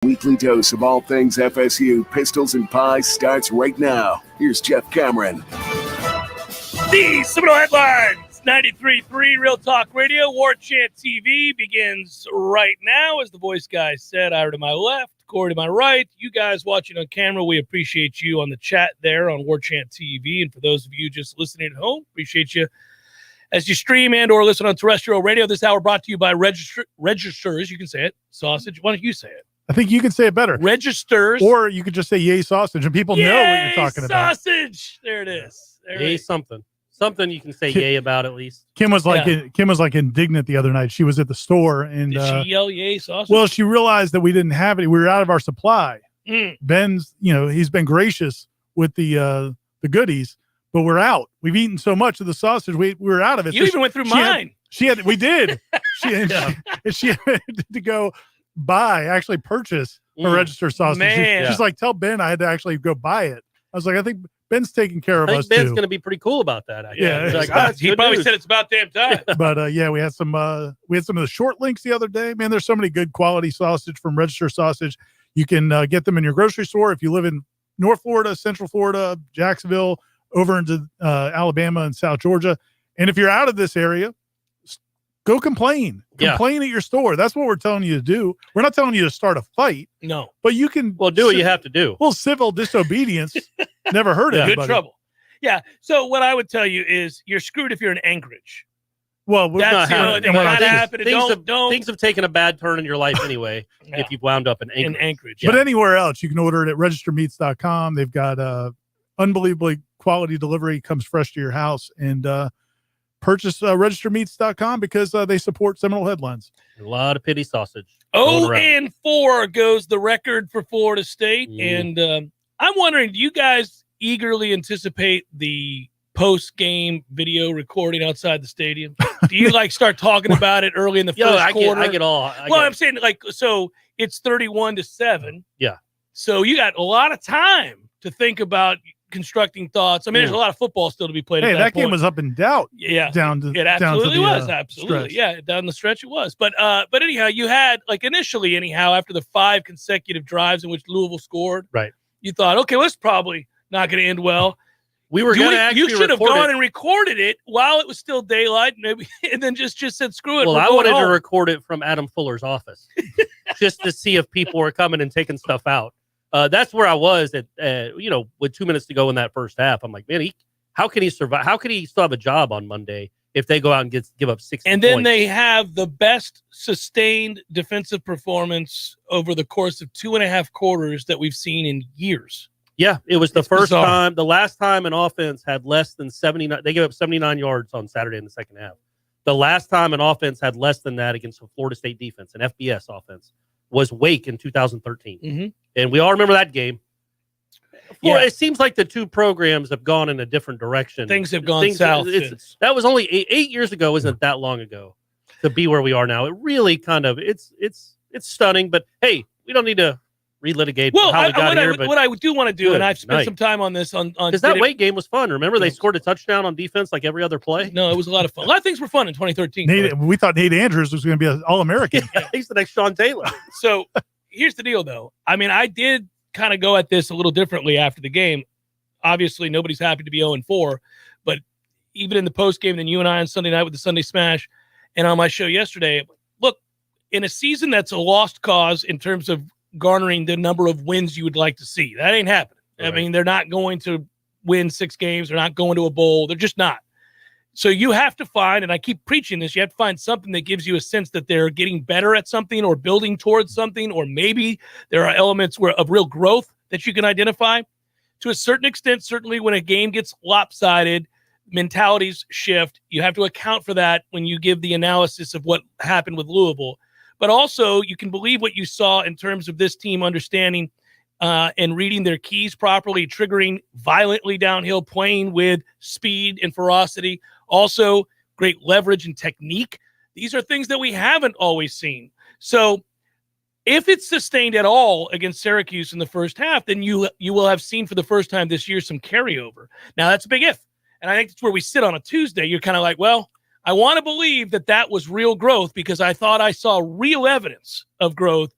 Weekly dose of all things FSU, Pistols, and Pies starts right now. Here's Jeff Cameron. The Seminole Headlines, 93.3 Real Talk Radio, Warchant TV begins right now. As the voice guy said, Ira to my left, Corey to my right. You guys watching on camera, we appreciate you on the chat there on Warchant TV. And for those of you just listening at home, appreciate you as you stream and or listen on terrestrial radio. This hour brought to you by Registers. You can say it. Sausage. Why don't you say it? I think you can say it better. Registers. Or you could just say yay sausage and people know what you're talking about. Sausage. There it is. Yay something. Something you can say yay about at least. Kim was like indignant the other night. She was at the store and did she yell yay sausage? Well, she realized that we didn't have it. We were out of our supply. Mm. Ben's, he's been gracious with the goodies, but we're out. We've eaten so much of the sausage, we were out of it. You even went through mine. We did. She had to go purchase a registered sausage. She's like, tell Ben I had to actually go buy it. I was like, I think Ben's taking care of us. Ben's too. going to be pretty cool about that. He probably said it's about damn time. But we had some of the short links the other day. Man, there's so many good quality sausage from Register Sausage. You can get them in your grocery store if you live in North Florida, Central Florida, Jacksonville, over into Alabama and South Georgia. And if you're out of this area, go complain. Complain at your store. That's what we're telling you to do. We're not telling you to start a fight. No. But you can do what you have to do. Well, civil disobedience never hurt anybody. Good trouble. Yeah. So what I would tell you is you're screwed if you're in Anchorage. Well, things have taken a bad turn in your life anyway if you've wound up in Anchorage. But anywhere else, you can order it at registermeats.com. They've got unbelievably quality delivery, comes fresh to your house, and purchase registermeats.com because they support Seminole Headlines. A lot of pity sausage. 0-4 goes the record for Florida State. And I'm wondering, do you guys eagerly anticipate the post-game video recording outside the stadium? Do you start talking about it early in the first quarter? I get all. I'm saying so it's 31-7. Yeah. So you got a lot of time to think about constructing thoughts. I mean, there's a lot of football still to be played. Hey, at that game was up in doubt. Yeah, it absolutely was. Stretch. Yeah, down the stretch it was. But anyhow, you had initially, after the 5 consecutive drives in which Louisville scored, right? You thought, okay, well, it's probably not going to end well. We were going to actually. You should have gone and recorded it while it was still daylight, maybe, and then just said, screw it. Well, I wanted to record it from Adam Fuller's office, just to see if people were coming and taking stuff out. That's where I was at, with 2 minutes to go in that first half. I'm like, man, how can he survive? How can he still have a job on Monday if they go out and give up 60 And then points? They have the best sustained defensive performance over the course of 2.5 quarters that we've seen in years. Yeah, it was the first time. The last time an offense had less than 79. They gave up 79 yards on Saturday in the second half. The last time an offense had less than that against a Florida State defense, an FBS offense, was Wake in 2013. Mm-hmm. And we all remember that game. It seems like the two programs have gone in a different direction. Things have gone south. That was only 8 years ago. Isn't that long ago to be where we are now? It really kind of it's stunning. But hey, we don't need to relitigate how we got here. What I do want to do, and I've spent some time on this on because that Wake game was fun. Remember, they scored a touchdown on defense like every other play. No, it was a lot of fun. A lot of things were fun in 2013. We thought Nate Andrews was going to be an All-American. He's the next Sean Taylor. So here's the deal, though. I mean, I did kind of go at this a little differently after the game. Obviously, nobody's happy to be 0-4, but even in the post game, then you and I on Sunday night with the Sunday Smash, and on my show yesterday, look, in a season that's a lost cause in terms of garnering the number of wins you would like to see, that ain't happening. Right. I mean, they're not going to win 6 games. They're not going to a bowl. They're just not. So you have to find, and I keep preaching this, you have to find something that gives you a sense that they're getting better at something or building towards something, or maybe there are elements of real growth that you can identify. To a certain extent, certainly when a game gets lopsided, mentalities shift. You have to account for that when you give the analysis of what happened with Louisville. But also, you can believe what you saw in terms of this team understanding and reading their keys properly, triggering violently downhill, playing with speed and ferocity. Also, great leverage and technique. These are things that we haven't always seen. So if it's sustained at all against Syracuse in the first half, then you will have seen for the first time this year some carryover. Now, that's a big if. And I think that's where we sit on a Tuesday. You're kind of like, well, I want to believe that was real growth because I thought I saw real evidence of growth.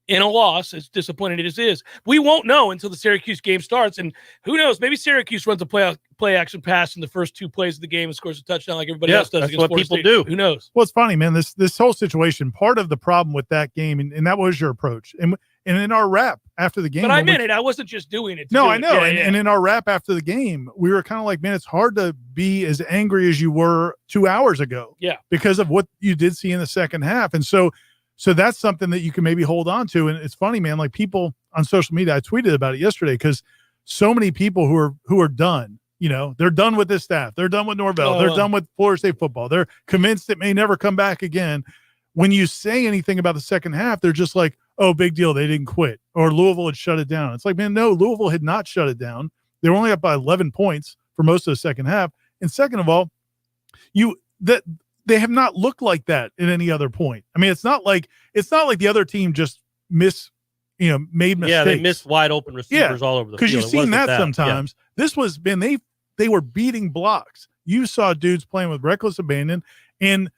in a loss, as disappointing as it is. We won't know until the Syracuse game starts. And who knows, maybe Syracuse runs a play action pass in the first 2 plays of the game and scores a touchdown like everybody else does. That's against what Florida people State. do. Who knows? Well, it's funny, man. This whole situation, part of the problem with that game, and that was your approach. And in our wrap after the game. But I meant it. I wasn't just doing it. No, I know. And in our wrap after the game, we were kind of like, man, it's hard to be as angry as you were 2 hours ago. Yeah. Because of what you did see in the second half. And so that's something that you can maybe hold on to. And it's funny, man, like people on social media, I tweeted about it yesterday because so many people who are done, they're done with this staff. They're done with Norvell. They're done with Florida State football. They're convinced it may never come back again. When you say anything about the second half, they're just like, oh, big deal. They didn't quit, or Louisville had shut it down. It's like, man, no, Louisville had not shut it down. They were only up by 11 points for most of the second half. And second of all, they have not looked like that at any other point. I mean, it's not like the other team just made mistakes. Yeah, they missed wide open receivers all over the field. Because you've seen that sometimes. Yeah. This was, man, they were beating blocks. You saw dudes playing with reckless abandon. And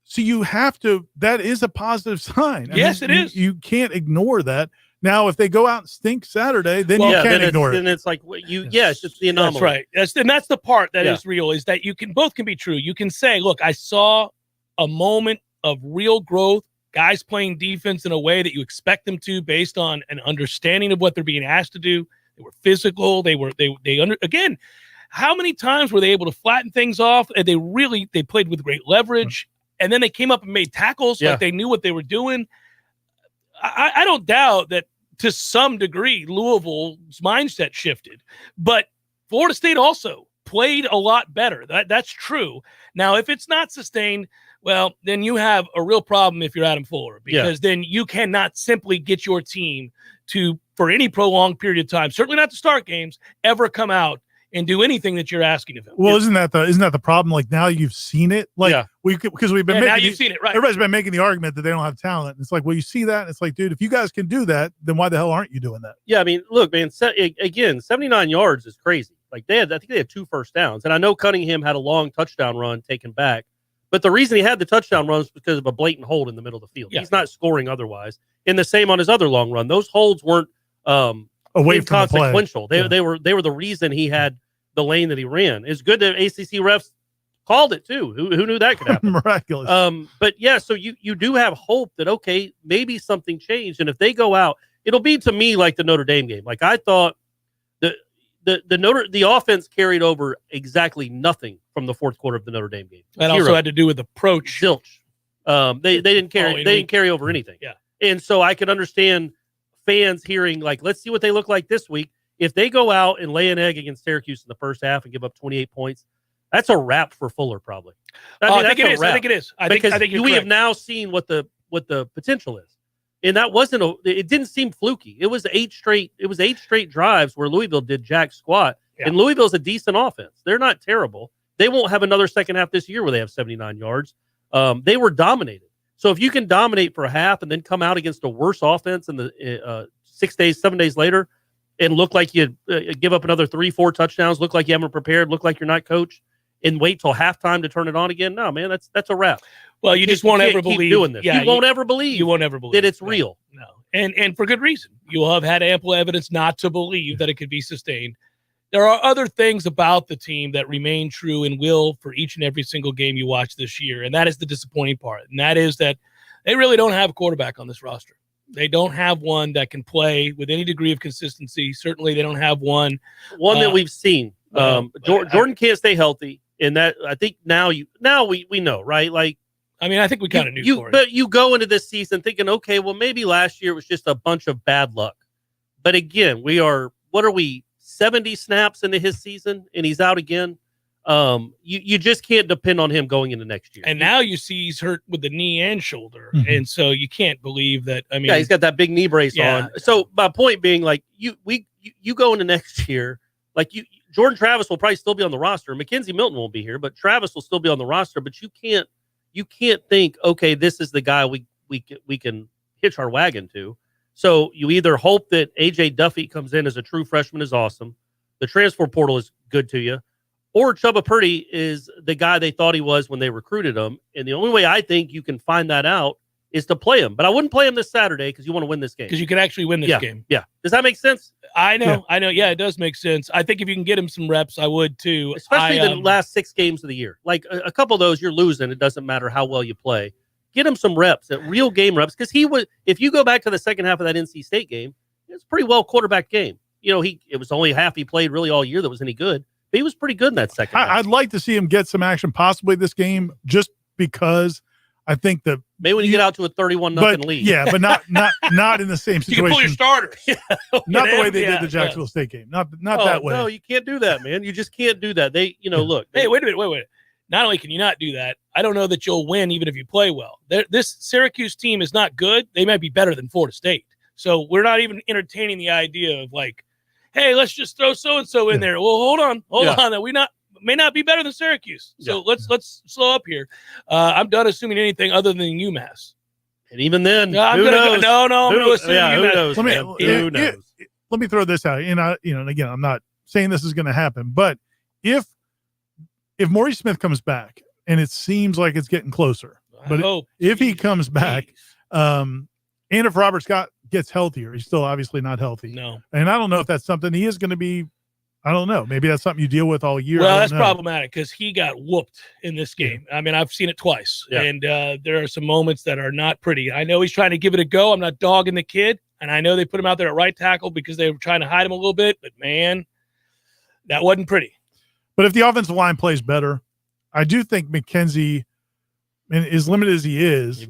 so you have to, that is a positive sign. Yes, it is. You can't ignore that. Now, if they go out and stink Saturday, then you can't ignore it. Then it's like, it's just the anomaly. That's right. And that's the part that is real, is that both can be true. You can say, look, I saw a moment of real growth, guys playing defense in a way that you expect them to based on an understanding of what they're being asked to do. They were physical. Again, how many times were they able to flatten things off? And they played with great leverage. And then they came up and made tackles like they knew what they were doing. I don't doubt that to some degree Louisville's mindset shifted, but Florida State also played a lot better. That's true. Now, if it's not sustained, well, then you have a real problem if you're Adam Fuller, because then you cannot simply get your team to, for any prolonged period of time, certainly not to start games, ever come out and do anything that you're asking of him. Well, isn't that the problem? Like, now you've seen it. Like because we've been now you've seen it, right? Everybody's been making the argument that they don't have talent. It's like, well, you see that. And it's like, dude, if you guys can do that, then why the hell aren't you doing that? Yeah, I mean, look, man. Again, 79 yards is crazy. Like I think they had 2 first downs, and I know Cunningham had a long touchdown run taken back, but the reason he had the touchdown run was because of a blatant hold in the middle of the field. Yeah. He's not scoring otherwise. And the same on his other long run. Those holds weren't away from inconsequential. They were the reason he had the lane that he ran. It's good that ACC refs called it too. Who knew that could happen? Miraculous. But yeah, so you do have hope that, okay, maybe something changed. And if they go out, it'll be to me like the Notre Dame game. Like I thought the offense carried over exactly nothing from the fourth quarter of the Notre Dame game. That also had to do with approach. Zilch. They didn't carry over anything. Yeah. And so I could understand fans hearing, like, let's see what they look like this week. If they go out and lay an egg against Syracuse in the first half and give up 28 points, that's a wrap for Fuller, probably. I think it is. I think it is. I think we have now seen what the potential is, and that wasn't it didn't seem fluky. It was 8 straight drives where Louisville did jack squat, and Louisville's a decent offense. They're not terrible. They won't have another second half this year where they have 79 yards. They were dominated. So if you can dominate for a half and then come out against a worse offense in the 7 days later, and look like you give up another 3-4 touchdowns, look like you haven't prepared, look like you're not coached, and wait till halftime to turn it on again. No, man, that's a wrap. Well, you just won't ever believe doing this. Yeah, you won't ever believe. You won't ever believe that it's real. No, and for good reason. You'll have had ample evidence not to believe that it could be sustained. There are other things about the team that remain true and will for each and every single game you watch this year, and that is the disappointing part. And that is that they really don't have a quarterback on this roster. They don't have one that can play with any degree of consistency. Certainly, they don't have one that we've seen. Jordan can't stay healthy, and that I think now we know, right? Like, I mean, I think we kind of knew. But you go into this season thinking, okay, well, maybe last year was just a bunch of bad luck. But again, what are we 70 snaps into his season, and he's out again? You just can't depend on him going into next year. And now you see he's hurt with the knee and shoulder. Mm-hmm. And so you can't believe that. I mean, he's got that big knee brace on. So my point being, like, you go into next year, like Jordan Travis will probably still be on the roster. Mackenzie Milton won't be here, but Travis will still be on the roster. But you can't think, okay, this is the guy we can hitch our wagon to. So you either hope that AJ Duffy comes in as a true freshman is awesome. The transfer portal is good to you. Or Chubba Purdy is the guy they thought he was when they recruited him. And the only way I think you can find that out is to play him. But I wouldn't play him this Saturday because you want to win this game. Because you can actually win this game. Yeah. Does that make sense? I know. Yeah, it does make sense. I think if you can get him some reps, I would too. Especially the last 6 games of the year. Like a couple of those, you're losing. It doesn't matter how well you play. Get him some reps, real game reps. Because if you go back to the second half of that NC State game, it's a pretty well quarterback game. It was only half he played really all year that was any good. But he was pretty good in that second half. I'd like to see him get some action possibly this game just because I think that maybe when you get out to a 31-0 lead. Yeah, but not in the same situation. You can pull your starters. Not the way they did the Jacksonville State game. Not that way. No, you can't do that, man. You just can't do that. Look. Hey, wait a minute. Wait. Not only can you not do that, I don't know that you'll win even if you play well. This Syracuse team is not good. They might be better than Florida State. So we're not even entertaining the idea of like, hey, let's just throw so-and-so in there. Well, hold on. We may not be better than Syracuse. So let's slow up here. I'm done assuming anything other than UMass. And even then, I'm who going to assume UMass. Who knows? Let me throw this out. And again, I'm not saying this is going to happen, but if Maurice Smith comes back, and it seems like it's getting closer, but if he comes back, and if Robert Scott gets healthier, he's still obviously not healthy. No. And I don't know if that's something he is going to be. I don't know. Maybe that's something you deal with all year. Well, that's problematic because he got whooped in this game. I mean, I've seen it twice, and there are some moments that are not pretty. I know he's trying to give it a go. I'm not dogging the kid, and I know they put him out there at right tackle because they were trying to hide him a little bit, but man, that wasn't pretty. But if the offensive line plays better, I do think McKenzie, and as limited as he is,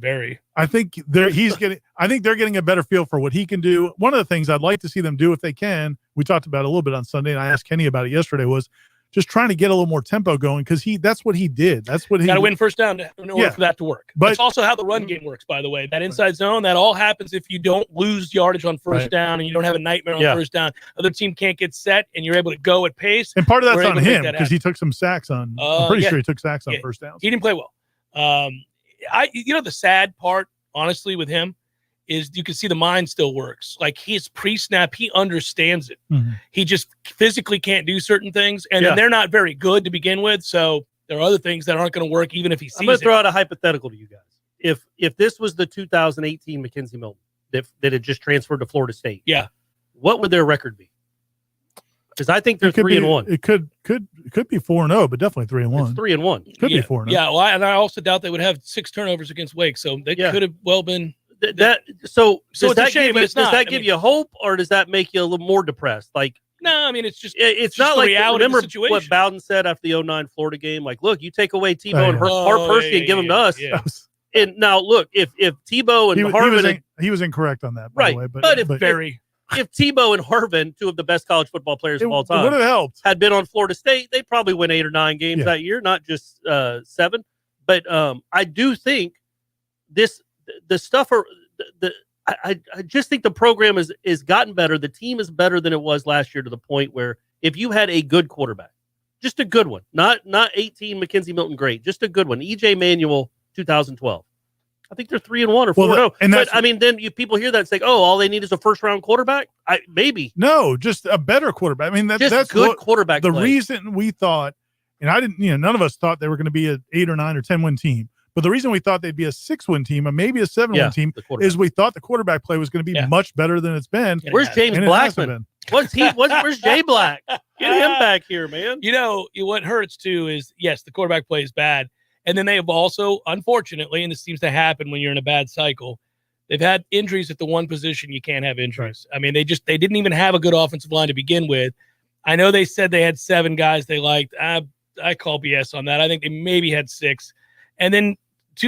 I think they're getting a better feel for what he can do. One of the things I'd like to see them do if they can, we talked about it a little bit on Sunday, and I asked Kenny about it yesterday, was just trying to get a little more tempo going because that's what he did. That's what he got to win first down in order for that to work. But it's also how the run game works, by the way. That inside zone, that all happens if you don't lose yardage on first down and you don't have a nightmare on first down. Other team can't get set and you're able to go at pace. And part of that's on him because he took some sacks on. I'm pretty sure he took sacks on first downs. He didn't play well. The sad part, honestly, with him is you can see the mind still works. Like his pre-snap, he understands it. Mm-hmm. He just physically can't do certain things, and then they're not very good to begin with. So there are other things that aren't going to work, even if he sees it. I'm going to throw out a hypothetical to you guys. If this was the 2018 McKenzie Milton that had just transferred to Florida State, what would their record be? Because I think they're 3-1. It could be 4-0, but definitely 3-1. It's 3-1. Could be 4-0. Yeah, well, and I also doubt they would have 6 turnovers against Wake, so they could have well been. So does that give you hope, or does that make you a little more depressed? Like, no, I mean it's not the like reality remember of the situation. What Bowden said after the 09 Florida game. Like, look, you take away Tebow and Hart Percy and give them to us. Yeah. And now look, if Tebow and Harvin, he was incorrect on that, by the way. But if Tebow and Harvin, 2 of the best college football players of all time, would have helped. Had been on Florida State, they'd probably win 8 or 9 games that year, not just 7. But I do think I just think the program is gotten better. The team is better than it was last year to the point where if you had a good quarterback, just a good one, not 18 McKenzie Milton great, just a good one, EJ Manuel 2012. I think they're 3-1 or 4-0. But I mean, then people hear that and say, "Oh, all they need is a first-round quarterback." Maybe just a better quarterback. I mean, that's good quarterback. The reason we thought, and I didn't, none of us thought they were going to be an 8 or 9 or 10 win team. But the reason we thought they'd be a 6-win team and maybe a 7-win team is we thought the quarterback play was going to be much better than it's been. Where's James Blackman? Where's Jay Black? Get him back here, man. What hurts too is yes, the quarterback play is bad. And then they have also, unfortunately, and this seems to happen when you're in a bad cycle, they've had injuries at the one position you can't have injuries. Right. I mean, they didn't even have a good offensive line to begin with. I know they said they had 7 guys they liked. I call BS on that. I think they maybe had 6. And then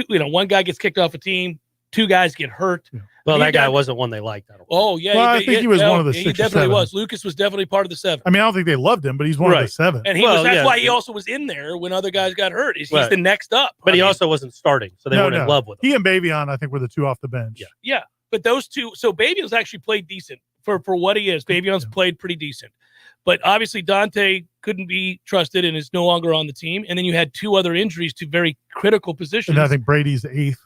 one guy gets kicked off a team, 2 guys get hurt. Yeah. Well, that guy wasn't one they liked. I think he was one of the 6 He definitely 7. was. Lucas was definitely part of the 7. I mean, I don't think they loved him, but he's one of the 7. And that's why he also was in there when other guys got hurt. He's the next up. But he also wasn't starting, so they weren't in love with him. He and Bavion, I think, were the 2 off the bench. Yeah. But those 2, so Bavion's actually played decent for what he is. Bavion's played pretty decent. But obviously Dante couldn't be trusted and is no longer on the team. And then you had 2 other injuries to very critical positions. And I think Brady's the 8th,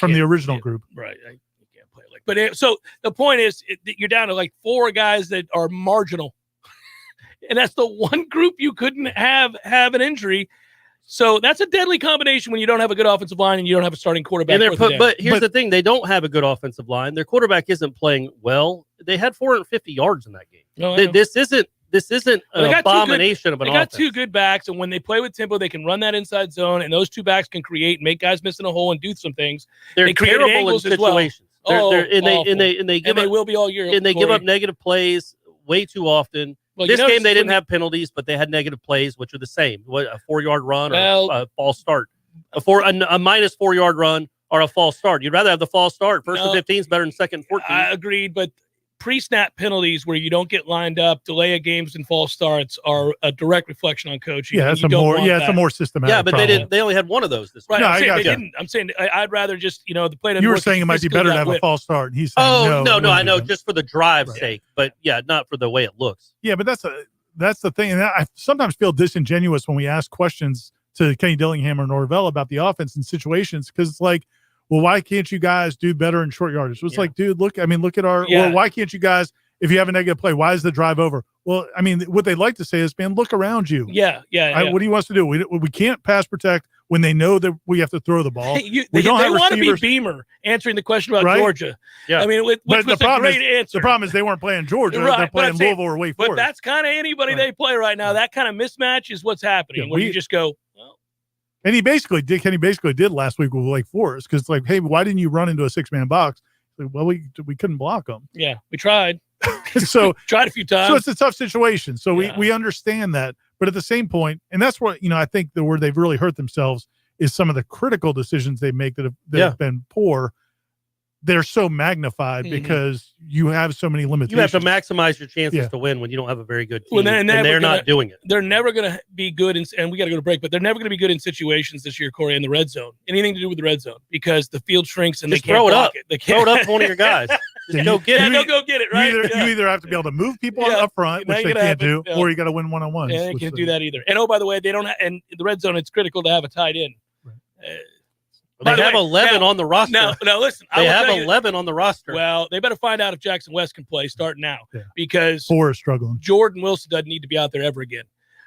from the original group. Right. He can't play so the point is you're down to like 4 guys that are marginal. And that's the one group you couldn't have an injury. So that's a deadly combination when you don't have a good offensive line and you don't have a starting quarterback. But here's the thing: they don't have a good offensive line. Their quarterback isn't playing well. They had 450 yards in that game. No, this isn't an abomination of an offense. They got two good backs, and when they play with tempo, they can run that inside zone, and those two backs can create and make guys miss in a hole and do some things. They're terrible in situations. They will be all year. And they give up negative plays way too often. Well, this game they didn't have penalties, but they had negative plays, which are the same. What, a 4-yard run or a false start? A minus 4-yard run or a false start. You'd rather have the false start. First and 15 is better than second and 14. I agreed, but pre-snap penalties where you don't get lined up, delay of games, and false starts are a direct reflection on coaching. Yeah, it's a more systematic. Yeah, but problem. they only had one of those this week. Right, I'm saying I'm saying I'd rather just the play. You were saying it might be better to have a false start. He's saying no, I know, just for the drive's sake, but yeah, not for the way it looks. Yeah, but that's the thing, and I sometimes feel disingenuous when we ask questions to Kenny Dillingham or Norvell about the offense and situations, because it's like, well, why can't you guys do better in short yardage? So it's like, dude, look at our, well, why can't you guys, if you have a negative play, why is the drive over? Well, I mean, what they like to say is, man, look around you. Yeah. What do you want us to do? We can't pass protect when they know that we have to throw the ball. They want to be Beamer answering the question about Georgia. Yeah. I mean, which was a great answer. The problem is they weren't playing Georgia. Right, they're playing Louisville or Wake Forest. But that's kind of anybody they play right now. That kind of mismatch is what's happening when you just go, well. And Kenny basically did last week with Wake Forest, because it's like, hey, why didn't you run into a 6-man box? Like, well, we couldn't block them. Yeah, we tried. So tried a few times. So it's a tough situation. So we understand that. But at the same point, and that's what, I think where they've really hurt themselves is some of the critical decisions they make that have been poor. They're so magnified because you have so many limitations. You have to maximize your chances to win when you don't have a very good team, and they're not doing it. They're never going to be good, and we got to go to break, but they're never going to be good in situations this year, Corey, in the red zone. Anything to do with the red zone, because the field shrinks and just they can't block it. They can't. Throw it up to one of your guys. Go get it. They'll go get it, right? You either have to be able to move people up front, which they can't do, or you got to win one-on-ones. Yeah, they can't do that either. And by the way, they don't. And in the red zone, it's critical to have a tight end. They have 11 on the roster. Now listen. They have 11 on the roster. Well, they better find out if Jackson West can play starting now, because 4 is struggling. Jordan Wilson doesn't need to be out there ever again.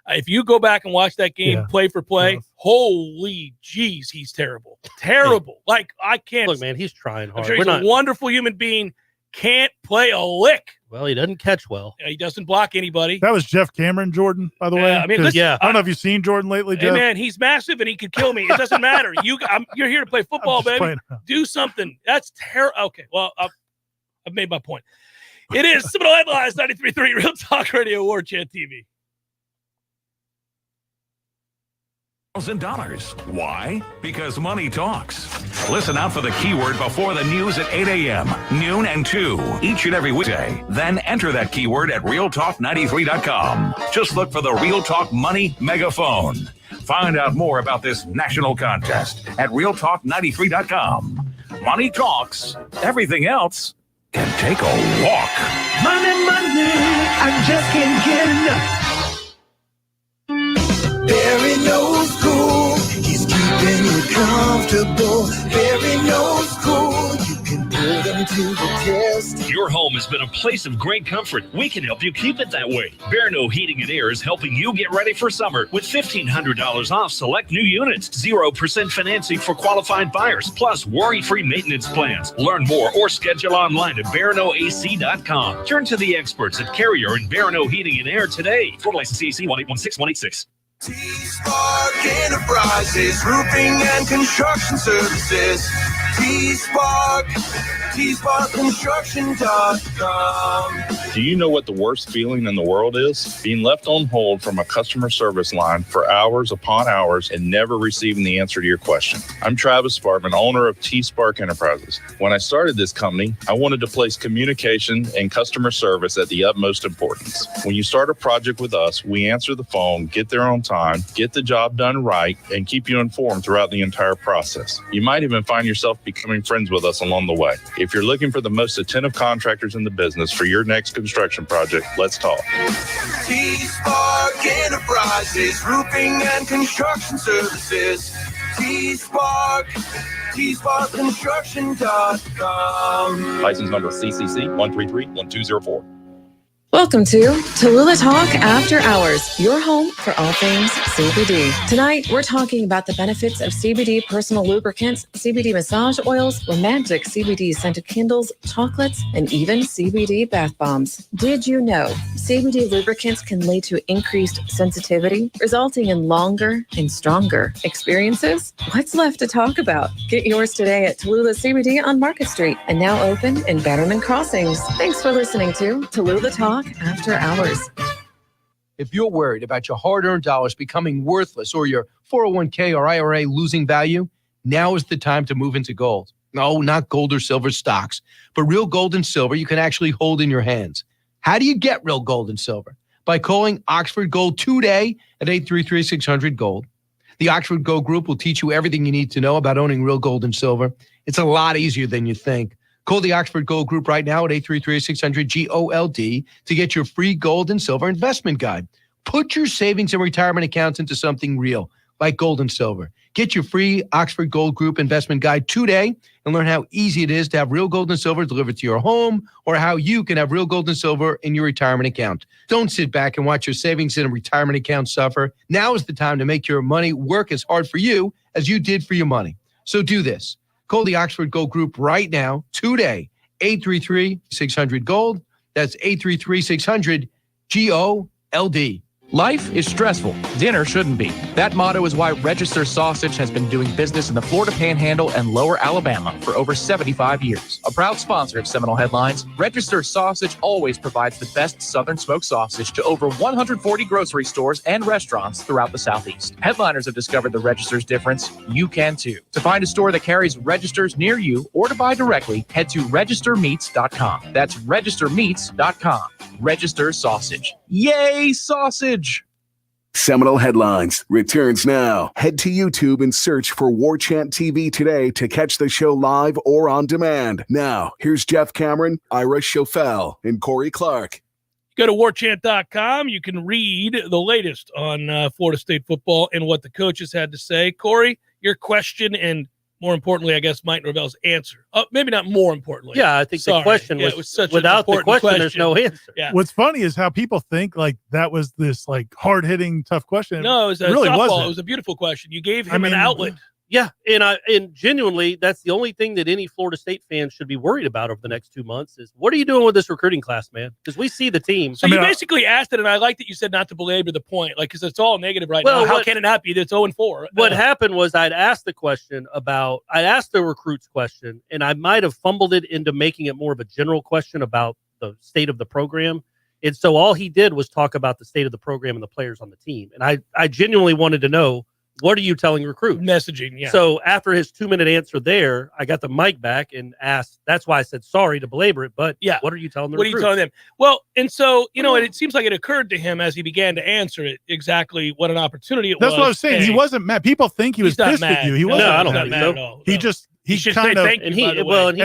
If you go back and watch that game play for play, holy jeez, he's terrible. Terrible. Like, I can't. Look, man, he's trying hard. I'm sure he's a wonderful human being. Can't play a lick. Well, he doesn't catch well. He doesn't block anybody. That was Jeff Cameron Jordan, by the way. I mean, listen, I don't know if you've seen Jordan lately, Jeff. Hey, man, he's massive and he could kill me. It doesn't matter. You're here to play football, baby. Do something. That's terrible. Okay, well, I've made my point. It is Seminole Headlines, 93.3 Real Talk Radio, Warchant TV. $1,000. Why? Because money talks. Listen out for the keyword before the news at 8 a.m., noon, and 2 each and every weekday. Then enter that keyword at realtalk93.com. Just look for the Real Talk Money Megaphone. Find out more about this national contest at realtalk93.com. Money talks. Everything else can take a walk. Money, I just can't get enough. Barry knows cool, he's keeping you comfortable. Barry knows cool, you can put him to the test. Your home has been a place of great comfort. We can help you keep it that way. Barno Heating and Air is helping you get ready for summer with $1,500 off select new units, 0% financing for qualified buyers, plus worry-free maintenance plans. Learn more or schedule online at baranoac.com. Turn to the experts at Carrier and Barno Heating and Air today. For license CAC 1816186. T-Spark Enterprises, roofing and construction services. T-Spark, TSparkConstruction.com. Do you know what the worst feeling in the world is? Being left on hold from a customer service line for hours upon hours and never receiving the answer to your question. I'm Travis Sparkman, owner of T-Spark Enterprises. When I started this company, I wanted to place communication and customer service at the utmost importance. When you start a project with us, we answer the phone, get there on time, get the job done right, and keep you informed throughout the entire process. You might even find yourself becoming friends with us along the way. If you're looking for the most attentive contractors in the business for your next construction project, let's talk. T-Spark Enterprises, roofing and construction services. T-Spark, TSparkConstruction.com. License number CCC 1331204. Welcome to Tallulah Talk After Hours, your home for all things CBD. Tonight, we're talking about the benefits of CBD personal lubricants, CBD massage oils, romantic CBD scented candles, chocolates, and even CBD bath bombs. Did you know CBD lubricants can lead to increased sensitivity, resulting in longer and stronger experiences? What's left to talk about? Get yours today at Tallulah CBD on Market Street and now open in Betterman Crossings. Thanks for listening to Tallulah Talk After Hours. If you're worried about your hard-earned dollars becoming worthless or your 401k or IRA losing value, now is the time to move into gold. No, not gold or silver stocks, but real gold and silver you can actually hold in your hands. How do you get real gold and silver? By calling Oxford Gold today at 833-600-GOLD. The Oxford Gold Group will teach you everything you need to know about owning real gold and silver. It's a lot easier than you think. Call the Oxford Gold Group right now at 833-600-GOLD to get your free gold and silver investment guide. Put your savings and retirement accounts into something real, like gold and silver. Get your free Oxford Gold Group investment guide today and learn how easy it is to have real gold and silver delivered to your home or how you can have real gold and silver in your retirement account. Don't sit back and watch your savings and retirement account suffer. Now is the time to make your money work as hard for you as you did for your money. So do this. Call the Oxford Gold Group right now, today, 833-600-GOLD. That's 833-600-GOLD. Life is stressful. Dinner shouldn't be. That motto is why Register Sausage has been doing business in the Florida Panhandle and Lower Alabama for over 75 years. A proud sponsor of Seminole Headlines, Register Sausage always provides the best Southern smoked sausage to over 140 grocery stores and restaurants throughout the Southeast. Headliners have discovered the Register's difference. You can too. To find a store that carries Registers near you or to buy directly, head to registermeats.com. That's registermeats.com. Register Sausage. Yay, sausage! Seminole Headlines returns now. Head to YouTube and search for Warchant TV today to catch the show live or on demand. Now, here's Jeff Cameron, Ira Schofel, and Corey Clark. Go to warchant.com. You can read the latest on Florida State football and what the coaches had to say. Corey, your question and more importantly, I guess, Mike Norvell's answer. Maybe not more importantly. Yeah, I think the question was such without the question, there's no answer. Yeah. What's funny is how people think like that was this like hard-hitting, tough question. No, it was a really softball. wasn't. It was a beautiful question. You gave him an outlet. Yeah, and genuinely, that's the only thing that any Florida State fan should be worried about over the next 2 months is what are you doing with this recruiting class, man? Because we see the team. So you basically asked it, and I like that you said not to belabor the point, like because it's all negative right now. How can it not be? That's 0-4. What happened was I'd asked the recruits question, and I might have fumbled it into making it more of a general question about the state of the program. And so all he did was talk about the state of the program and the players on the team. And I genuinely wanted to know, what are you telling recruits? Messaging, yeah. So after his 2-minute answer there, I got the mic back and asked, that's why I said sorry to belabor it, but yeah, what are you telling the recruits? What are you telling them? Well, and so, and it seems like it occurred to him as he began to answer it exactly what an opportunity it was. That's what I was saying. He wasn't mad. People think he was pissed at you. He wasn't. No, I don't think mad so. at all. He just, he should kind say of, thank you, and he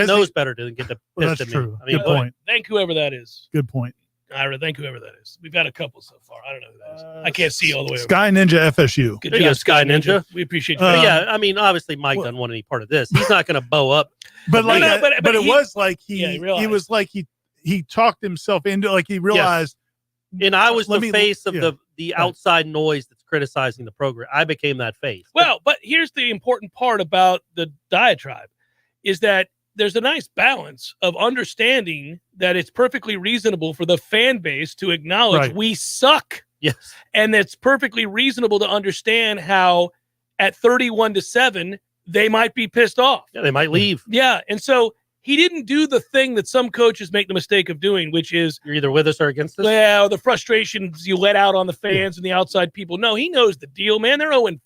knows better than get the pissed that's at true. me. Good point. Thank whoever that is. Good point. Ira, thank whoever that is. We've got a couple so far. I don't know who that is. I can't see all the way over. Sky Ninja FSU. Good job, Sky Ninja. We appreciate you. Yeah, I mean, obviously Mike doesn't want any part of this. He's not going to bow up. But like, but it was like he was like he talked himself into like he realized. Yes. And I was the face of the outside noise that's criticizing the program. I became that face. Well, but here's the important part about the diatribe is that there's a nice balance of understanding that it's perfectly reasonable for the fan base to acknowledge we suck. Yes. And it's perfectly reasonable to understand how at 31-7, they might be pissed off. Yeah, they might leave. Yeah. And so he didn't do the thing that some coaches make the mistake of doing, which is you're either with us or against us. Well, the frustrations you let out on the fans and the outside people. No, he knows the deal, man. They're 0-4.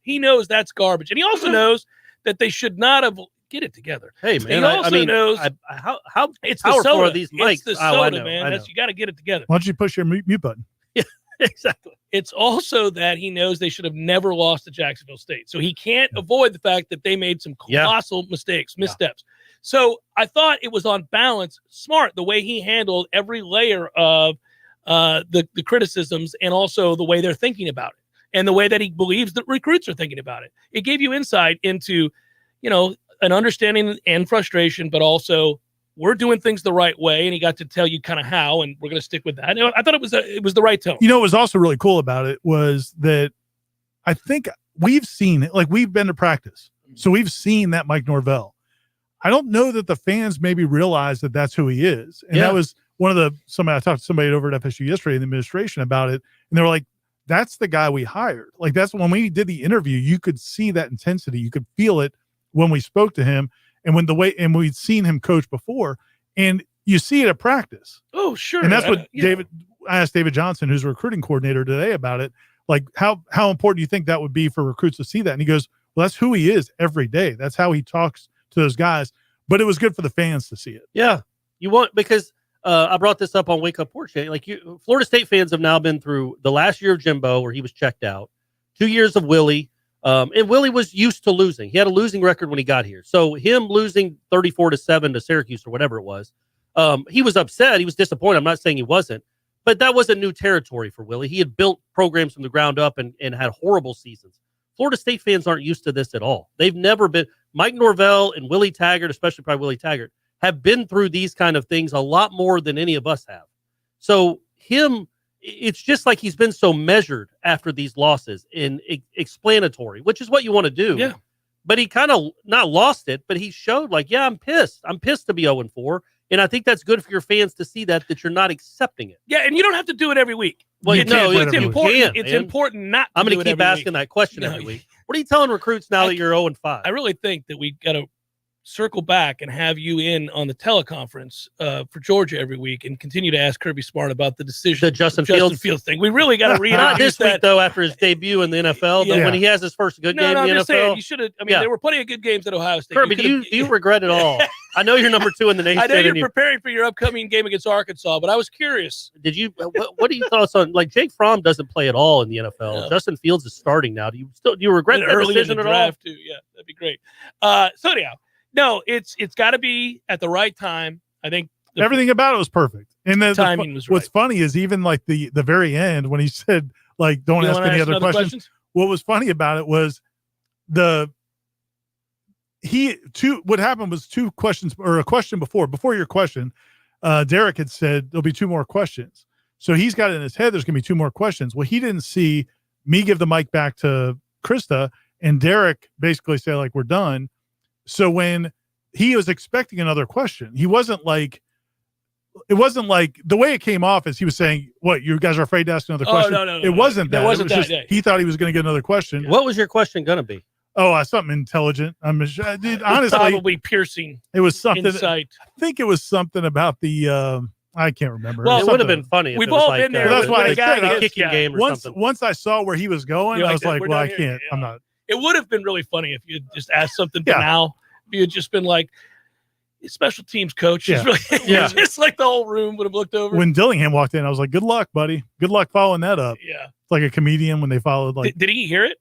He knows that's garbage. And he also knows that they should not have get it together. Hey, man, he also knows how it's powerful the soda. are these mics? It's the soda, man. You got to get it together. Why don't you push your mute button? Yeah, exactly. It's also that he knows they should have never lost to Jacksonville State. So he can't avoid the fact that they made some colossal mistakes, missteps. So I thought it was on balance smart the way he handled every layer of the criticisms and also the way they're thinking about it and the way that he believes that recruits are thinking about it. It gave you insight into, an understanding and frustration, but also we're doing things the right way, and he got to tell you kind of how, and we're going to stick with that. And I thought it was the right tone. What was also really cool about it was that I think we've seen it, like we've been to practice. So we've seen that Mike Norvell. I don't know that the fans maybe realize that that's who he is. And that was one of I talked to somebody over at FSU yesterday in the administration about it. And they were like, that's the guy we hired. Like that's when we did the interview, you could see that intensity. You could feel it when we spoke to him and we'd seen him coach before, and you see it at practice. Oh, sure. And that's what I asked David Johnson, who's a recruiting coordinator today, about it. Like how important do you think that would be for recruits to see that? And he goes, well, that's who he is every day. That's how he talks to those guys. But it was good for the fans to see it. Yeah. Because I brought this up on Wake Up Warchant. Like Florida State fans have now been through the last year of Jimbo, where he was checked out, 2 years of Willie. And Willie was used to losing. He had a losing record when he got here. So him losing 34-7 to Syracuse or whatever it was, he was upset. He was disappointed. I'm not saying he wasn't, but that wasn't new territory for Willie. He had built programs from the ground up and had horrible seasons. Florida State fans aren't used to this at all. They've never been. Mike Norvell and Willie Taggart, especially probably Willie Taggart, have been through these kind of things a lot more than any of us have. So it's just like he's been so measured after these losses and explanatory, which is what you want to do. Yeah. But he kind of not lost it, but he showed like, yeah, I'm pissed. I'm pissed to be 0-4. And I think that's good for your fans to see that you're not accepting it. Yeah, and you don't have to do it every week. Well, it's important. It's important not. I'm going to keep asking week. That question every week. What are you telling recruits now that you're 0-5? I really think that we got to circle back and have you in on the teleconference for Georgia every week and continue to ask Kirby Smart about the decision. The Justin Fields thing. We really got to read not this week though, after his debut in the NFL, but when he has his first good game in the NFL. Saying, you should have. I mean, there were plenty of good games at Ohio State. Kirby, do you regret it all? I know you're number 2 in the nation. I know you're preparing for your upcoming game against Arkansas, but I was curious. Did you? What are your thoughts on like Jake Fromm doesn't play at all in the NFL? No. Justin Fields is starting now. Do you regret that early decision in the at draft all? too? Yeah, that'd be great. So anyhow. No, it's got to be at the right time. I think everything about it was perfect. And the timing was right. What's funny is even like the very end when he said like, "Don't ask any other questions." What was funny about it was what happened was 2 questions or a question before your question. Derek had said there'll be 2 more questions, so he's got it in his head. There's going to be 2 more questions. Well, he didn't see me give the mic back to Krista and Derek basically say like, "We're done." So when he was expecting another question, it wasn't like the way it came off as he was saying, "What, you guys are afraid to ask another question?" No. It wasn't that. It wasn't just, he thought he was going to get another question. What was your question going to be? Oh, something intelligent. Honestly, probably piercing. It was something. Insight. I think it was something about the. I can't remember. Well, it would have been funny. If We've it was all like, been there. That's why I said a kicking game or something. Once I saw where he was going, I was like, "Well, I can't. Yeah. I'm not." It would have been really funny if you had just asked something now. If you had just been like, special teams coach. Yeah. Just like the whole room would have looked over. When Dillingham walked in, I was like, "Good luck, buddy. Good luck following that up." Yeah. It's like a comedian when they followed. Like, did he hear it?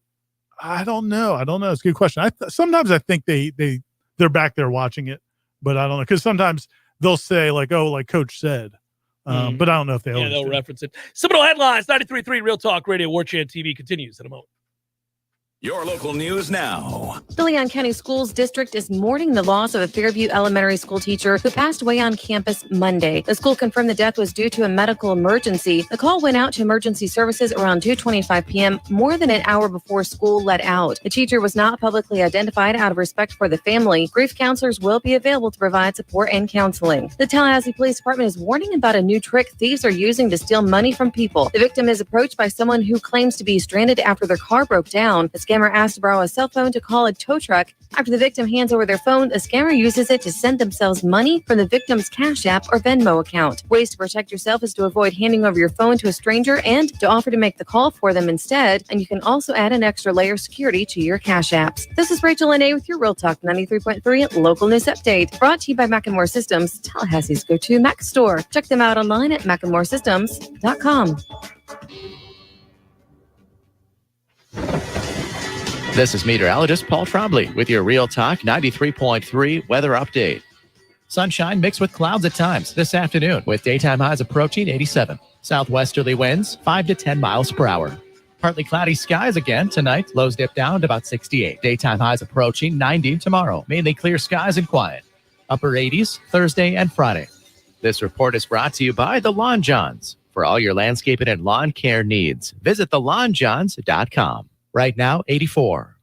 I don't know. It's a good question. Sometimes I think they're back there watching it, but I don't know, because sometimes they'll say like, "Oh, like Coach said," but I don't know if they'll reference it. Seminole Headlines, 93.3 Real Talk Radio, Warchant TV continues in a moment. Your local news now. The Leon County Schools District is mourning the loss of a Fairview Elementary School teacher who passed away on campus Monday. The school confirmed the death was due to a medical emergency. The call went out to emergency services around 2:25 p.m., more than an hour before school let out. The teacher was not publicly identified out of respect for the family. Grief counselors will be available to provide support and counseling. The Tallahassee Police Department is warning about a new trick thieves are using to steal money from people. The victim is approached by someone who claims to be stranded after their car broke down. The scammer asked to borrow a cell phone to call a tow truck. After the victim hands over their phone, the scammer uses it to send themselves money from the victim's Cash App or Venmo account. Ways to protect yourself is to avoid handing over your phone to a stranger and to offer to make the call for them instead. And you can also add an extra layer of security to your Cash Apps. This is Rachel Lene with your Real Talk 93.3 local news update. Brought to you by Macklemore Systems, Tallahassee's go-to Mac store. Check them out online at macklemoresystems.com. This is meteorologist Paul Trombley with your Real Talk 93.3 weather update. Sunshine mixed with clouds at times this afternoon with daytime highs approaching 87. Southwesterly winds 5 to 10 miles per hour. Partly cloudy skies again tonight. Lows dip down to about 68. Daytime highs approaching 90 tomorrow. Mainly clear skies and quiet. Upper 80s Thursday and Friday. This report is brought to you by the Lawn Johns. For all your landscaping and lawn care needs, visit thelawnjohns.com. Right now, 84.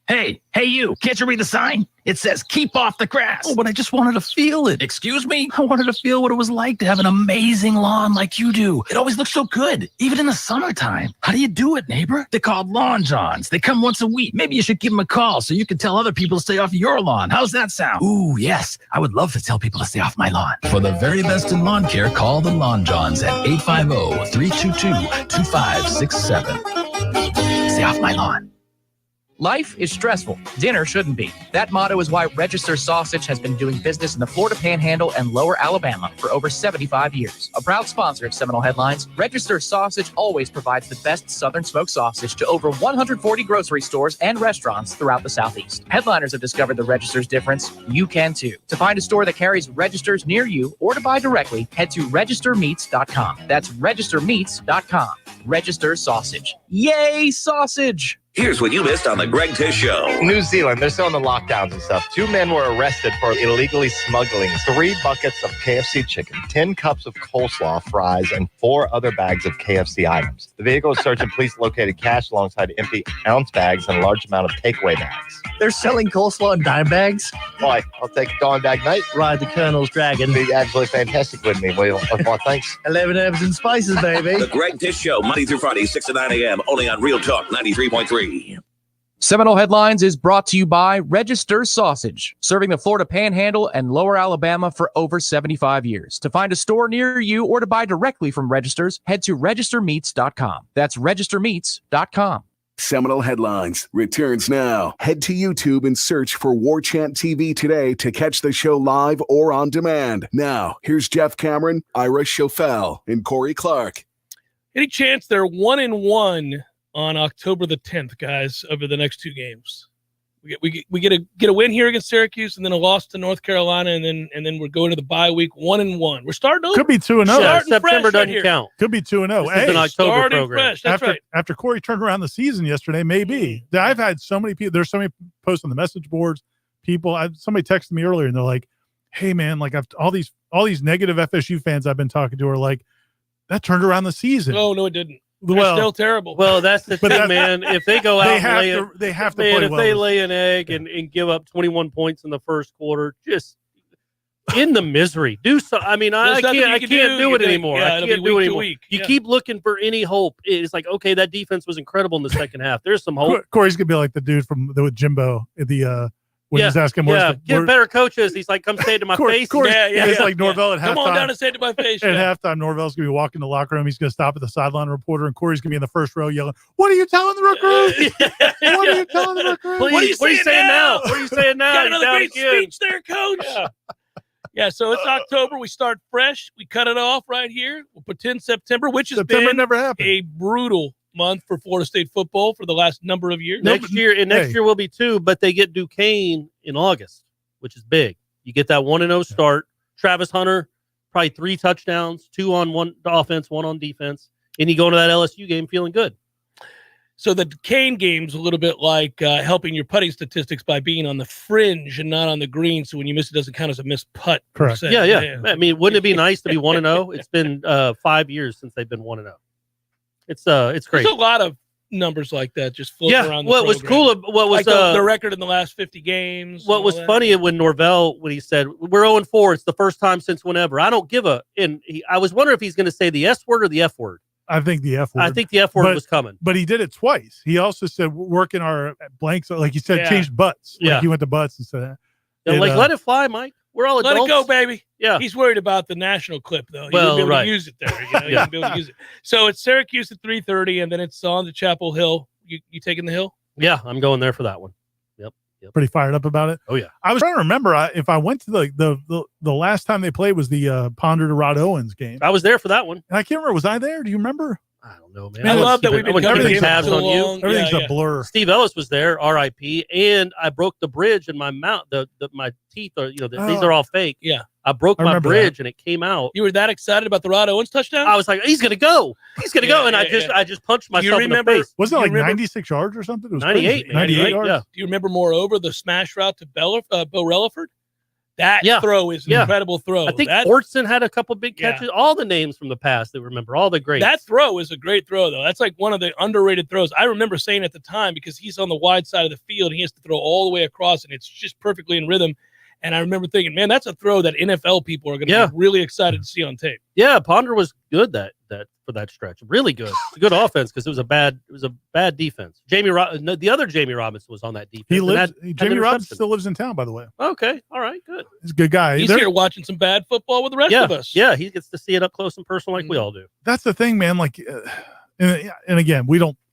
Hey, you, can't you read the sign? It says, keep off the grass. Oh, but I just wanted to feel it. Excuse me? I wanted to feel what it was like to have an amazing lawn like you do. It always looks so good, even in the summertime. How do you do it, neighbor? They're called Lawn Johns. They come once a week. Maybe you should give them a call so you can tell other people to stay off your lawn. How's that sound? Ooh, yes. I would love to tell people to stay off my lawn. For the very best in lawn care, call the Lawn Johns at 850-322-2567. Stay off my lawn. Life is stressful. Dinner shouldn't be. That motto is why Register Sausage has been doing business in the Florida Panhandle and Lower Alabama for over 75 years. A proud sponsor of Seminole Headlines, Register Sausage always provides the best Southern smoked sausage to over 140 grocery stores and restaurants throughout the Southeast. Headliners have discovered the Register's difference. You can too. To find a store that carries Registers near you or to buy directly, head to registermeats.com. That's registermeats.com. Register Sausage. Yay, sausage! Here's what you missed on the Greg Tish Show. New Zealand, they're still in the lockdowns and stuff. 2 men were arrested for illegally smuggling 3 buckets of KFC chicken, 10 cups of coleslaw, fries, and 4 other bags of KFC items. The vehicle was searched and police located cash alongside empty ounce bags and a large amount of takeaway bags. They're selling coleslaw in dime bags? Boy, I'll take a dime bag, mate. Ride the Colonel's Dragon. It'd be absolutely fantastic with me. Well, thanks. 11 herbs and spices, baby. The Greg Tish Show, Monday through Friday, 6 to 9 a.m., only on Real Talk 93.3. Seminole Headlines is brought to you by Register Sausage, serving the Florida Panhandle and Lower Alabama for over 75 years. To find a store near you or to buy directly from Registers, head to registermeats.com. That's registermeats.com. Seminole Headlines returns now. Head to YouTube and search for Warchant TV today to catch the show live or on demand. Now, here's Jeff Cameron, Ira Schofel, and Corey Clark. Any chance they're 1-1 on October the 10th, guys, over the next 2 games? We get a win here against Syracuse, and then a loss to North Carolina, and then we're going to the bye week 1-1. We're starting over. Could be 2-0. Yeah, September doesn't count. Could be 2-0. This is an October program. Fresh. That's right. After Corey turned around the season yesterday, maybe. I've had so many people. There's so many posts on the message boards. Somebody texted me earlier, and they're like, "Hey, man, like all these negative FSU fans I've been talking to are like, that turned around the season." Oh no, it didn't. They're still terrible. Well, that's the thing, man. If they go out they have to play well. If they lay an egg and give up 21 points in the first quarter, just in the misery. Do so. I mean, I can't do it anymore. Yeah, I can't do it anymore. You Yeah. keep looking for any hope. It's like, okay, that defense was incredible in the second half. There's some hope. Corey's gonna be like the dude with Jimbo at the when he's asking get better coaches. He's like, come say it to my face. It's like Norvell at halftime. Come on down and say it to my face. At halftime, Norvell's going to be walking the locker room. He's going to stop at the sideline reporter, and Corey's going to be in the first row yelling, "What are you telling the recruits? What are you telling the recruits? What are you saying now? What are you saying now? Got another great speech there, coach." Yeah, so it's October. We start fresh. We cut it off right here. We'll pretend September, which has been never happened. A brutal month for Florida State football for the last number of years. Next year will be 2, but they get Duquesne in August, which is big. You get that 1-0 start. Travis Hunter, probably 3 touchdowns, 2 on 1 offense, 1 on defense, and you go into that LSU game feeling good. So the Duquesne game's a little bit like helping your putting statistics by being on the fringe and not on the green. So when you miss it, doesn't count as a missed putt. Correct. Yeah. I mean, wouldn't it be nice to be 1-0? It's been 5 years since they've been 1-0. It's great. There's a lot of numbers like that just floating around. What was cool? What was like the record in the last 50 games? What was funny when Norvell, when he said we're 0-4, it's the first time since whenever. I don't give a. I was wondering if he's going to say the S word or the F word. I think the F word. I think the F word was coming. But he did it twice. He also said working our blanks, like he said, changed butts. Like he went to butts and said that. Let it fly, Mike. We're all adults. Let it go, baby. Yeah. He's worried about the national clip, though. He Well, wouldn't be able right. to use it there. You wouldn't be able to use it. So it's Syracuse at 3:30, and then it's on to Chapel Hill. You taking the Hill? Yeah, I'm going there for that one. Yep. Pretty fired up about it. Oh yeah. I was trying to remember if I went to the last time they played was the Ponder to Rod Owens game. I was there for that one. And I can't remember. Was I there? Do you remember? I don't know, man. I love that we've been covering tabs on you. Everything's a blur. Steve Ellis was there, R.I.P. And I broke the bridge in my mouth. My teeth are, these are all fake. Yeah. I broke my bridge and it came out. You were that excited about the Rod Owens touchdown? I was like, he's gonna go. He's gonna go. And I just punched myself in the face. Wasn't it like 96 yards or something? It was 98. 98 yards. Yeah. Do you remember moreover the smash route to Bo Relaford? That throw is an incredible throw. I think Ortson had a couple big catches. All the names from the past that remember, all the greats. That throw is a great throw, though. That's like one of the underrated throws. I remember saying at the time, because he's on the wide side of the field, and he has to throw all the way across, and it's just perfectly in rhythm. And I remember thinking, man, that's a throw that NFL people are going to be really excited to see on tape. Yeah, Ponder was good that for that stretch. Really good. It's a good offense because it was a bad defense. The other Jamie Robinson was on that defense. Jamie Robinson still lives in town, by the way. Okay, all right, good. He's a good guy. He's here watching some bad football with the rest of us. Yeah, he gets to see it up close and personal like we all do. That's the thing, man. Like, and again,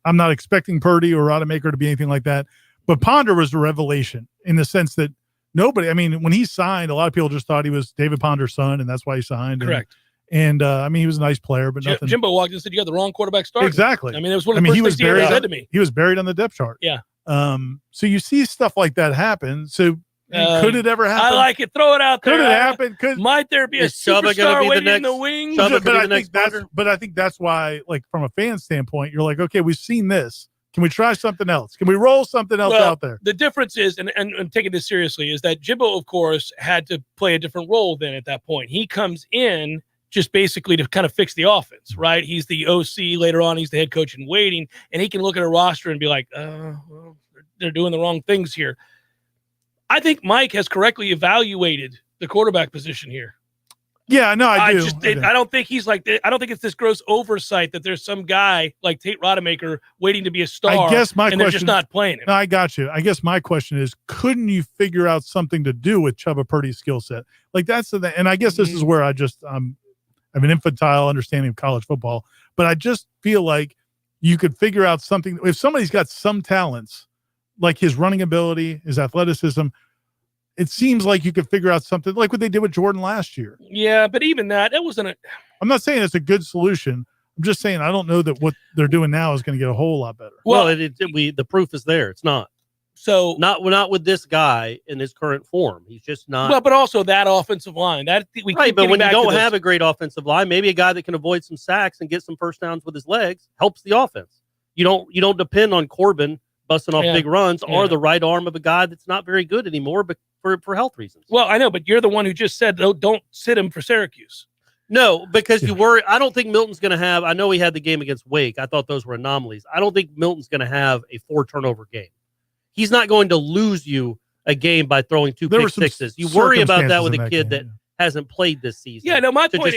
I'm not expecting Purdy or Rodemaker to be anything like that, but Ponder was a revelation in the sense that when he signed, a lot of people just thought he was David Ponder's son, and that's why he signed. Correct. And he was a nice player, but nothing. Jimbo walked in and said, "You got the wrong quarterback starting." Exactly. I mean, it was one of the first things he ever said to me. He was buried on the depth chart. Yeah. So you see stuff like that happen. So could it ever happen? I like it. Throw it out there. Could it happen? Might there be a superstar waiting in the wings? But I think that's why, like, from a fan standpoint, you're like, okay, we've seen this. Can we try something else? Can we roll something else out there? The difference is, and taking this seriously, is that Jimbo, of course, had to play a different role then at that point. He comes in just basically to kind of fix the offense, right? He's the OC later on. He's the head coach in waiting, and he can look at a roster and be like, well, they're doing the wrong things here. I think Mike has correctly evaluated the quarterback position here. Yeah, no, I do. I don't think he's like. I don't think it's this gross oversight that there's some guy like Tate Rodemaker waiting to be a star. I guess they're just not playing him. No, I got you. I guess my question is, couldn't you figure out something to do with Chuba Purdy's skill set? Like that's the, and I guess this is where I just I have an infantile understanding of college football, but I just feel like you could figure out something if somebody's got some talents, like his running ability, his athleticism. It seems like you could figure out something like what they did with Jordan last year. Yeah, but even that wasn't a. I'm not saying it's a good solution. I'm just saying I don't know that what they're doing now is going to get a whole lot better. Well, the proof is there. It's not. So not with this guy in his current form. He's just not. Well, but also that offensive line. But when you don't have a great offensive line, maybe a guy that can avoid some sacks and get some first downs with his legs helps the offense. You don't depend on Corbin busting off big runs or the right arm of a guy that's not very good anymore, but for health reasons. Well, I know, but you're the one who just said don't sit him for Syracuse. No, because you worry. I don't think Milton's going to have. I know he had the game against Wake. I thought those were anomalies. I don't think Milton's going to have a 4-turnover game. He's not going to lose you a game by throwing 2 pick sixes. You worry about that with a kid that hasn't played this season. Yeah, no, my point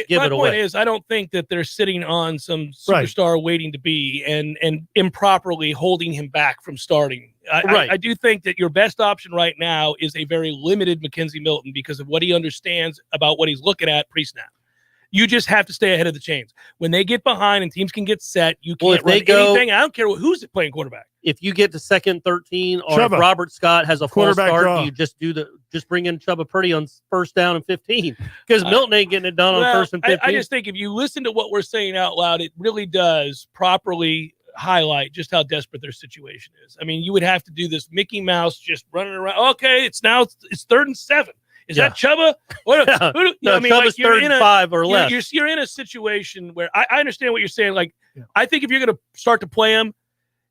is I don't think that they're sitting on some superstar waiting to be and improperly holding him back from starting. I do think that your best option right now is a very limited Mackenzie Milton because of what he understands about what he's looking at pre-snap. You just have to stay ahead of the chains. When they get behind and teams can get set, you can't run anything. I don't care who's playing quarterback. If you get to second 13 or if Robert Scott has a false start, you just bring in Chuba Purdy on first down and 15 because Milton ain't getting it done on first and 15. I just think if you listen to what we're saying out loud, it really does properly highlight just how desperate their situation is. I mean, you would have to do this Mickey Mouse just running around. Okay, it's 3rd and 7. Is that Chuba? Chuba's 3rd and 5 or less. You're in a situation where I understand what you're saying. Like, I think if you're going to start to play him,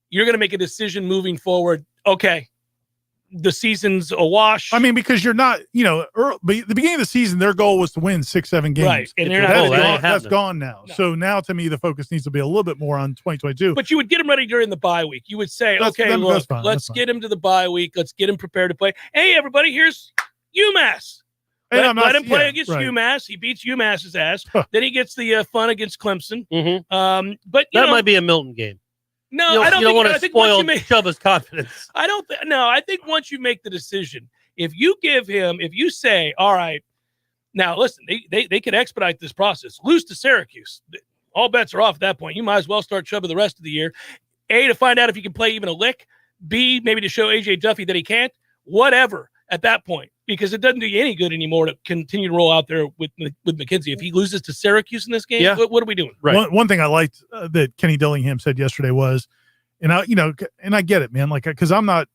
you're going to make a decision moving forward. Okay, the season's a wash. I mean, because you're not, the beginning of the season, their goal was to win 6-7 games. Right, and they're not. That's gone now. No. So now, to me, the focus needs to be a little bit more on 2022. But you would get him ready during the bye week. You would say, let's get him to the bye week. Let's get him prepared to play. Hey, everybody, here's UMass. Let him play against UMass. He beats UMass's ass. Then he gets the fun against Clemson. Mm-hmm. But that might be a Milton game. No, I don't want to spoil Chuba's confidence. I think once you make the decision, if you say, all right, now listen, they could expedite this process. Lose to Syracuse. All bets are off at that point. You might as well start Chuba the rest of the year. A, to find out if he can play even a lick. B, maybe to show A.J. Duffy that he can't. Whatever at that point. Because it doesn't do you any good anymore to continue to roll out there with McKenzie. If he loses to Syracuse in this game, what are we doing? Right. One thing I liked that Kenny Dillingham said yesterday was, and I get it, man. Like, because I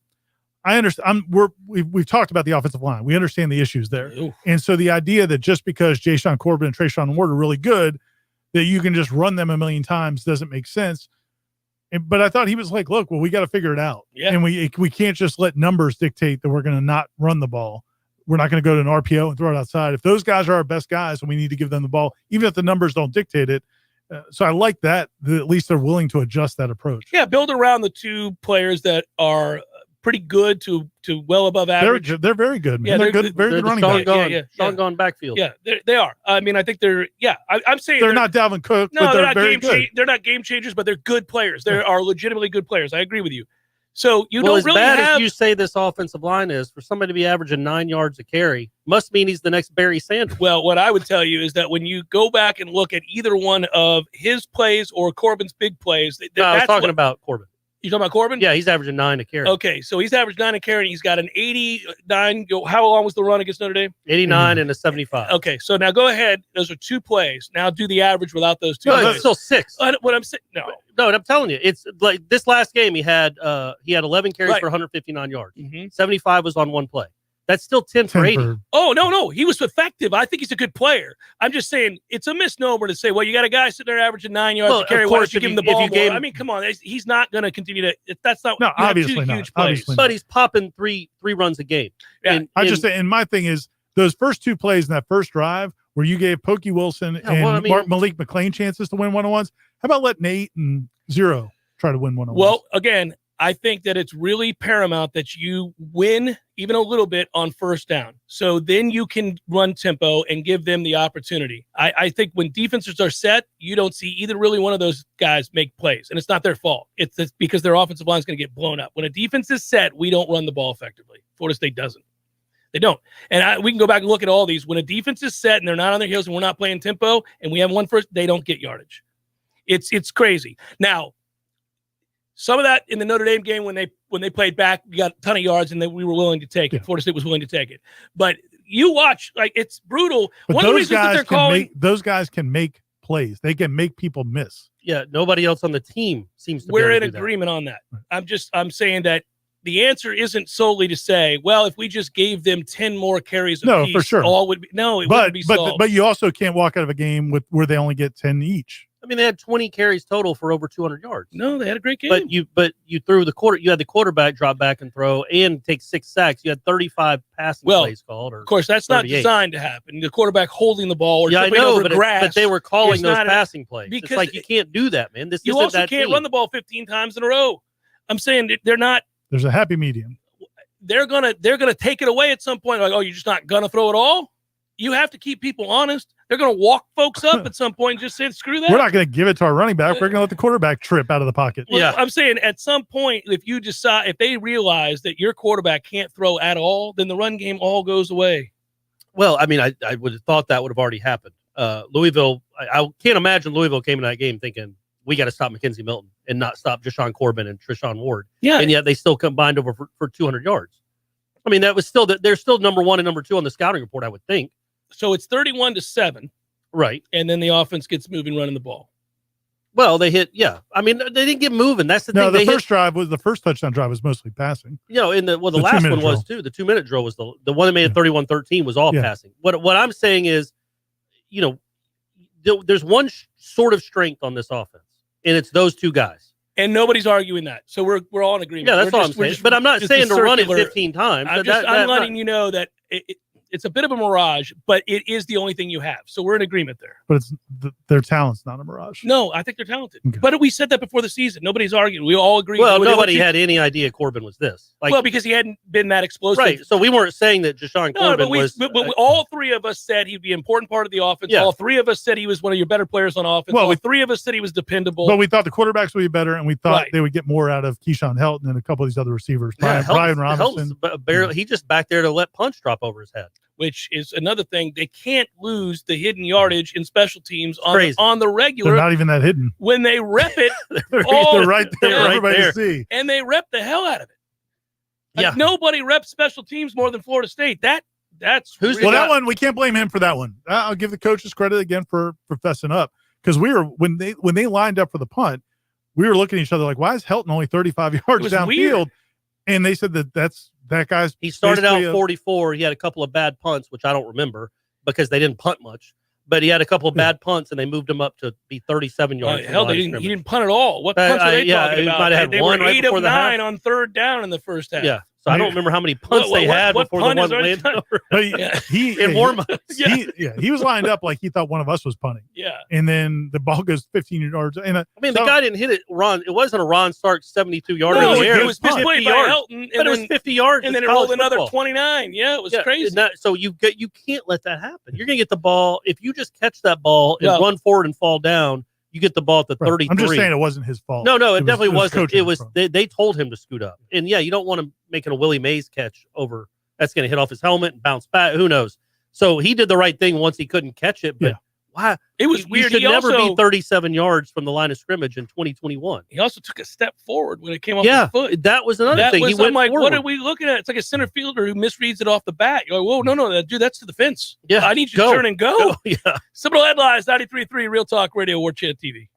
understand. We've talked about the offensive line. We understand the issues there, and so the idea that just because Jason Corbin and Trayshawn Ward are really good, that you can just run them a million times doesn't make sense. But I thought he was like, look, well, we got to figure it out, and we can't just let numbers dictate that we're going to not run the ball. we're not going to go to an RPO and throw it outside. If those guys are our best guys and we need to give them the ball, even if the numbers don't dictate it. So I like that at least they're willing to adjust that approach. Yeah, build around the two players that are pretty good to well above average. They're very good, man. Yeah, they're good, very good running backs. Sean gone backfield. Yeah, they are. I mean, I think they're. Yeah, I'm saying they're not Dalvin Cook, no, but they're not very good. They're not game changers, but they're good players. They are legitimately good players. I agree with you. So you well, don't as really bad have. as you say this offensive line is, for somebody to be averaging 9 yards a carry, must mean he's the next Barry Sanders. Well, what I would tell you is that when you go back and look at either one of his plays or Corbin's big plays, No, I was talking about Corbin. You talking about Corbin? Yeah, he's averaging 9 a carry. Okay, so he's averaged 9 a carry, and he's got an 89. How long was the run against Notre Dame? 89 and a 75. Okay, so now go ahead. Those are 2 plays. Now do the average without those 2 No, plays. it's still 6. What I'm saying, no. I'm telling you, it's like this last game. He had 11 carries for 159 yards. 75 was on 1 play. That's still 10 for 80. Oh, no. He was effective. I think he's a good player. I'm just saying it's a misnomer to say, well, you got a guy sitting there averaging 9 yards Well, a carry. of Why course, don't you if give him you- the ball if you more? gave- I mean, come on. He's not going to continue to – that's not – No, you have obviously two not. huge plays. Obviously But he's popping three runs a game. Yeah. And my thing is those first 2 plays in that first drive where you gave Pokey Wilson and Malik McLean chances to win one-on-ones. How about letting 8 and 0 try to win one-on-ones? Well, again, I think that it's really paramount that you win even a little bit on first down. So then you can run tempo and give them the opportunity. I think when defenses are set, you don't see either really one of those guys make plays. And it's not their fault. It's because their offensive line is going to get blown up. When a defense is set, we don't run the ball effectively. Florida State doesn't. They don't. And we can go back and look at all these. When a defense is set and they're not on their heels and we're not playing tempo and we have one first, they don't get yardage. It's crazy. Now, some of that in the Notre Dame game when they played back, we got a ton of yards and we were willing to take it. Florida State was willing to take it. But you watch, like, it's brutal. But one of the reasons that they're calling those guys can make plays. They can make people miss. Yeah, nobody else on the team seems to. We're be in able to do agreement on that. I'm saying that the answer isn't solely to say, well, if we just gave them 10 more carries apiece, for sure. all would be wouldn't be solved. But you also can't walk out of a game where they only get 10 each. I mean, they had 20 carries total for over 200 yards. No, they had a great game. But you threw you had the quarterback drop back and throw and take 6 sacks. You had 35 passing plays called. Or of course, that's 38. not designed to happen. The quarterback holding the ball or I tripping know, over grass. but they were calling those passing plays. Because it's like you can't do that, man. This you isn't also that can't team. run the ball 15 times in a row. I'm saying they're not. There's a happy medium. They're gonna take it away at some point. Like, oh, you're just not gonna throw it all. You have to keep people honest. They're going to walk folks up at some point and just say, screw that. We're not going to give it to our running back. We're going to let the quarterback trip out of the pocket. Well, I'm saying at some point, if they realize that your quarterback can't throw at all, then the run game all goes away. Well, I mean, I would have thought that would have already happened. Louisville, I can't imagine Louisville came in that game thinking, we got to stop Mackenzie Milton and not stop Jashawn Corbin and Treshaun Ward. Yeah. And yet they still combined over for 200 yards. I mean, that was still they're still number 1 and number 2 on the scouting report, I would think. So it's 31-7. Right. And then the offense gets moving running the ball. Well, they hit, yeah. I mean, they didn't get moving. That's the thing. The first touchdown drive was mostly passing. You know, the last one was too. The 2-minute drill was the one that made it 31-13 was all passing. What I'm saying is, you know, there's one sort of strength on this offense, and it's those 2 guys. And nobody's arguing that. So we're all in agreement. Yeah, that's all I'm saying. But I'm not saying to run it 15 times. I'm letting you know that it's a bit of a mirage, but it is the only thing you have. So we're in agreement there. But it's their talent's not a mirage. No, I think they're talented. Okay. But we said that before the season. Nobody's arguing. We all agree. Well, nobody had any idea Corbin was this. Well, because he hadn't been that explosive. Right. So we weren't saying that Jashawn Corbin was. But all 3 of us said he'd be an important part of the offense. Yeah. All 3 of us said he was one of your better players on offense. Well, all 3 of us said he was dependable. But we thought the quarterbacks would be better, and we thought they would get more out of Keyshawn Helton and a couple of these other receivers. Brian Robinson. Barely, he just back there to let punch drop over his head. Which is another thing. They can't lose the hidden yardage in special teams on the regular. They're not even that hidden. When they rep it, they're right there for everybody to see. And they rep the hell out of it. Like, yeah. Nobody reps special teams more than Florida State. That's that one, we can't blame him for that one. I'll give the coaches credit again for fessing up. Because when they lined up for the punt, we were looking at each other like, why is Helton only 35 yards downfield? And they said that guy's. He started out 44. He had a couple of bad punts, which I don't remember because they didn't punt much. But he had a couple of bad punts, and they moved him up to be 37 yards. Hell, he didn't punt at all. What punts were they talking about? Might have had they one were right 8 before of the 9 half. on third down in the first half. Yeah, So I don't remember how many punts they had before the one landed over. He in warm-ups. He was lined up like he thought one of us was punting. Yeah. And then the ball goes 15 yards. And I mean, the guy didn't hit it. It wasn't a Ron Stark 72-yarder no, in the air. It was misplayed by Helton, but it was 50 yards, and then it rolled another 29. Yeah, it was crazy. So you can't let that happen. You're gonna get the ball if you just catch that ball and run forward and fall down. You get the ball at the 33. I'm just saying it wasn't his fault. No, it definitely wasn't. It was they told him to scoot up, and you don't want him making a Willie Mays catch over. That's going to hit off his helmet and bounce back. Who knows? So he did the right thing once he couldn't catch it. But why? It was weird. You should never be 37 yards from the line of scrimmage in 2021. He also took a step forward when it came off his foot. That was another thing. I'm like, what are we looking at? It's like a center fielder who misreads it off the bat. You're like, whoa, no, dude, that's to the fence. Yeah, I need you to turn and go. Yeah. Seminole Headlines, 93.3 Real Talk Radio, Warchant TV.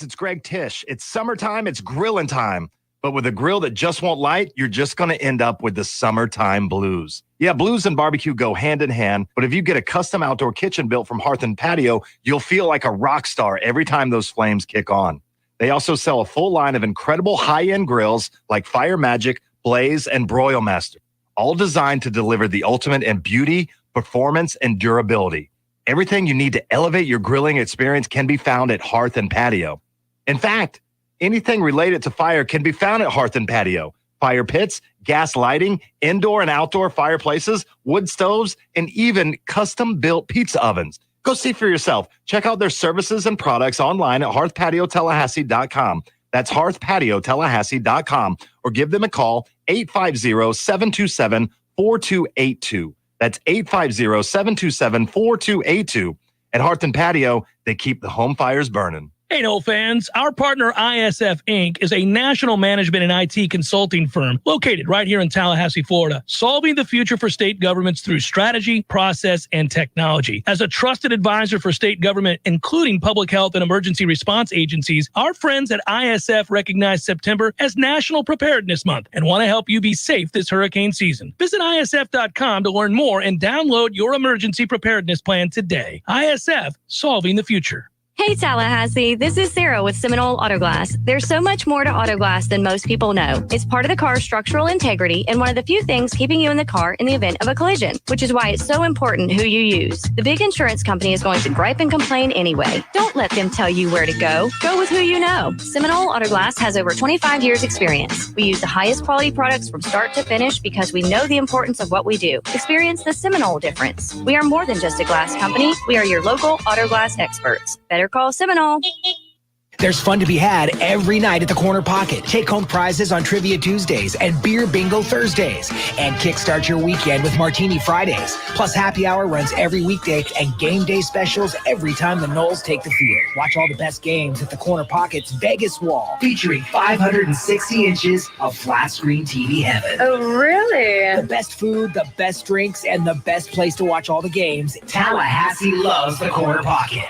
It's Greg Tish. It's summertime. It's grilling time. But with a grill that just won't light, you're just going to end up with the summertime blues. Yeah, blues and barbecue go hand in hand. But if you get a custom outdoor kitchen built from Hearth and Patio, you'll feel like a rock star every time those flames kick on. They also sell a full line of incredible high-end grills like Fire Magic, Blaze, and Broil Master, all designed to deliver the ultimate in beauty, performance, and durability. Everything you need to elevate your grilling experience can be found at Hearth and Patio. In fact, anything related to fire can be found at Hearth and Patio. Fire pits, gas lighting, indoor and outdoor fireplaces, wood stoves, and even custom-built pizza ovens. Go see for yourself. Check out their services and products online at hearthpatiotallahassee.com. That's hearthpatiotallahassee.com. Or give them a call, 850-727-4282. That's 850-727-4282. At Hearth and Patio, they keep the home fires burning. Hey, Nole fans, our partner ISF Inc. is a national management and IT consulting firm located right here in Tallahassee, Florida, solving the future for state governments through strategy, process, and technology. As a trusted advisor for state government, including public health and emergency response agencies, our friends at ISF recognize September as National Preparedness Month and want to help you be safe this hurricane season. Visit ISF.com to learn more and download your emergency preparedness plan today. ISF, solving the future. Hey Tallahassee, this is Sarah with Seminole Auto Glass. There's so much more to auto glass than most people know. It's part of the car's structural integrity and one of the few things keeping you in the car in the event of a collision, which is why it's so important who you use. The big insurance company is going to gripe and complain anyway. Don't let them tell you where to go. Go with who you know. Seminole Auto Glass has over 25 years experience. We use the highest quality products from start to finish because we know the importance of what we do. Experience the Seminole difference. We are more than just a glass company. We are your local auto glass experts. Better call Seminole. There's fun to be had every night at the Corner Pocket. Take home prizes on Trivia Tuesdays and Beer Bingo Thursdays. And kickstart your weekend with Martini Fridays. Plus happy hour runs every weekday and game day specials every time the Noles take the field. Watch all the best games at the Corner Pocket's Vegas Wall, featuring 560 inches of flat screen TV heaven. Oh, really? The best food, the best drinks, and the best place to watch all the games. Tallahassee loves the Corner Pocket.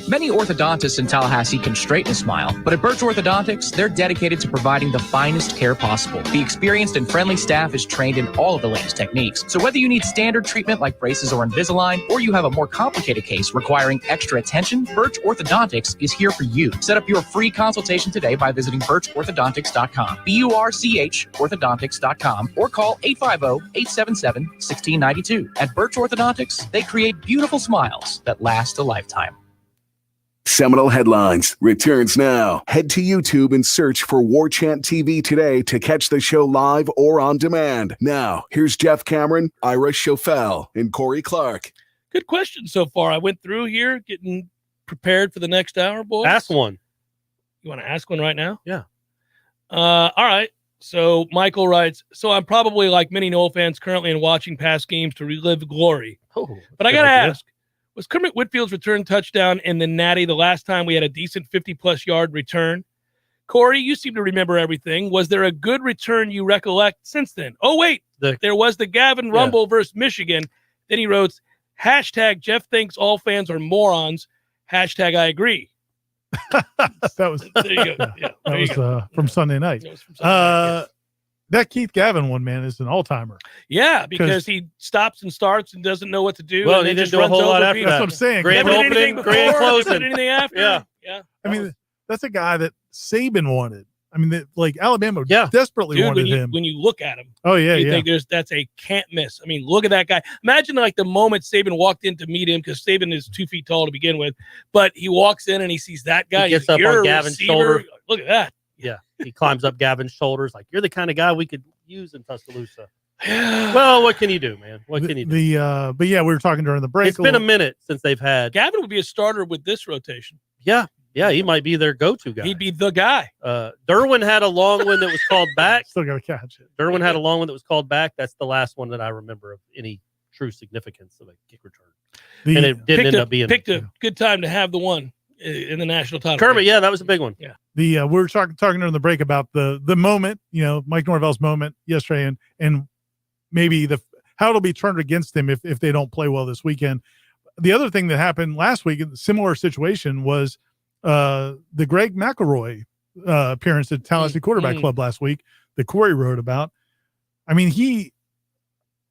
Many orthodontists in Tallahassee can straighten a smile, but at Birch Orthodontics, they're dedicated to providing the finest care possible. The experienced and friendly staff is trained in all of the latest techniques. So whether you need standard treatment like braces or Invisalign, or you have a more complicated case requiring extra attention, Birch Orthodontics is here for you. Set up your free consultation today by visiting birchorthodontics.com, BURCH orthodontics.com, or call 850-877-1692. At Birch Orthodontics, they create beautiful smiles that last a lifetime. Seminole Headlines returns now. Head to YouTube and search for Warchant TV today to catch the show live or on demand. Now, here's Jeff Cameron, Ira Schofel, and Corey Clark. Good question so far. I went through here getting prepared for the next hour, boys. Ask one. You want to ask one right now? Yeah. All right. So Michael writes, so I'm probably like many Nole fans currently in watching past games to relive glory. Oh, but I got to ask, was Kermit Whitfield's return touchdown in the Natty the last time we had a decent 50-plus yard return? Corey, you seem to remember everything. Was there a good return you recollect since then? Oh, wait. There was the Gavin Rumble versus Michigan. Then he wrote, hashtag Jeff thinks all fans are morons. Hashtag I agree. That was there you go. Yeah, that was from Sunday night. That was from Sunday night, yes. That Keith Gavin one, man, is an all-timer. Yeah, because he stops and starts and doesn't know what to do. Well, and he then didn't do a whole lot after that. That's what I'm saying. Grand Never did opening, anything before, grand never closing. did anything after. Yeah. Yeah. I mean, that's a guy that Saban wanted. I mean, like Alabama desperately Dude, wanted him. when you look at him, Oh yeah, you yeah. think that's a can't miss. I mean, look at that guy. Imagine like the moment Saban walked in to meet him, because Saban is 2 feet tall to begin with, but he walks in and he sees that guy. He gets He's up like, on "You're a Gavin's receiver." shoulder. Look at that. Yeah, he climbs up Gavin's shoulders like, you're the kind of guy we could use in Tuscaloosa. Well, what can you do, man? What can you do? But yeah, we were talking during the break. It's been a minute since they've had. Gavin would be a starter with this rotation. Yeah, he might be their go-to guy. He'd be the guy. Derwin had a long one that was called back. Still got to catch it. Derwin had a long one that was called back. That's the last one that I remember of any true significance of a kick return. And it didn't end up being. Picked a good time to have the one in the national title. Kermit, yeah, that was a big one. Yeah. We were talking during the break about the moment, Mike Norvell's moment yesterday, and maybe how it'll be turned against him if they don't play well this weekend. The other thing that happened last week, a similar situation, was the Greg McElroy appearance at Tallahassee Quarterback Club last week that Corey wrote about. I mean,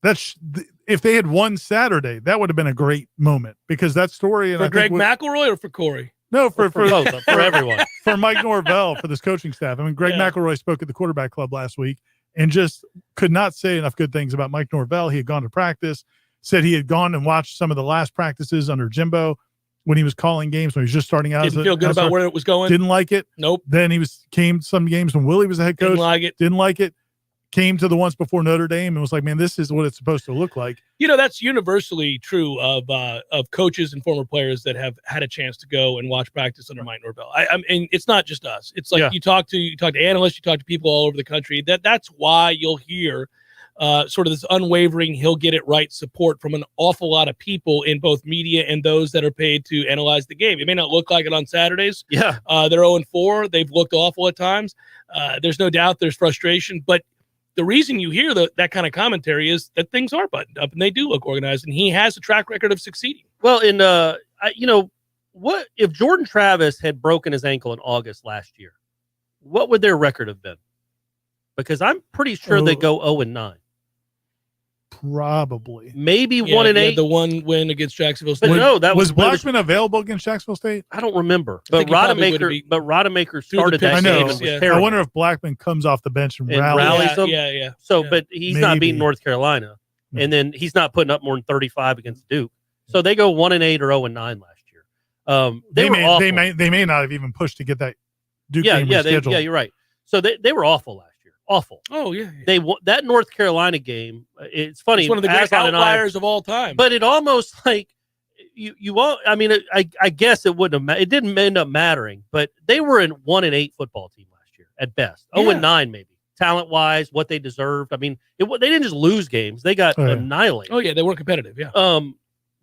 if they had won Saturday, that would have been a great moment, because that story. For Greg McElroy or for Corey? No, for both, for everyone. For Mike Norvell, for this coaching staff. I mean, Greg McElroy spoke at the Quarterback Club last week and just could not say enough good things about Mike Norvell. He had gone to practice, said he had gone and watched some of the last practices under Jimbo when he was calling games, when he was just starting out. Didn't feel good about where it was going. Didn't like it. Nope. Then came some games when Willie was the head coach. Didn't like it. Came to the ones before Notre Dame and was like, man, this is what it's supposed to look like. That's universally true of coaches and former players that have had a chance to go and watch practice under Mike Norvell. I mean, it's not just us. It's like you talk to analysts, you talk to people all over the country. That's why you'll hear sort of this unwavering, he'll get it right support from an awful lot of people in both media and those that are paid to analyze the game. It may not look like it on Saturdays. Yeah. They're 0-4. They've looked awful at times. There's no doubt there's frustration, but the reason you hear that kind of commentary is that things are buttoned up and they do look organized, and he has a track record of succeeding. Well, what if Jordan Travis had broken his ankle in August last year? What would their record have been? Because I'm pretty sure they go 0-9. Probably. Maybe 1-8. The one win against Jacksonville State. But no, that was Blackman available against Jacksonville State? I don't remember. But Rodemaker started that game and was terrible. I wonder if Blackman comes off the bench and rallies them. Yeah. So, but he's not beating North Carolina, and then he's not putting up more than 35 against Duke. So they go 1-8 or 0-9 last year. They may not have even pushed to get that Duke game rescheduled. Yeah, you're right. So they were awful last year. Awful. Oh yeah. They that North Carolina game. It's funny. It's one of the great outliers of all time. But it almost like you all. I mean, I guess it wouldn't have. It didn't end up mattering. But they were a 1-8 football team last year at best. 0-9 maybe. Talent wise, what they deserved. I mean, they didn't just lose games. They got annihilated. Oh yeah, they weren't competitive. Yeah.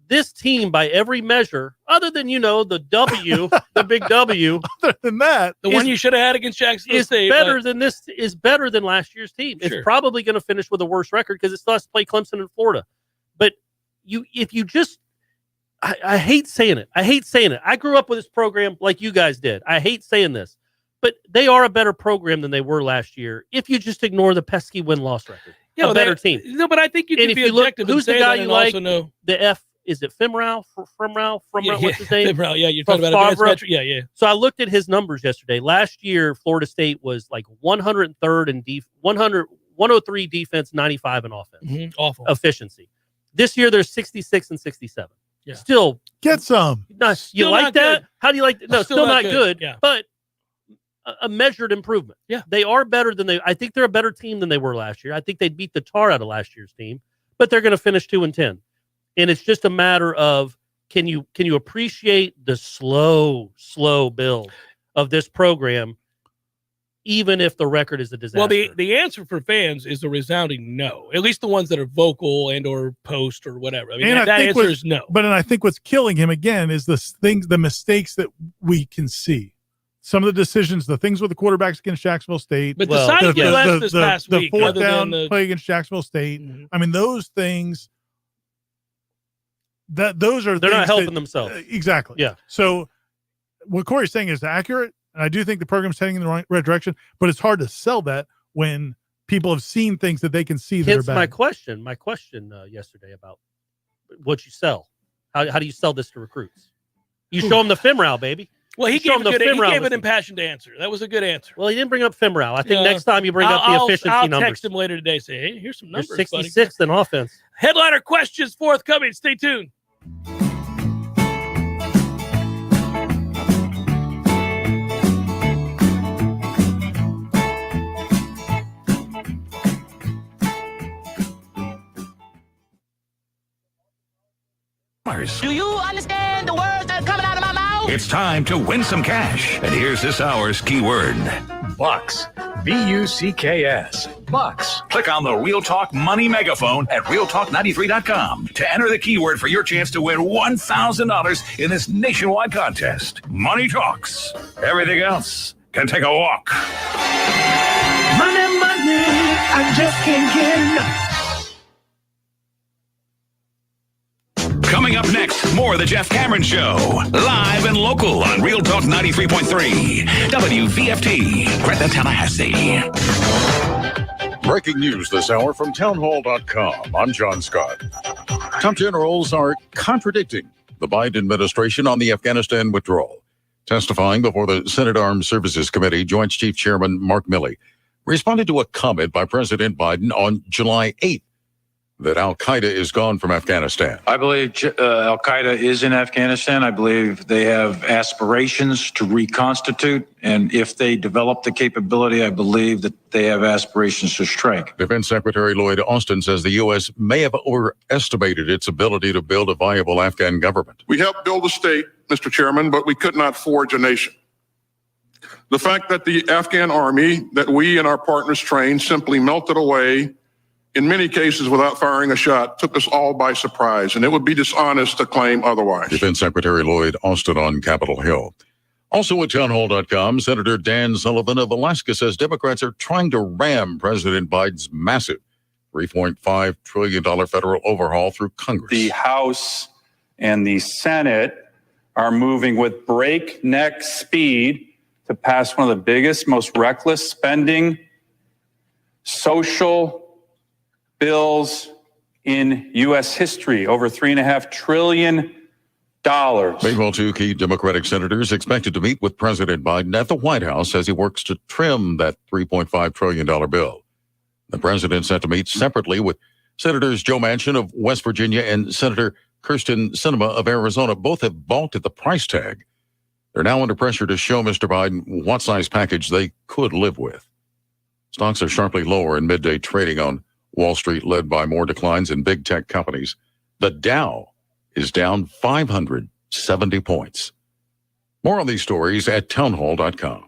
This team, by every measure, other than the W, the big W, other than that, the one you should have had against Jacksonville State is better than last year's team. Sure. It's probably going to finish with a worse record because it still has to play Clemson and Florida. But I hate saying it. I grew up with this program like you guys did. I hate saying this, but they are a better program than they were last year. If you just ignore the pesky win-loss record, a better team. No, but I think you can be objective. Who's the guy you like? Know. The F. Is it Fimrau? What's his name? Fimrau, yeah, you're talking about advanced metric. Yeah. So I looked at his numbers yesterday. Last year, Florida State was like 103rd in 103 defense, 95 in offense. Awful efficiency. This year, they're 66 and 67. Yeah. Still get some. You like that? Good. How do you like that? No, still not good. Yeah. But a measured improvement. Yeah. They are better than I think they're a better team than they were last year. I think they beat the tar out of last year's team, but they're going to finish 2-10. And it's just a matter of can you appreciate the slow build of this program, even if the record is a disaster? Well, the answer for fans is a resounding no. At least the ones that are vocal and or post or whatever. I mean, that answer is no. But I think what's killing him again is the mistakes that we can see. Some of the decisions, the things with the quarterbacks against Jacksonville State. But decidedly less this past week. The fourth down play against Jacksonville State. Mm-hmm. I mean, those things. They're not helping themselves. Exactly. Yeah. So what Corey's saying is accurate, and I do think the program's heading in the right direction, but it's hard to sell that when people have seen things that they can see that are bad. My question yesterday about what you sell. How do you sell this to recruits? You show them the Fimrau, baby. Well, he Show gave, him the he Femral gave an machine. impassioned answer. That was a good answer. Well, he didn't bring up Femral. I think next time you bring up the efficiency I'll numbers. text him later today. Say, hey, here's some You're numbers. 66th in offense. Headliner questions forthcoming. Stay tuned. Do you understand the words that are coming out of my mouth? It's time to win some cash. And here's this hour's keyword. Bucks. B-U-C-K-S. Bucks. Click on the Real Talk Money Megaphone at realtalk93.com to enter the keyword for your chance to win $1,000 in this nationwide contest. Money talks. Everything else can take a walk. Money, money, I just can't get enough. Coming up next, more of the Jeff Cameron Show. Live and local on Real Talk 93.3. WVFT, Gretna, Tallahassee. Breaking news this hour from townhall.com. I'm John Scott. Top generals are contradicting the Biden administration on the Afghanistan withdrawal. Testifying before the Senate Armed Services Committee, Joint Chief Chairman Mark Milley responded to a comment by President Biden on July 8th that al-Qaeda is gone from Afghanistan. I believe al-Qaeda is in Afghanistan. I believe they have aspirations to reconstitute. And if they develop the capability, I believe that they have aspirations to strike. Defense Secretary Lloyd Austin says the U.S. may have overestimated its ability to build a viable Afghan government. We helped build a state, Mr. Chairman, but we could not forge a nation. The fact that the Afghan army that we and our partners trained simply melted away, in many cases without firing a shot, took us all by surprise, and it would be dishonest to claim otherwise. Defense Secretary Lloyd Austin on Capitol Hill. Also at townhall.com, Senator Dan Sullivan of Alaska says Democrats are trying to ram President Biden's massive $3.5 trillion federal overhaul through Congress. The House and the Senate are moving with breakneck speed to pass one of the biggest, most reckless spending social bills in U.S. history, over $3.5 trillion. Meanwhile, two key Democratic senators expected to meet with President Biden at the White House as he works to trim that $3.5 trillion bill. The president set to meet separately with Senators Joe Manchin of West Virginia and Senator Kyrsten Sinema of Arizona. Both have balked at the price tag. They're now under pressure to show Mr. Biden what size package they could live with. Stocks are sharply lower in midday trading on Wall Street, led by more declines in big tech companies. The Dow is down 570 points. More on these stories at townhall.com.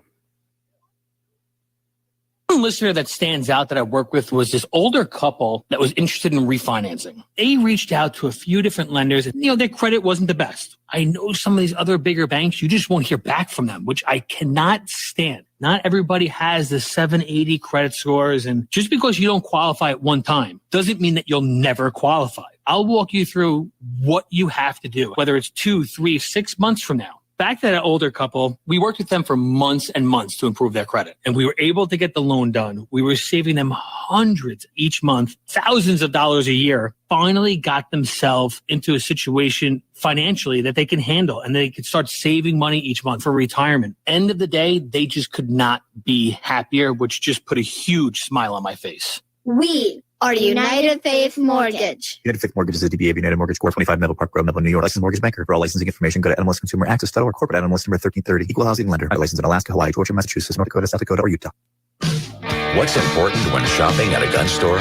One listener that stands out that I worked with was this older couple that was interested in refinancing. They reached out to a few different lenders and, their credit wasn't the best. I know some of these other bigger banks, you just won't hear back from them, which I cannot stand. Not everybody has the 780 credit scores. And just because you don't qualify at one time doesn't mean that you'll never qualify. I'll walk you through what you have to do, whether it's 2, 3, 6 months from now. Back to that older couple, we worked with them for months and months to improve their credit. And we were able to get the loan done. We were saving them hundreds each month, thousands of dollars a year, finally got themselves into a situation financially that they can handle and they could start saving money each month for retirement. End of the day, they just could not be happier, which just put a huge smile on my face. We are United Faith Mortgage. United Faith Mortgage is a DBA of United Mortgage Corp. 25 Melville Park Road, Melville, New York. Licensed mortgage banker. For all licensing information, go to NMLS Consumer Access Federal or Corporate NMLS number 1330. Equal housing lender. Licensed in Alaska, Hawaii, Georgia, Massachusetts, North Dakota, South Dakota, or Utah. What's important when shopping at a gun store?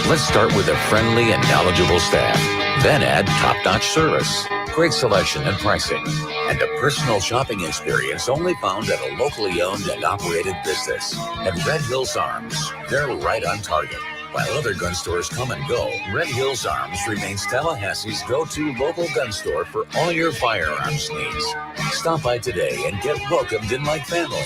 Let's start with a friendly and knowledgeable staff. Then add top-notch service, great selection and pricing, and a personal shopping experience only found at a locally owned and operated business. At Red Hills Arms, they're right on target. While other gun stores come and go, Red Hills Arms remains Tallahassee's go-to local gun store for all your firearms needs. Stop by today and get welcomed in like family.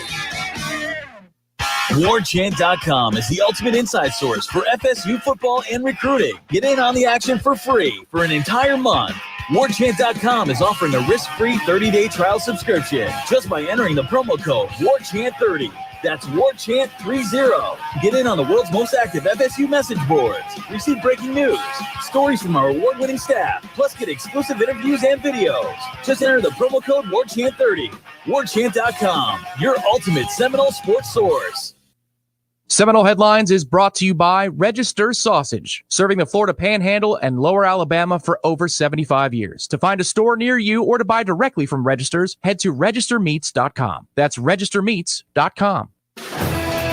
Warchant.com is the ultimate inside source for FSU football and recruiting. Get in on the action for free for an entire month. Warchant.com is offering a risk-free 30-day trial subscription just by entering the promo code WARCHANT30. That's WARCHANT30. Get in on the world's most active FSU message boards. Receive breaking news, stories from our award-winning staff, plus get exclusive interviews and videos. Just enter the promo code WARCHANT30. Warchant.com, your ultimate Seminole sports source. Seminole Headlines is brought to you by Register Sausage, serving the Florida Panhandle and Lower Alabama for over 75 years. To find a store near you or to buy directly from Registers, head to registermeats.com. That's registermeats.com.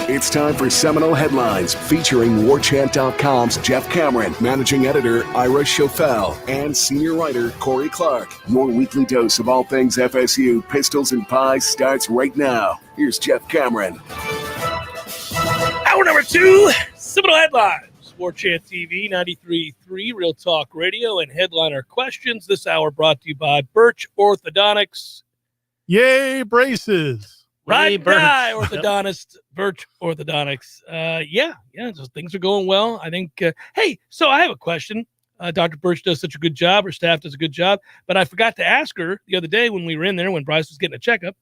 It's time for Seminole Headlines, featuring Warchant.com's Jeff Cameron, managing editor Ira Schofel, and senior writer Corey Clark. Your weekly dose of all things FSU, pistols, and pies starts right now. Here's Jeff Cameron. Hour number 2, Seminole Headlines. Warchant TV, 93.3, Real Talk Radio, and Headliner Questions. This hour brought to you by Birch Orthodontics. Yay, braces. Right guy, orthodontist, Birch Orthodontics. So things are going well. I think, hey, so I have a question. Dr. Birch does such a good job. Her staff does a good job. But I forgot to ask her the other day when we were in there, when Bryce was getting a checkup,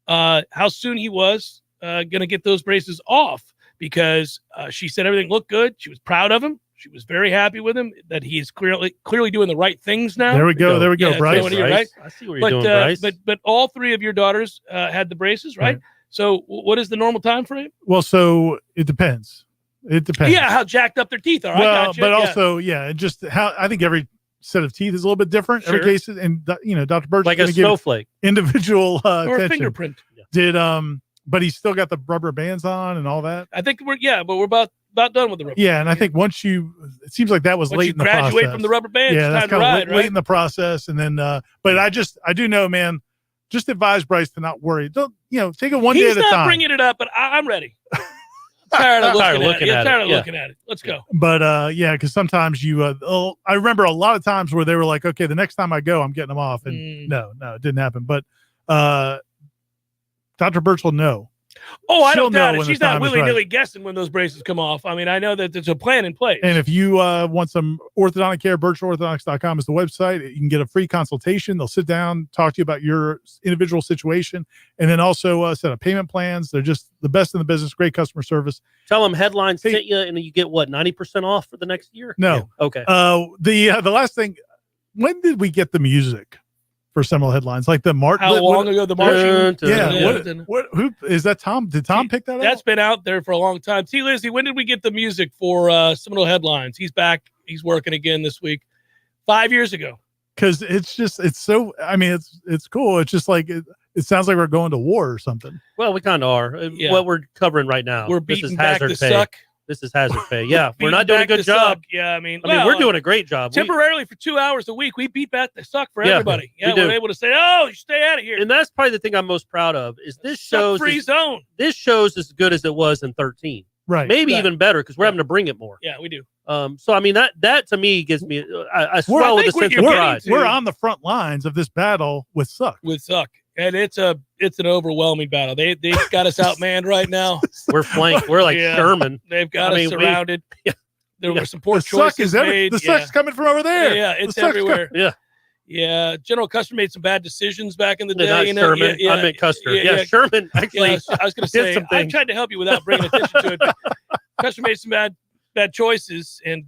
how soon he was going to get those braces off. Because she said everything looked good. She was proud of him. She was very happy with him, that he is clearly doing the right things now. There we go, Bryce. Right? I see what you're doing, Bryce. But all 3 of your daughters had the braces, right? So what is the normal time frame? Well, so it depends. Yeah, how jacked up their teeth are. Well, I got you. But also, just how I think every set of teeth is a little bit different. Sure. Every case, and Dr. Birch like is a snowflake, individual or attention. a fingerprint. But he's still got the rubber bands on and all that. I think we're about done with the rubber. Yeah, and I think once it seems like that was late in the process. Graduate from the rubber bands, yeah, it's time that's to ride, late in the process. And then, but I do know, man. Just advise Bryce to not worry. Don't take it one day at a time. He's not bringing it up, but I'm ready. Tired of looking at it. Let's go. But because sometimes I remember a lot of times where they were like, okay, the next time I go, I'm getting them off, and no, it didn't happen. But Dr. Birch will know. Oh, I don't doubt know it. She's not willy-nilly guessing when those braces come off. I mean, I know that there's a plan in place. And if you want some orthodontic care, birchorthodontics.com is the website. You can get a free consultation. They'll sit down, talk to you about your individual situation, and then also set up payment plans. They're just the best in the business. Great customer service. Tell them Headlines sent you, and you get what, 90% off for the next year? No. Yeah. Okay. The last thing, when did we get the music for Seminole Headlines? Like the how long ago the marching? Who is that? Tom? Did Tom pick that up? That's been out there for a long time. T. Lizzie, when did we get the music for Seminole Headlines? He's back. He's working again this week. 5 years ago. Because it's so. I mean, it's cool. It's just like it sounds like we're going to war or something. Well, we kind of are. What we're covering right now. We're beating back the suck. This is hazard pay. Yeah, we're not doing a good job. Yeah, I mean, we're doing a great job. Temporarily for 2 hours a week, we beat back the suck for everybody. Yeah, we're able to say, "Oh, you stay out of here." And that's probably the thing I'm most proud of is this shows free zone. This show's as good as it was in 13. Right. Maybe even better because we're having to bring it more. Yeah, we do. So I mean that to me gives me I swell with a sense of pride. We're on the front lines of this battle with suck. And it's an overwhelming battle. They got us outmanned right now. We're flanked. We're like Sherman. They've got us surrounded. There were some poor choices made. The suck's coming from over there. Yeah, it's everywhere. Yeah. General Custer made some bad decisions back in the day. Not Sherman. I meant Custer. Yeah, Sherman actually. I was going to say, I tried to help you without bringing attention to it. But Custer made some bad choices, and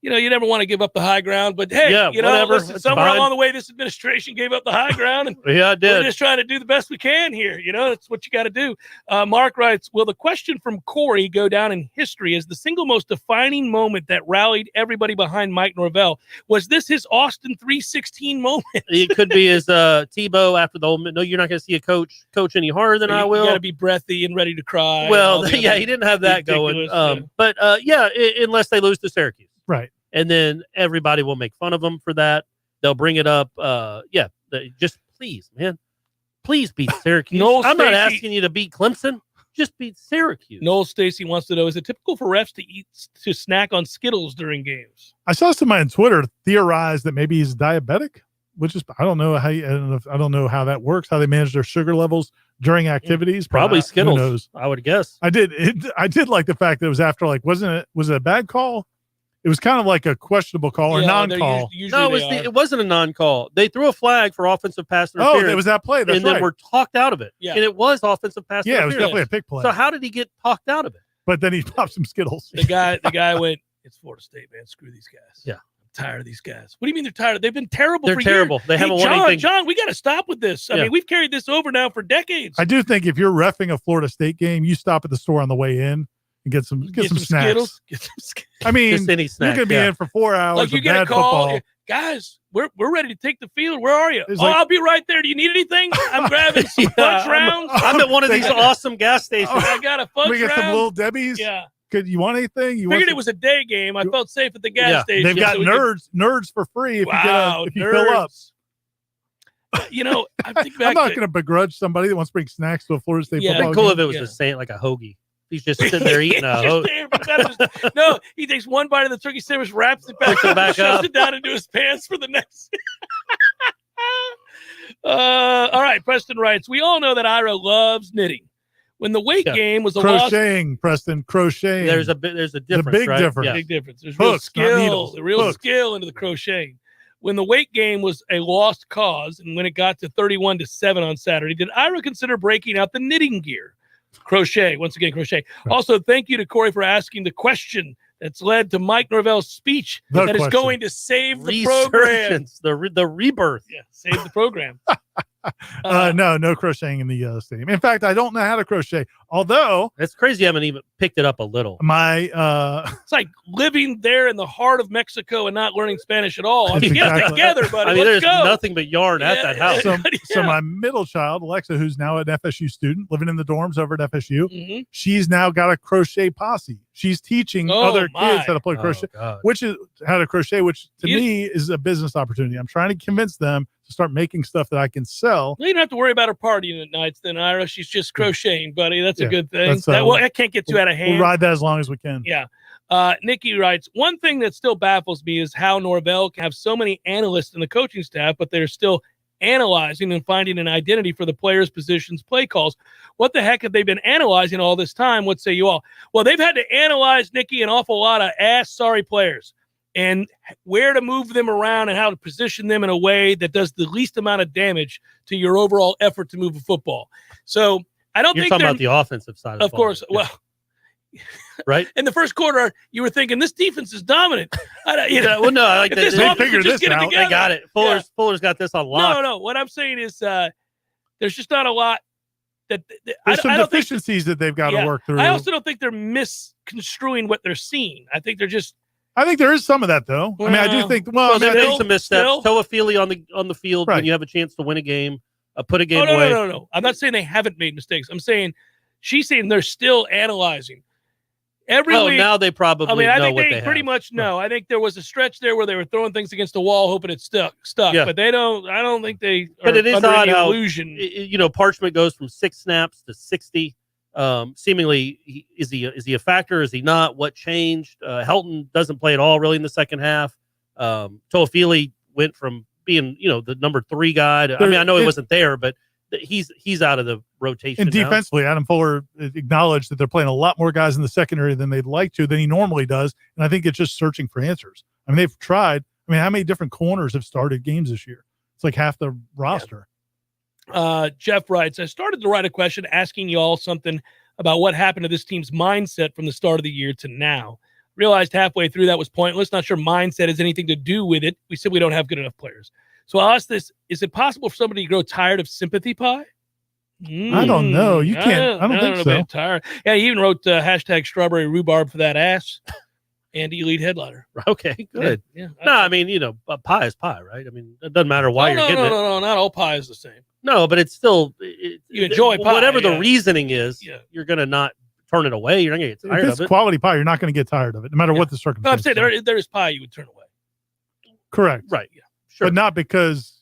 you never want to give up the high ground, but hey, whatever. Listen, somewhere along the way, this administration gave up the high ground, and I did. We're just trying to do the best we can here. That's what you got to do. Mark writes, will the question from Corey go down in history as the single most defining moment that rallied everybody behind Mike Norvell? Was this his Austin 316 moment? It could be his Tebow after the whole. No, you're not going to see a coach any harder than I will. You got to be breathy and ready to cry. Well, he didn't have that going. But unless they lose to Syracuse. Right. And then everybody will make fun of them for that. They'll bring it up. Just please, man. Please beat Syracuse. I'm not asking you to beat Clemson. Just beat Syracuse. Noel Stacy wants to know, is it typical for refs to snack on Skittles during games? I saw somebody on Twitter theorize that maybe he's diabetic, which is I don't know how that works, how they manage their sugar levels during activities. Probably Skittles. Who knows? I would guess. I did like the fact that it was after was it a bad call? It was kind of like a questionable call or non-call. No, it wasn't a non-call. They threw a flag for offensive pass interference. Oh, it was that play. That's and then we're talked out of it. Yeah. And it was offensive pass interference. Yeah, it was definitely a pick play. So how did he get talked out of it? But then he popped some Skittles. The guy went, it's Florida State, man. Screw these guys. Yeah. tired of these guys. What do you mean they're tired? They've been terrible. They're for terrible. years. They haven't won anything. John, we got to stop with this. I Yeah. mean, we've carried this over now for decades. I do think if you're reffing a Florida State game, you stop at the store on the way in and get some snacks. Skittles. Get some Skittles. I mean, Just any snack, you're gonna be in for 4 hours. Like you of get a bad call, football. guys. We're ready to take the field. Where are you? It's like- I'll be right there. Do you need anything? I'm grabbing some punch rounds. I'm at one of these awesome gas stations. I got a punch We get some round. Little Debbie's. Yeah. Could you want anything? You Figured want it was a day game. I felt safe at the gas station. They've got so we could- nerds for free if Wow, you fill up. You know, I'm thinking back I'm not to- going to begrudge somebody that wants to bring snacks to a Florida State Yeah. football It'd be cool game. if it was just saying like a hoagie. He's just sitting there eating a Just hoagie. there, but that is- no, he takes one bite of the turkey sandwich, wraps it back Puts it up, back shoves up. it down into his pants for the next. All right, Preston writes, we all know that Ira loves knitting. When the weight game was a loss, Crocheting, Preston, crocheting. There's a difference. big right? difference. Yeah. big difference. There's real Hooks, not skill, needles. the real Hooks. skill into the crocheting. When the weight game was a lost cause, and when it got to 31-7 on Saturday, did Ira consider breaking out the knitting gear? Crochet, once again, crochet. Also, thank you to Corey for asking the question that's led to Mike Norvell's speech No that is question. going to save the program. Resurgence, the rebirth. Yeah, save the program. No crocheting in the stadium. In fact, I don't know how to crochet. Although It's crazy. I haven't even picked it up a little. my It's like living there in the heart of Mexico and not learning Spanish at all. I mean, get it Exactly. together, buddy. I mean, Let's there's go. nothing but yarn at that house. so Yeah. my middle child, Alexa, who's now an FSU student, living in the dorms over at FSU, Mhm. she's now got a crochet posse. She's teaching Oh, other my. kids how to play Oh, crochet, God. which is how to crochet, which to You- me is a business opportunity. I'm trying to convince them to start making stuff that I can sell. Well, you don't have to worry about her partying at nights then, Ira. She's just crocheting, buddy. That's a Yeah, good thing. that's, That can't get too out of hand. We'll ride that as long as we can. Yeah. Nikki writes, one thing that still baffles me is how Norvell can have so many analysts in the coaching staff, but they're still analyzing and finding an identity for the players' positions, play calls. What the heck have they been analyzing all this time? What say you all? Well, they've had to analyze, Nikki, an awful lot of sorry players and where to move them around and how to position them in a way that does the least amount of damage to your overall effort to move a football. So I don't You're think talking they're- about the offensive side of the of ball. course. Yeah. Well, right? in the first quarter, you were thinking this defense is dominant. Well, no, I like if that. this They offense would figured just this get it out. together. They got it. Fuller's got this on lock. No. What I'm saying is there's just not a lot that There's some I don't think. deficiencies that they've got Yeah. to work through. I also don't think they're misconstruing what they're seeing. I think they're just I think there is some of that, though. I mean, I do Well, think. Well, I they mean, I made think- some missteps. still- Toafili on the field Right. when you have a chance to win a game, put a game no, away. no. I'm not saying they haven't made mistakes. I'm saying she's saying they're still analyzing. Every Oh, week, now they probably I mean, I know think what they they pretty have. much know. I think there was a stretch there where they were throwing things against the wall, hoping it stuck. Yeah. But they don't. I don't think they. But are it is under odd any how illusion. Parchment goes from 6 snaps to 60. Seemingly, is he a factor? Is he not? What changed? Helton doesn't play at all really in the second half. Toafili went from being the number 3 guy to, I mean, I know he wasn't there, but he's out of the rotation. And defensively, Adam Fuller acknowledged that they're playing a lot more guys in the secondary than they'd like to, than he normally does. And I think it's just searching for answers. I mean, they've tried. I mean, how many different corners have started games this year? It's like half the roster. Jeff writes, I started to write a question asking you all something about what happened to this team's mindset from the start of the year to now. Realized halfway through that was pointless. Not sure mindset has anything to do with it. We simply don't have good enough players. So I'll ask this. Is it possible for somebody to grow tired of sympathy pie? I don't know. You can't. I don't think know so. about tired. Yeah, he even wrote hashtag strawberry rhubarb for that ass. And elite headliner. Okay, good. Yeah. No, I mean, pie is pie, right? I mean, it doesn't matter why you're getting it. No, not all pie is the same. No, but it's still You enjoy pie, whatever the yeah. reasoning is. Yeah. You're gonna not turn it away. You're not gonna get If tired it's of it. quality pie, you're not going to get tired of it, no matter what the No, I'm circumstances. saying there is pie you would turn away. Correct. Right. Yeah. Sure. But not because.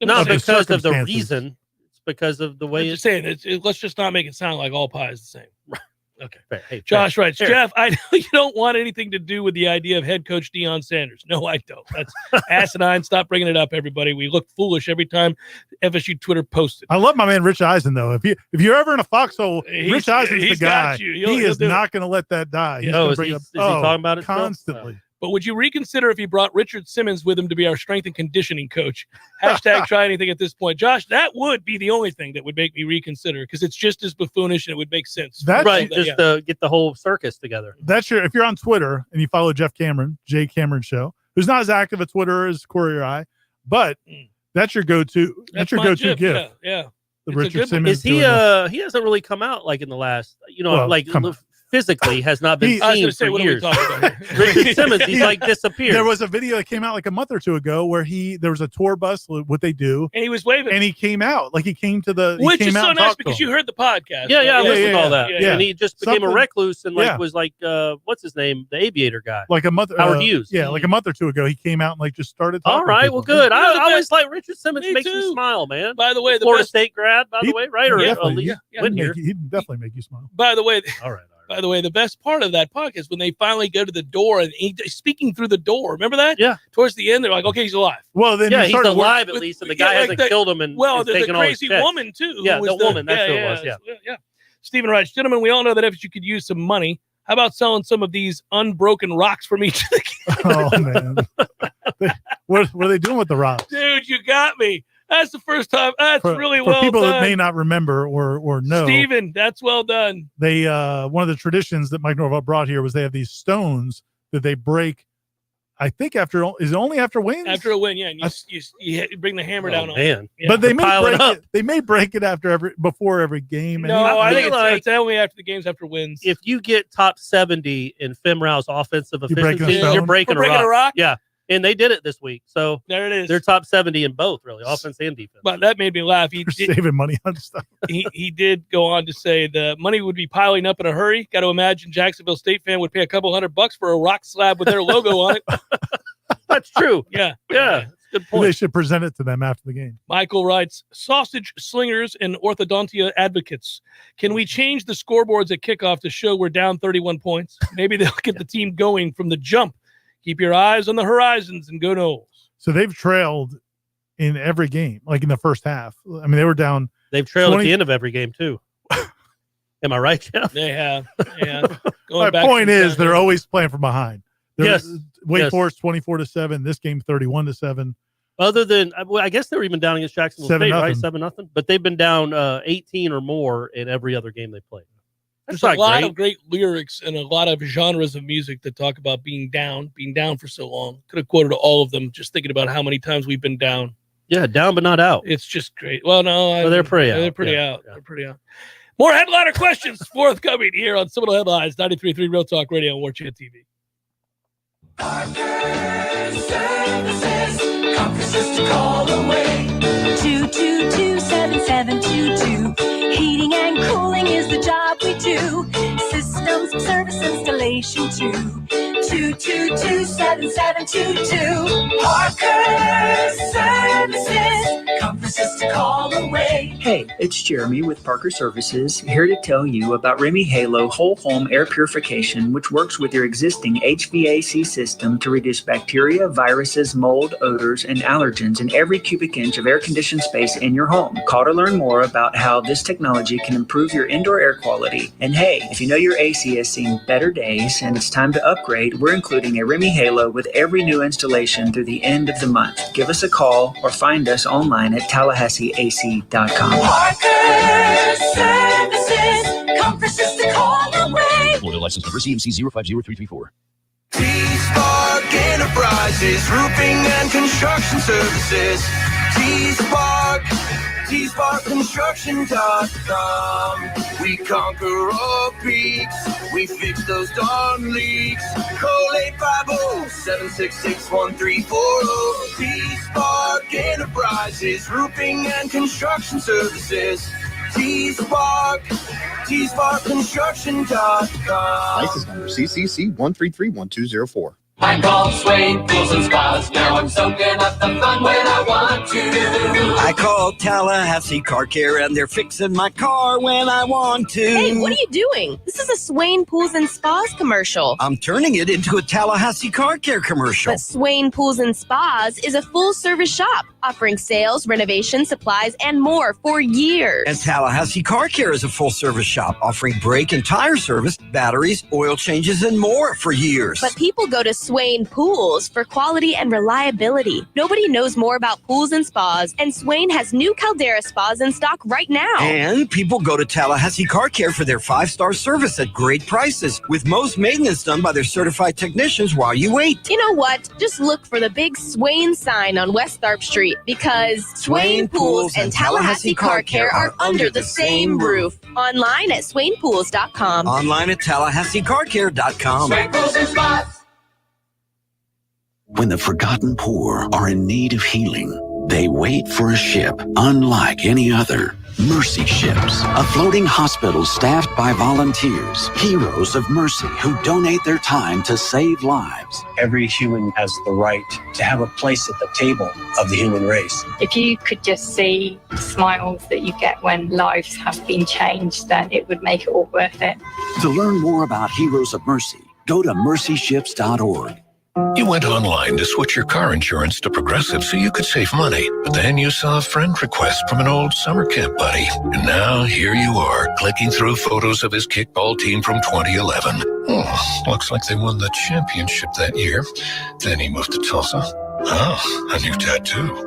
Not of the because of the circumstances. reason. It's because of the way I'm it's just saying, let's just not make it sound like all pie is the same. Okay. fair. Hey, Josh fair. writes, Fair. Jeff, I know you don't want anything to do with the idea of head coach Deion Sanders. No, I don't. That's asinine. Stop bringing it up, everybody. We look foolish every time FSU Twitter posts it. I love my man Rich Eisen though. If you're ever in a foxhole, He's- Rich Eisen's the he's got guy. you. He He'll is do it. not going to let that die. He's Yeah. gonna Is bring he it up talking about it still? constantly. But would you reconsider if he brought Richard Simmons with him to be our strength and conditioning coach? Hashtag try anything at this point. Josh, that would be the only thing that would make me reconsider because it's just as buffoonish and it would make sense. That's- Right, Yeah. just to get the whole circus together. That's if you're on Twitter and you follow Jeff Cameron, Jay Cameron Show, who's not as active at Twitter as Corey or I, but that's your go-to. That's your go-to gift. Yeah. The It's a Richard good one. Simmons. Is he? He hasn't really come out like in the last. Come on. Physically has not been I was seen going to say, for what are we years. talking about here? Richard Simmons, he's like disappeared. There was a video that came out like a month or two ago where there was a tour bus, what they do, And he was waving. and he came out like he came to the. Which he is came out so and nice talked to because him. you heard the podcast. Yeah, I listened to all that. Yeah. And he just became a Something- recluse and Yeah. was like, what's his name? The aviator guy. like a month. Howard Hughes. Yeah, like a month or two ago, he came out and like just started. Talking All right, to well, people. good. He was the I always best. like Richard Simmons. Me Makes too. me smile, man. By the way, the Florida best. State grad, by the way, right? Or at Definitely, least went here. he'd definitely make you smile. By the way, All right. By the way, the best part of that podcast when they finally go to the door and he's speaking through the door. Remember that? Yeah. Towards the end, they're like, "Okay, he's alive." Well, then Yeah, he he's started alive at with- least, and the yeah, guy like hasn't the- killed him. And Well, is there's a taking all his crazy checks. woman too. who Yeah, was the woman. That's who it was. Yeah. Stephen writes, "Gentlemen, we all know that FSU could use some money. How about selling some of these unbroken rocks from each of the Oh man, what are they doing with the rocks? Dude, you got me. That's the first time. That's really For well people done. that may not remember or know, Steven, that's well done. they one of the traditions that Mike Norvell brought here was they have these stones that they break. I think is it only after wins? After a win, yeah. And you bring the hammer down on it. Man. Yeah. But they may Pile it break up. it. They may break it before every game. No, I think like- it's only after the games after wins. If you get top 70 in FIMRAU's offensive You're breaking efficiency, a stone? you're breaking, We're breaking a rock? Yeah. And they did it this week. So There it is. they're top 70 in both, really, offense and defense. But that made me laugh. He You're did, saving money on stuff. he did go on to say the money would be piling up in a hurry. Got to imagine Jacksonville State fan would pay a couple $100 for a rock slab with their logo on it. That's true. Yeah. Yeah. That's a good They point. should present it to them after the game. Michael writes, sausage slingers and orthodontia advocates. Can we change the scoreboards at kickoff to show we're down 31 points? Maybe they'll get the team going from the jump. Keep your eyes on the horizons and go Noles. So they've trailed in every game, like in the first half. I mean, they were down. They've trailed 20 at the end of every game, too. Am I right, Jeff? They have. Yeah. My point is, they're always playing from behind. Yes. Wake Yes. Forest 24-7. This game 31-7. Other than, well, I guess they were even down against Jacksonville 7-0. State, right? 7-0. But they've been down 18 or more in every other game they played. There's That's a not lot great. of great lyrics and a lot of genres of music that talk about being down for so long. Could have quoted all of them just thinking about how many times we've been down. Yeah, down but not out. It's just great. Well, no, Well, they're pretty out. They're pretty Yeah, out. They're pretty out. More headliner questions forthcoming here on Seminole Headlines, 93.3 Real Talk Radio and Warchant TV. Conferences to call away. 222-7722. Heating and cooling is the job we do. Systems service installation too. 222-7722. Parker Services. Conferences to call away. Hey, it's Jeremy with Parker Services, here to tell you about Remy Halo Whole Home Air Purification, which works with your existing HVAC system to reduce bacteria, viruses, mold, odors, and allergens in every cubic inch of air-conditioned space in your home. Call to learn more about how this technology can improve your indoor air quality. And hey, if you know your AC has seen better days and it's time to upgrade, we're including a Remy Halo with every new installation through the end of the month. Give us a call or find us online at TallahasseeAC.com. Parker Services. Conferences to call away. Florida license number CMC 050334. T-Spark Enterprises, roofing and construction services. T-Spark, T-SparkConstruction.com. We conquer all peaks, we fix those darn leaks. Call 850-766-1340. T-Spark Enterprises, roofing and construction services. T-Spark, T-SparkConstruction.com. License number CCC 1331204. I call Swain Pools and Spas. Now I'm soaking up the fun when I want to. I called Tallahassee Car Care and they're fixing my car when I want to. Hey, what are you doing? This is a Swain Pools and Spas commercial. I'm turning it into a Tallahassee Car Care commercial. But Swain Pools and Spas is a full-service shop offering sales, renovation, supplies, and more for years. And Tallahassee Car Care is a full-service shop offering brake and tire service, batteries, oil changes, and more for years. But people go to Swain Pools for quality and reliability. Nobody knows more about pools and spas, and Swain has new Caldera spas in stock right now. And people go to Tallahassee Car Care for their 5-star service at great prices, with most maintenance done by their certified technicians while you wait. You know what? Just look for the big Swain sign on West Tharp Street, because Swain Pools and Tallahassee Car Care are under the same roof. Online at swainpools.com. Online at tallahasseecarcare.com. When the forgotten poor are in need of healing, they wait for a ship unlike any other. Mercy Ships, a floating hospital staffed by volunteers, heroes of mercy who donate their time to save lives. Every human has the right to have a place at the table of the human race. If you could just see the smiles that you get when lives have been changed, then it would make it all worth it. To learn more about Heroes of Mercy, go to mercyships.org. You went online to switch your car insurance to Progressive so you could save money. But then you saw a friend request from an old summer camp buddy. And now here you are, clicking through photos of his kickball team from 2011. Oh, looks like they won the championship that year. Then he moved to Tulsa. Oh, a new tattoo.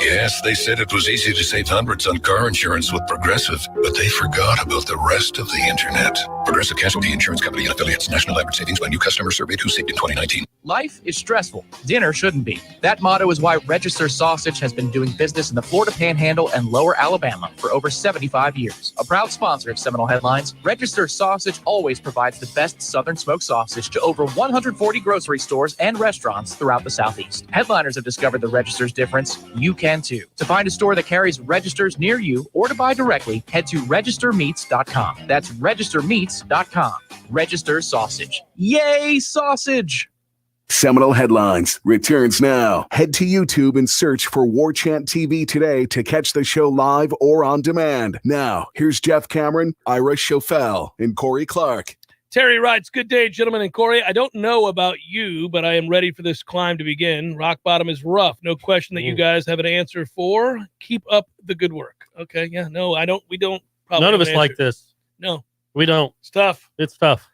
Yes, they said it was easy to save hundreds on car insurance with Progressive, but they forgot about the rest of the internet. Progressive Casualty Insurance Company and affiliates. National average savings by new customer surveyed who saved in 2019. Life is stressful. Dinner shouldn't be. That motto is why Register Sausage has been doing business in the Florida Panhandle and Lower Alabama for over 75 years. A proud sponsor of Seminole Headlines, Register Sausage always provides the best Southern smoked sausage to over 140 grocery stores and restaurants throughout the Southeast. Headliners have discovered the Register's difference. You can too. To find a store that carries Registers near you or to buy directly, head to registermeats.com. That's registermeats.com. Register Sausage. Yay, sausage! Seminole Headlines returns now. Head to YouTube and search for Warchant TV today to catch the show live or on demand. Now, here's Jeff Cameron, Ira Schofel, and Corey Clark. Terry writes, good day, gentlemen and Corey. I don't know about you, but I am ready for this climb to begin. Rock bottom is rough. No question that you guys have an answer for. Keep up the good work. Okay, yeah, no, I don't. We don't. Probably None of us like this. No. We don't. It's tough. It's tough.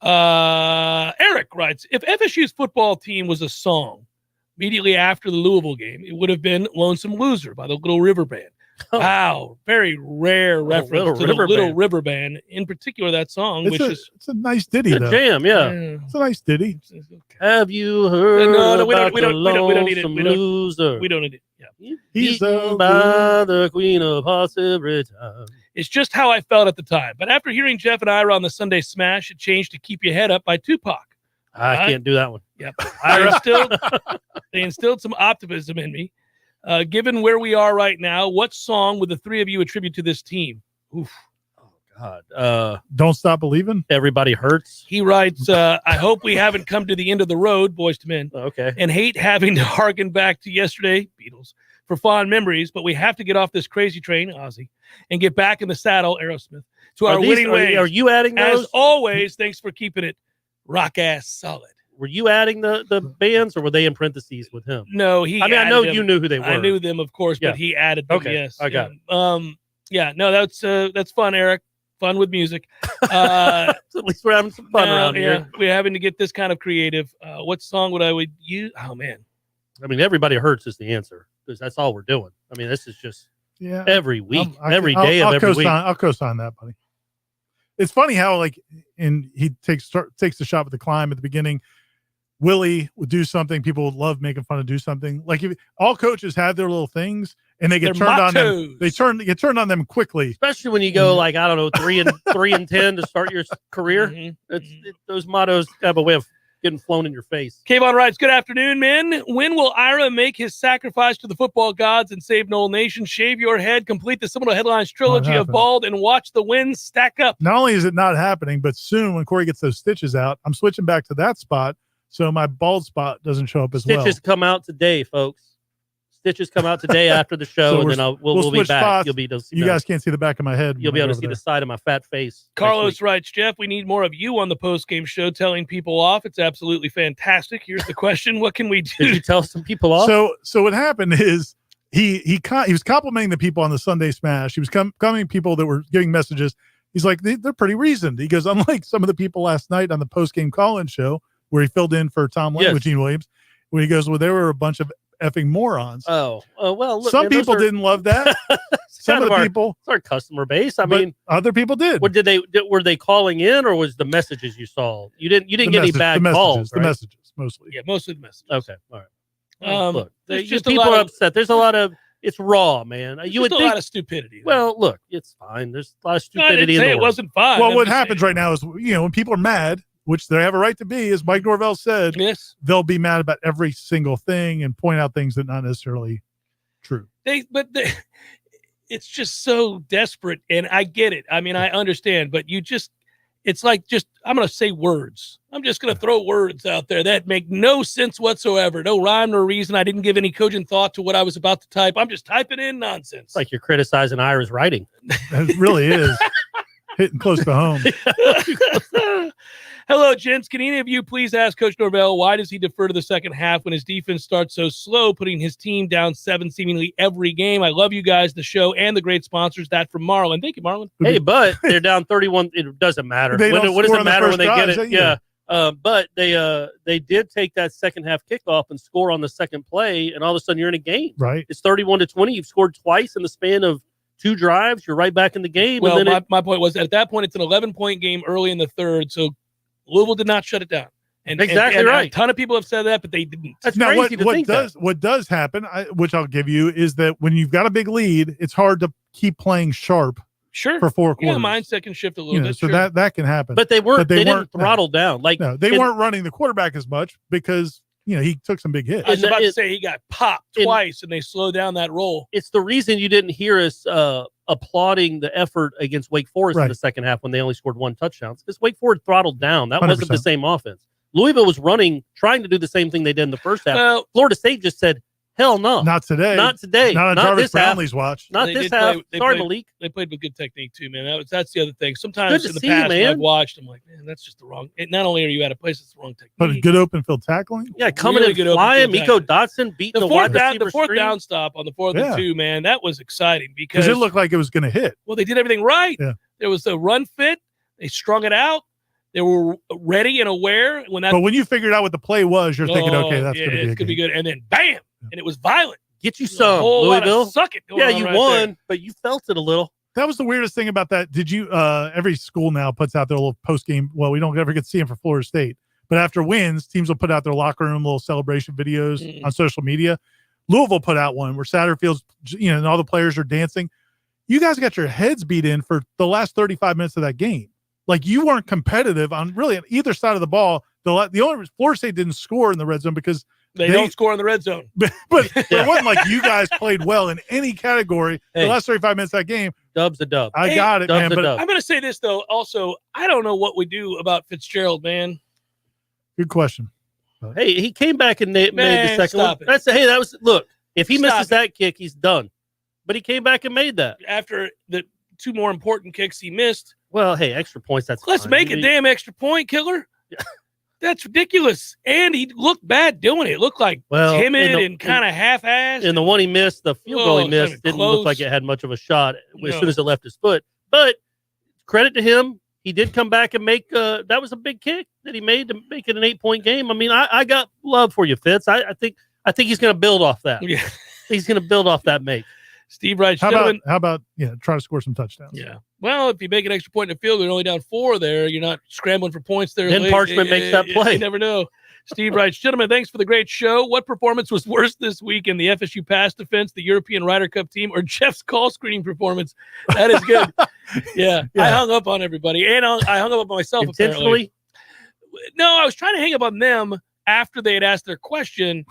Eric writes, if FSU's football team was a song immediately after the Louisville game, it would have been Lonesome Loser by the Little River Band. Oh. Wow. Very rare reference to the Little River Band. In particular, that song, it's a nice ditty, though. Jam, yeah. It's a nice ditty. Have you heard no, we don't need it. We don't need it. Yeah. He's so by the Queen of Hearts every time. It's just how I felt at the time. But after hearing Jeff and Ira on the Sunday Smash, it changed to Keep Your Head Up by Tupac. I can't do that one. Yep. They instilled some optimism in me. Given where we are right now, what song would the three of you attribute to this team? Oof. Oh, God. Don't Stop Believing? Everybody Hurts. He writes, I hope we haven't come to the end of the road, Boys to Men. Okay. And hate having to harken back to yesterday, Beatles, for fond memories, but we have to get off this crazy train, Ozzy, and get back in the saddle, Aerosmith, to our winning ways. Are you adding those? As always, thanks for keeping it rock-ass solid. Were you adding the bands, or were they in parentheses with him? No, I know you knew who they were. I knew them, of course, but he added them, okay, yes. I got it. Yeah, no, that's fun, Eric. Fun with music. At least we're having some fun around here. We're having to get this kind of creative. What song would I use? Oh, man. I mean, Everybody Hurts is the answer, because that's all we're doing. I mean, this is just every week, every day of every week. I'll co-sign that, buddy. It's funny how, he takes the shot with the climb at the beginning. Willie would do something. People would love making fun of do something. Like, if all coaches have their little things and they get turned on them, get turned on them quickly. Especially when you go 3 and 10 to start your career. Mm-hmm. Those mottos have a way of getting flown in your face. Kayvon writes, good afternoon, men. When will Ira make his sacrifice to the football gods and save Nole Nation? Shave your head, complete the Seminole Headlines trilogy of bald, and watch the wins stack up. Not only is it not happening, but soon when Corey gets those stitches out, I'm switching back to that spot so my bald spot doesn't show up as well. Stitches come out today, folks. Stitches come out today after the show, and then we'll be back. Spots. You'll be able to see you guys can't see the back of my head. You'll be able to see the side of my fat face. Carlos writes, Jeff, we need more of you on the post-game show telling people off. It's absolutely fantastic. Here's the question. What can we do? Did you tell some people off? So what happened is he was complimenting the people on the Sunday Smash. He was complimenting people that were giving messages. He's like, they're pretty reasoned. He goes, unlike some of the people last night on the post-game call-in show, where he filled in for Tom Lane Yes. with Gene Williams, where he goes, well, there were a bunch of effing morons. Well, look, some man, those people are- didn't love that. Some kind of of the people, it's our customer base. I but mean, other people did. what were they calling in, or was the messages you saw? You didn't The get any message- bad the messages, calls, the right? messages mostly. Yeah, mostly the message. Okay, all right. Look, There's just people a lot are of, upset. There's a lot of it's raw, man. there's You would just a think. lot of stupidity. Well, look, it's fine. There's a lot of No, I didn't stupidity in say the it world. wasn't fine. Well, I'm what just happens saying. right now is, when people are mad, which they have a right to be, as Mike Norvell said, Yes. they'll be mad about every single thing and point out things that not necessarily true. It's just so desperate, and I get it. I mean, I understand, but it's like I'm going to say words. I'm just going to throw words out there that make no sense whatsoever. No rhyme nor reason. I didn't give any cogent thought to what I was about to type. I'm just typing in nonsense. It's like you're criticizing Ira's writing. It really is hitting close to home. Hello, gents. Can any of you please ask Coach Norvell why does he defer to the second half when his defense starts so slow, putting his team down 7 seemingly every game? I love you guys, the show, and the great sponsors. That from Marlon. Thank you, Marlon. Hey, but they're down 31. It doesn't matter. They don't What does score it on the matter when first they get drive, it? yeah. But they did take that second half kickoff and score on the second play, and all of a sudden you're in a game. Right. It's 31-20. You've scored twice in the span of 2 drives. You're right back in the game. Well, and then my point was at that point, it's an 11-point game early in the third, so Louisville did not shut it down. And Exactly right. A ton of people have said that, but they didn't. That's Now, crazy to think what does happen, which I'll give you, is that when you've got a big lead, it's hard to keep playing sharp Sure. for 4 Yeah, quarters. mindset can shift a little bit. So sure. that can happen. But they weren't. They didn't weren't throttle down. Like they weren't running the quarterback as much because he took some big hits. I was about to say he got popped twice, and they slowed down that roll. It's the reason you didn't hear us applauding the effort against Wake Forest in the second half when they only scored 1 touchdown. Because Wake Forest throttled down. That wasn't the 100%. same offense. Louisville was trying to do the same thing they did in the first half. Well, Florida State just said, hell no. Not today. Not today. Not on Not Jarvis this half. Brownlee's watch. Not They this did half. play- Sorry, played- Malik. They played with good technique too, man. That's the other thing. Sometimes Good to in the see you, past, when man. I've watched, I'm like, man, that's just the wrong. Not only are you out of place, it's the wrong technique. But a good open field tackling. Yeah, coming Really in good open flying. field Miko tackling. Dotson beating The the wide fourth down, receiver the fourth screen. down stop on the 4th Yeah. and 2, man, that was exciting because Because it looked like it was going to hit. well, they did everything right. Yeah. There was a run fit. They strung it out. They were ready and aware when that. But when you figured out what the play was, you're thinking, okay, that's yeah, going to be it's a gonna be game. good. And then bam, and it was violent. Get you A some, whole lot of Louisville. suck it. going Yeah, on you right won, there. but you felt it a little. That was the weirdest thing about that. Did you? Every school now puts out their little post game. Well, we don't ever get to see them for Florida State, but after wins, teams will put out their locker room little celebration videos on social media. Louisville put out one where Satterfield's, and all the players are dancing. You guys got your heads beat in for the last 35 minutes of that game. Like you weren't competitive on really on either side of the ball. The only Florida State didn't score in the red zone because They don't score in the red zone. But it wasn't like you guys played well in any category the last 35 minutes of that game. Dub's a dub. I got it, man. But I'm going to say this, though. Also, I don't know what we do about Fitzgerald, man. Good question. Hey, he came back and made the Man, second one. stop it. That was look. If he Stop misses that kick, he's done. But he came back and made that. After the 2 more important kicks he missed. Well, hey, extra points. Let's fine. make a damn extra point, killer. That's ridiculous. And he looked bad doing it. It looked like timid and kind of half-assed. And the one he missed, the field goal he missed, didn't look like it had much of a shot as soon as it left his foot. But credit to him, he did come back and make that was a big kick that he made to make it an 8-point game. I mean, I got love for you, Fitz. I think he's going to build off that. Yeah, he's going to build off that make. Steve writes, how about try to score some touchdowns? Yeah. Well, if you make an extra point in the field, they're only down 4 there. You're not scrambling for points there. Then Parchment makes that play. You never know. Steve writes, gentlemen, thanks for the great show. What performance was worse this week in the FSU pass defense, the European Ryder Cup team, or Jeff's call screening performance? That is good. yeah. I hung up on everybody, and I hung up on myself. Intentionally? Apparently. No, I was trying to hang up on them after they had asked their question.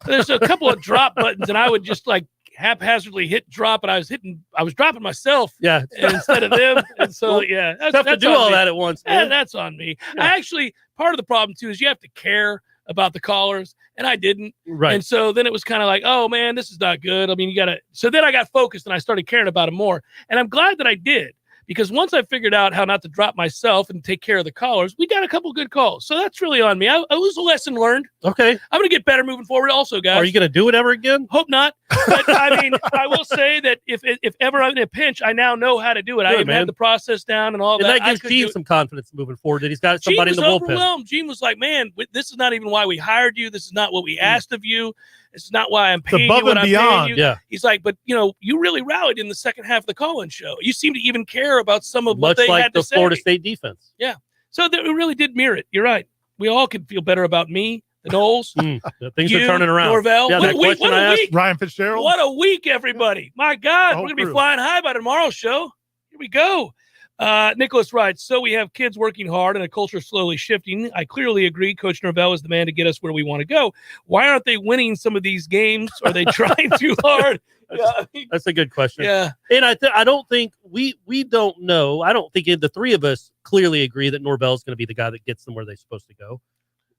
There's a couple of drop buttons, and I would just haphazardly hit drop, and I was dropping myself instead of them. And so, that's tough to do all that at once, man. Yeah, that's on me. I actually, part of the problem too is you have to care about the callers, and I didn't. Right. And so then it was kind of like, oh man, this is not good. I mean, so then I got focused and I started caring about them more. And I'm glad that I did, because once I figured out how not to drop myself and take care of the callers, we got a couple good calls. So that's really on me. It was a lesson learned. Okay. I'm going to get better moving forward also, guys. Are you going to do it ever again? Hope not. But I mean, I will say that if ever I'm in a pinch, I now know how to do it. I even had the process down and all and that. That gives Gene some confidence moving forward that he's got somebody in the bullpen. Overwhelmed. Gene was like, man, this is not even why we hired you. This is not what we asked of you. This is not why I'm paying you what I'm paying you. Yeah. He's like, but you really rallied in the second half of the call-in show. You seem to even care about some of what they had to say. Much like the Florida State defense. Yeah. So it really did mirror it. You're right. We all could feel better about me, the Noles. Things are turning around. Norvell. Yeah, what a week. What a week. Ryan Fitzgerald. What a week, everybody. My God, we're going to be flying high by tomorrow's show. Here we go. Nicholas writes, so we have kids working hard and a culture slowly shifting. I clearly agree. Coach Norvell is the man to get us where we want to go. Why aren't they winning some of these games? Are they trying too hard? That's a good question. Yeah. And I don't think we don't know. I don't think the three of us clearly agree that Norvell is going to be the guy that gets them where they're supposed to go.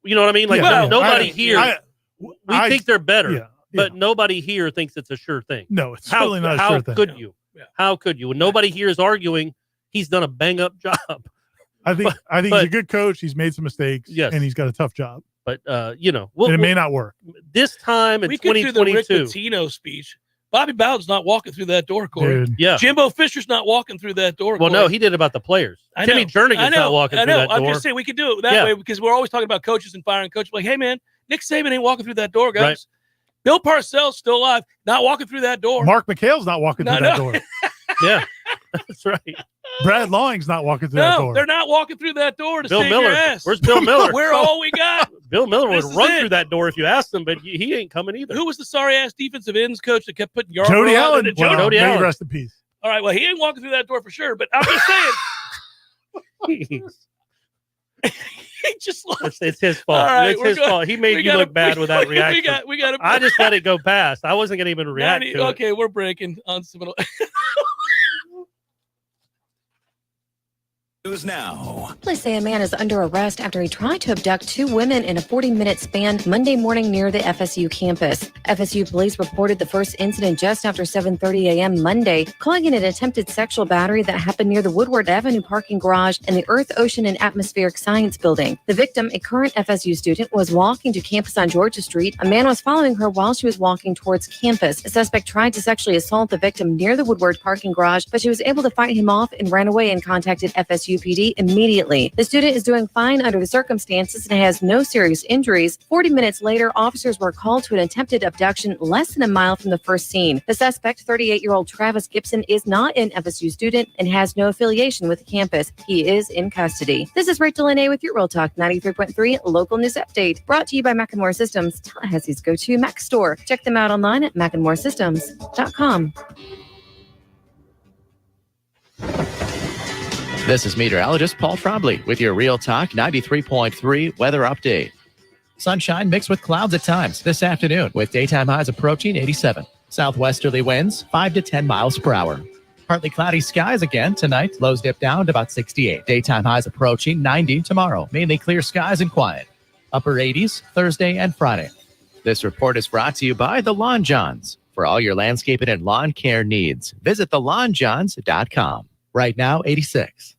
You know what I mean? Like nobody here. We think they're better, but nobody here thinks it's a sure thing. No, it's really not a sure thing. How could you? Yeah. How could you? And nobody here is arguing he's done a bang-up job. I think he's a good coach. He's made some mistakes, and he's got a tough job. But and it may not work this time in 2022. We could do the Rick Pitino speech. Bobby Bowden's not walking through that door, Corey. Dude. Yeah. Jimbo Fisher's not walking through that door. Well, Corey. no, he did about the players. Timmy Jernigan's not walking through that door. I'm just saying we could do it that way because we're always talking about coaches and firing coaches. Like, hey, man, Nick Saban ain't walking through that door, guys. Right. Bill Parcells still alive, not walking through that door. Mark McHale's not walking through that door. Yeah, that's right. Brad Long's not walking through that door. No, they're not walking through that door to Bill save Miller. your ass. Where's Bill Miller? We're all we got. Bill Miller would run through that door if you asked him, but he ain't coming either. Who was the sorry-ass defensive ends coach that kept putting Yarbrough Jody out Allen. into Jody May Allen. he rest in peace. All right, well, he ain't walking through that door for sure, but I'm just saying. He just lost. It's his fault. Right, it's his fault. He made you look bad with that reaction. We got I just let it go past. I wasn't going to even react to it. Okay, we're breaking on Seminole. News now. Police say a man is under arrest after he tried to abduct two women in a 40-minute span Monday morning near the FSU campus. FSU police reported the first incident just after 7:30 a.m. Monday, calling it an attempted sexual battery that happened near the Woodward Avenue parking garage and the Earth, Ocean, and Atmospheric Science building. The victim, a current FSU student, was walking to campus on Georgia Street. A man was following her while she was walking towards campus. The suspect tried to sexually assault the victim near the Woodward parking garage, but she was able to fight him off and ran away and contacted FSU PD immediately. The student is doing fine under the circumstances and has no serious injuries. 40 minutes later, officers were called to an attempted abduction less than a mile from the first scene. The suspect, 38-year-old Travis Gibson, is not an FSU student and has no affiliation with the campus. He is in custody. This is Rachel Lene with your Real Talk 93.3 local news update, brought to you by Macklemore Systems, Tallahassee's go-to Mac store. Check them out online at macklemoresystems.com. This is meteorologist Paul Frobley with your Real Talk 93.3 weather update. Sunshine mixed with clouds at times this afternoon with daytime highs approaching 87. Southwesterly winds 5 to 10 miles per hour. Partly cloudy skies again tonight. Lows dip down to about 68. Daytime highs approaching 90 tomorrow. Mainly clear skies and quiet. Upper 80s Thursday and Friday. This report is brought to you by The Lawn Johns. For all your landscaping and lawn care needs, visit thelawnjohns.com. Right now, 86.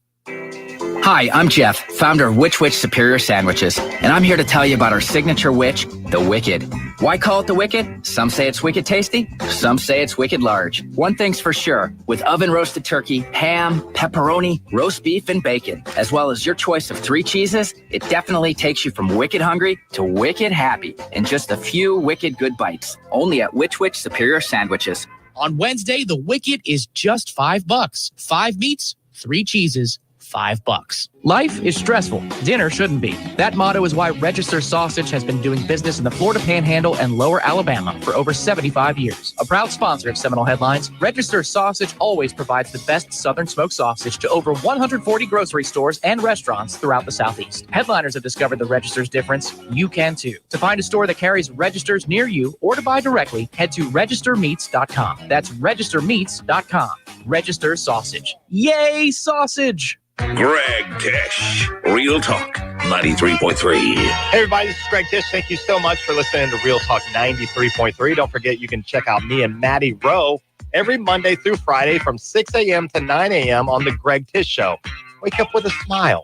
Hi, I'm Jeff, founder of Which Superior Sandwiches, and I'm here to tell you about our signature Which, the Wicked. Why call it the Wicked? Some say it's wicked tasty, some say it's wicked large. One thing's for sure, with oven-roasted turkey, ham, pepperoni, roast beef, and bacon, as well as your choice of 3 cheeses, it definitely takes you from wicked hungry to wicked happy in just a few wicked good bites. Only at Which Superior Sandwiches. On Wednesday, the Wicked is just $5. 5 meats, 3 cheeses, $5. Life is stressful. Dinner shouldn't be. That motto is why Register Sausage has been doing business in the Florida Panhandle and Lower Alabama for over 75 years. A proud sponsor of Seminole Headlines, Register Sausage always provides the best Southern smoked sausage to over 140 grocery stores and restaurants throughout the Southeast. Headliners have discovered the Register's difference. You can too. To find a store that carries Registers near you or to buy directly, head to registermeats.com. That's registermeats.com. Register Sausage. Yay, sausage! Greg Tish, Real Talk 93.3. Hey everybody, this is Greg Tish. Thank you so much for listening to Real Talk 93.3. Don't forget you can check out me and Maddie Rowe every Monday through Friday from 6 a.m. to 9 a.m. on The Greg Tish Show. Wake up with a smile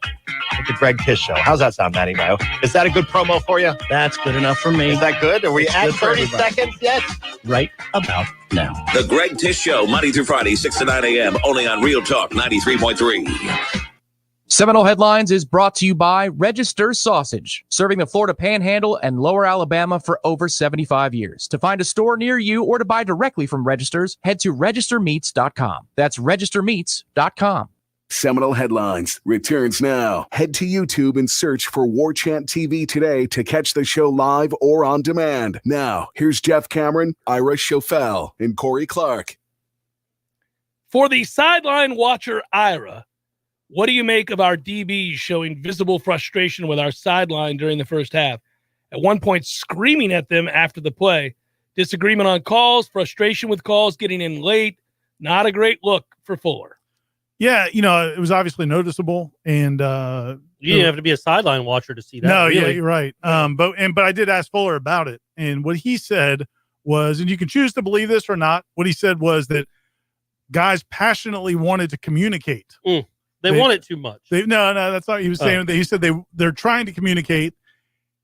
with The Greg Tish Show. How's that sound, Matty Mayo? Is that a good promo for you? That's good enough for me. Is that good? Are we at 30 seconds yet? Right about now. The Greg Tish Show, Monday through Friday, 6 to 9 a.m., only on Real Talk 93.3. Seminole Headlines is brought to you by Register Sausage, serving the Florida Panhandle and Lower Alabama for over 75 years. To find a store near you or to buy directly from Registers, head to registermeats.com. That's registermeats.com. Seminole Headlines returns now. Head to YouTube and search for Warchant TV today to catch the show live or on demand. Now, here's Jeff Cameron, Ira Schofel, and Corey Clark. For the sideline watcher, Ira, what do you make of our DBs showing visible frustration with our sideline during the first half? At one point, screaming at them after the play. Disagreement on calls, frustration with calls, getting in late. Not a great look for Fuller. Yeah, it was obviously noticeable, and you didn't have to be a sideline watcher to see that. No, really. yeah, you're right. But I did ask Fuller about it, and what he said was, and you can choose to believe this or not. What he said was that guys passionately wanted to communicate. They want it too much. No, that's not what he was saying. He said they're trying to communicate.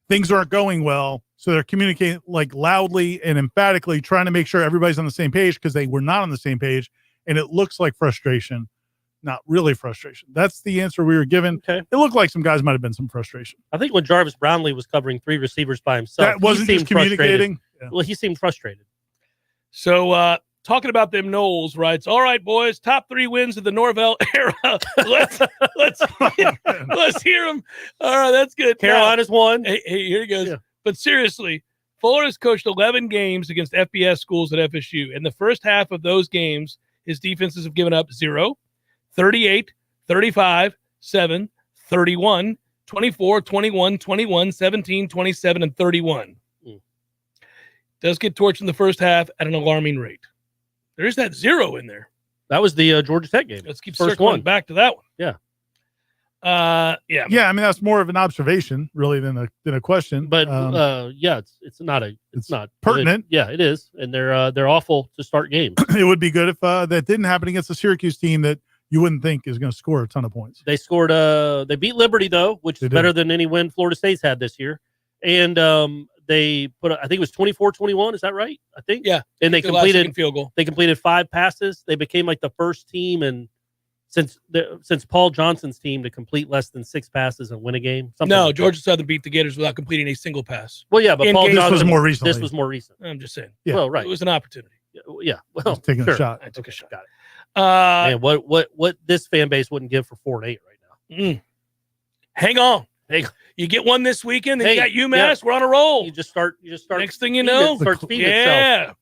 Things aren't going well, so they're communicating like loudly and emphatically, trying to make sure everybody's on the same page because they were not on the same page, and it looks like frustration. Not really frustration. That's the answer we were given. Okay. It looked like some guys might have been some frustration. I think when Jarvis Brownlee was covering 3 receivers by himself, that wasn't just communicating. Yeah. Well, he seemed frustrated. So, talking about them Noles writes, all right, boys, top 3 wins of the Norvell era. let's hear them. All right, that's good. Carolina's won. Hey, here he goes. Yeah. But seriously, Fuller has coached 11 games against FBS schools at FSU. In the first half of those games, his defenses have given up 0, 38, 35, 7, 31, 24, 21, 21, 17, 27, and 31. Does get torched in the first half at an alarming rate. There is that 0 in there. That was the Georgia Tech game. Let's keep circling back to that one. Yeah. Yeah. I mean, that's more of an observation, really, than a question. But it's not pertinent. It is, and they're awful to start games. It would be good if that didn't happen against the Syracuse team that you wouldn't think is going to score a ton of points. They scored. They beat Liberty though, which is better than any win Florida State's had this year, and they put. I think it was 24-21. Is that right? I think. Yeah. And they completed field goal. They completed 5 passes. They became like the first team and since Paul Johnson's team to complete less than 6 passes and win a game. No, Georgia Southern beat the Gators without completing a single pass. Well, yeah, but Paul Johnson was more recently. This was more recent. I'm just saying. Yeah. Well, right. It was an opportunity. Yeah. Well, taking a shot. I took a shot. Got it. Man, what this fan base wouldn't give for 4 and 8 right now. Hang on. You get one this weekend, then you got UMass. We're on a roll. You just start. Next thing you know, starts feeding itself.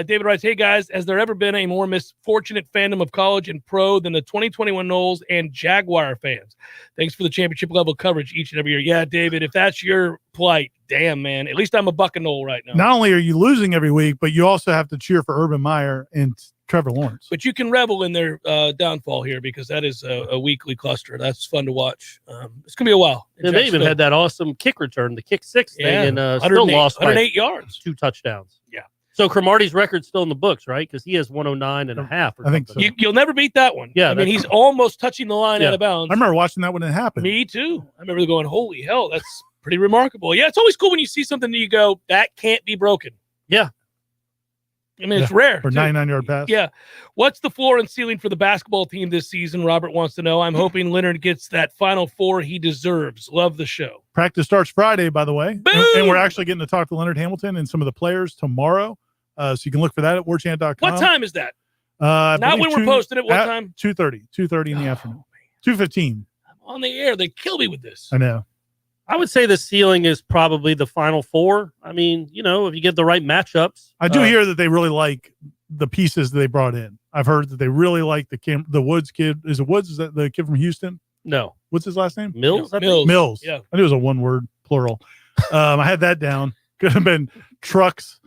David writes, hey guys, has there ever been a more misfortunate fandom of college and pro than the 2021 Noles and Jaguar fans? Thanks for the championship level coverage each and every year. Yeah, David, if that's your plight, damn man. At least I'm a Buck and Knoll right now. Not only are you losing every week, but you also have to cheer for Urban Meyer and Trevor Lawrence. But you can revel in their downfall here because that is a weekly cluster. That's fun to watch. It's gonna be a while. And they even had that awesome kick return, the kick 6 thing, and still lost 108 yards, 2 touchdowns. Yeah. So Cromartie's record's still in the books, right? Because he has 109.5. I think so. You'll never beat that one. Yeah, I mean, he's almost touching the line out of bounds. I remember watching that when it happened. Me too. I remember going, holy hell, that's pretty remarkable. Yeah, it's always cool when you see something that you go, that can't be broken. Yeah. I mean, it's rare. For 99-yard pass. Yeah. What's the floor and ceiling for the basketball team this season? Robert wants to know. I'm hoping Leonard gets that Final Four he deserves. Love the show. Practice starts Friday, by the way. Boom! And we're actually getting to talk to Leonard Hamilton and some of the players tomorrow. So you can look for that at warchant.com. What time is that? Not when we're posting it. What time? 2:30 in the afternoon. 2:15. I'm on the air. They kill me with this. I know. I would say the ceiling is probably the Final Four. I mean, if you get the right matchups. I do hear that they really like the pieces that they brought in. I've heard that they really like the Woods kid. Is it Woods? Is that the kid from Houston? No. What's his last name? Mills. Mills. Yeah. I knew it was a one-word plural. I had that down. Could have been trucks,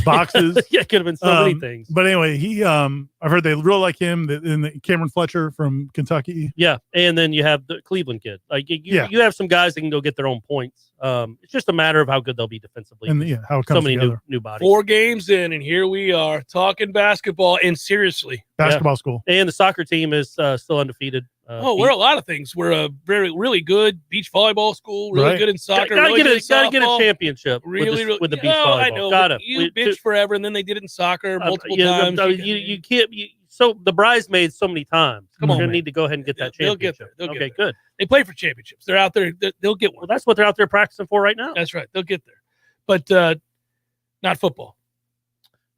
boxes. Yeah, it could have been so many things. But anyway, I I've heard they really like him. And Cameron Fletcher from Kentucky. Yeah, and then you have the Cleveland kid. Like you have some guys that can go get their own points. It's just a matter of how good they'll be defensively. And how it comes so many together. new bodies. 4 games in, and here we are talking basketball. And seriously, basketball school. And the soccer team is still undefeated. we're a lot of things. We're a really good beach volleyball school. Really good in soccer. Gotta really get good in get a softball. championship. Really, with the beach volleyball. I know. Gotta. You bitch forever, and then they did it in soccer multiple times. You can't. So the bridesmaids so many times. Come on, you're gonna man. need to go ahead and get that They'll championship. get there. They'll Okay, get there. good. They play for championships. They're out there. They'll get one. Well, that's what they're out there practicing for right now. That's right. They'll get there. But not football.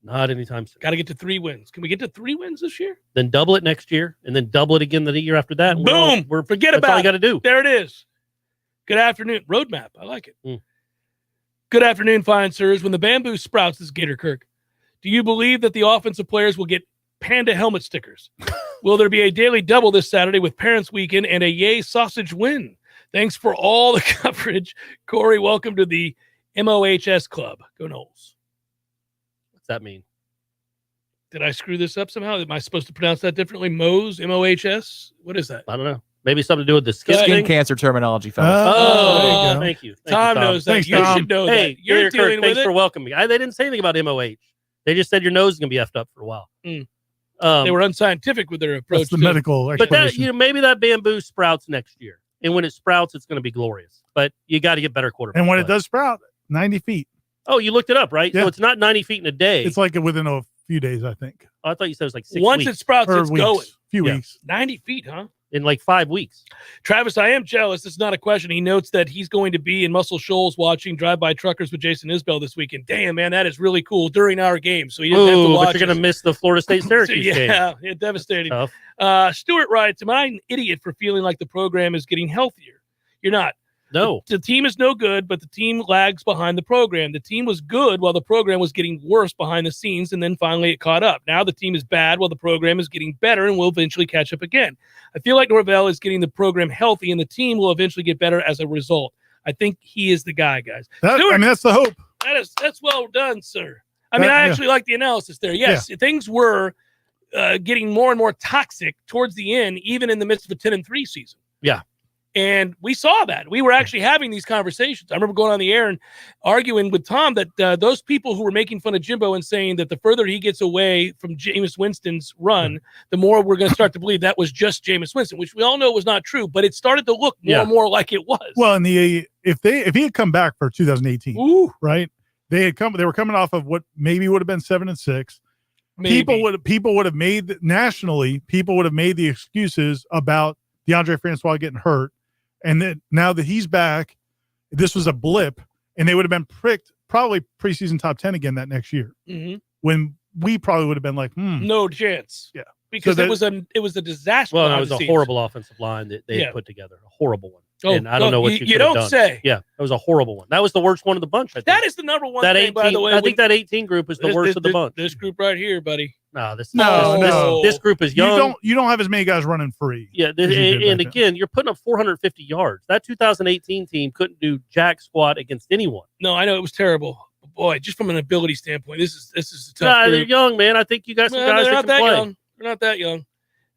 Not anytime soon. Got to get to 3 wins. Can we get to 3 wins this year? Then double it next year, and then double it again the year after that. Boom! Forget that's about all you it. got to do. There it is. Good afternoon. Roadmap. I like it. Mm. Good afternoon, fine sirs. When the bamboo sprouts, this is Gator Kirk. Do you believe that the offensive players will get Panda helmet stickers? Will there be a daily double this Saturday with Parents Weekend and a Yay Sausage win? Thanks for all the coverage. Corey, welcome to the MOHS Club. Go Noles. What's that mean? Did I screw this up somehow? Am I supposed to pronounce that differently? Mo's, M-O-H-S? What is that? I don't know. Maybe something to do with the skin Skin thing? cancer terminology, fellas. Oh, thank you. Tom knows that. Thanks, You Tom. should know Hey, that. You're Gator Kirk, dealing with thanks it. for welcoming me. They didn't say anything about MOH. They just said your nose is going to be effed up for a while. They were unscientific with their approach. That's the to medical But explanation. that maybe that bamboo sprouts next year. And when it sprouts, it's going to be glorious. But you got to get better quarterback. And when it play. does sprout, 90 feet. Oh, you looked it up, right? Yeah. So it's not 90 feet in a day. It's like within a few days, I think. Oh, I thought you said it was like 6 Once weeks. it sprouts, Or it's weeks. going. Few Yeah. weeks. 90 feet, huh? In like 5 weeks. Travis, I am jealous. This is not a question. He notes that he's going to be in Muscle Shoals watching Drive-By Truckers with Jason Isbell this weekend. Damn, man, that is really cool during our game. So he doesn't have to watch but you're going to miss the Florida State-Syracuse game. Yeah, devastating. Tough. Stuart writes, am I an idiot for feeling like the program is getting healthier? You're not. No. The team is no good, but the team lags behind the program. The team was good while the program was getting worse behind the scenes, and then finally it caught up. Now the team is bad while the program is getting better and will eventually catch up again. I feel like Norvell is getting the program healthy, and the team will eventually get better as a result. I think he is the guy, guys. Stuart, that's the hope. That's well done, sir. I mean, I actually like the analysis there. Yes, things were getting more and more toxic towards the end, even in the midst of a 10-3 season. Yeah. And we saw that. We were actually having these conversations. I remember going on the air and arguing with Tom that those people who were making fun of Jimbo and saying that the further he gets away from Jameis Winston's run, the more we're going to start to believe that was just Jameis Winston, which we all know was not true, but it started to look more and more like it was. Well, and if he had come back for 2018, right? They were coming off of what maybe would have been 7-6. Maybe. People would have made nationally, people would have made the excuses about DeAndre Francois getting hurt. And then now that he's back, this was a blip, and they would have been pricked probably preseason top 10 again that next year. Mm-hmm. When we probably would have been like, no chance. Yeah. Because it was a disaster. Well, it was a horrible offensive line that they had put together. A horrible one. Oh, and I don't know what you could have don't done. say. Yeah, it was a horrible one. That was the worst one of the bunch, I think. That is the number one that thing, 18, by the way. I think that 18 group is the worst of the bunch. This group right here, buddy. No, this group is young. You don't have as many guys running free. Yeah, and again, you're putting up 450 yards. That 2018 team couldn't do jack squat against anyone. No, I know it was terrible. Boy, just from an ability standpoint, this is a tough They're group. young, man. I think you got some guys they're that not can that play. young. They're not that young.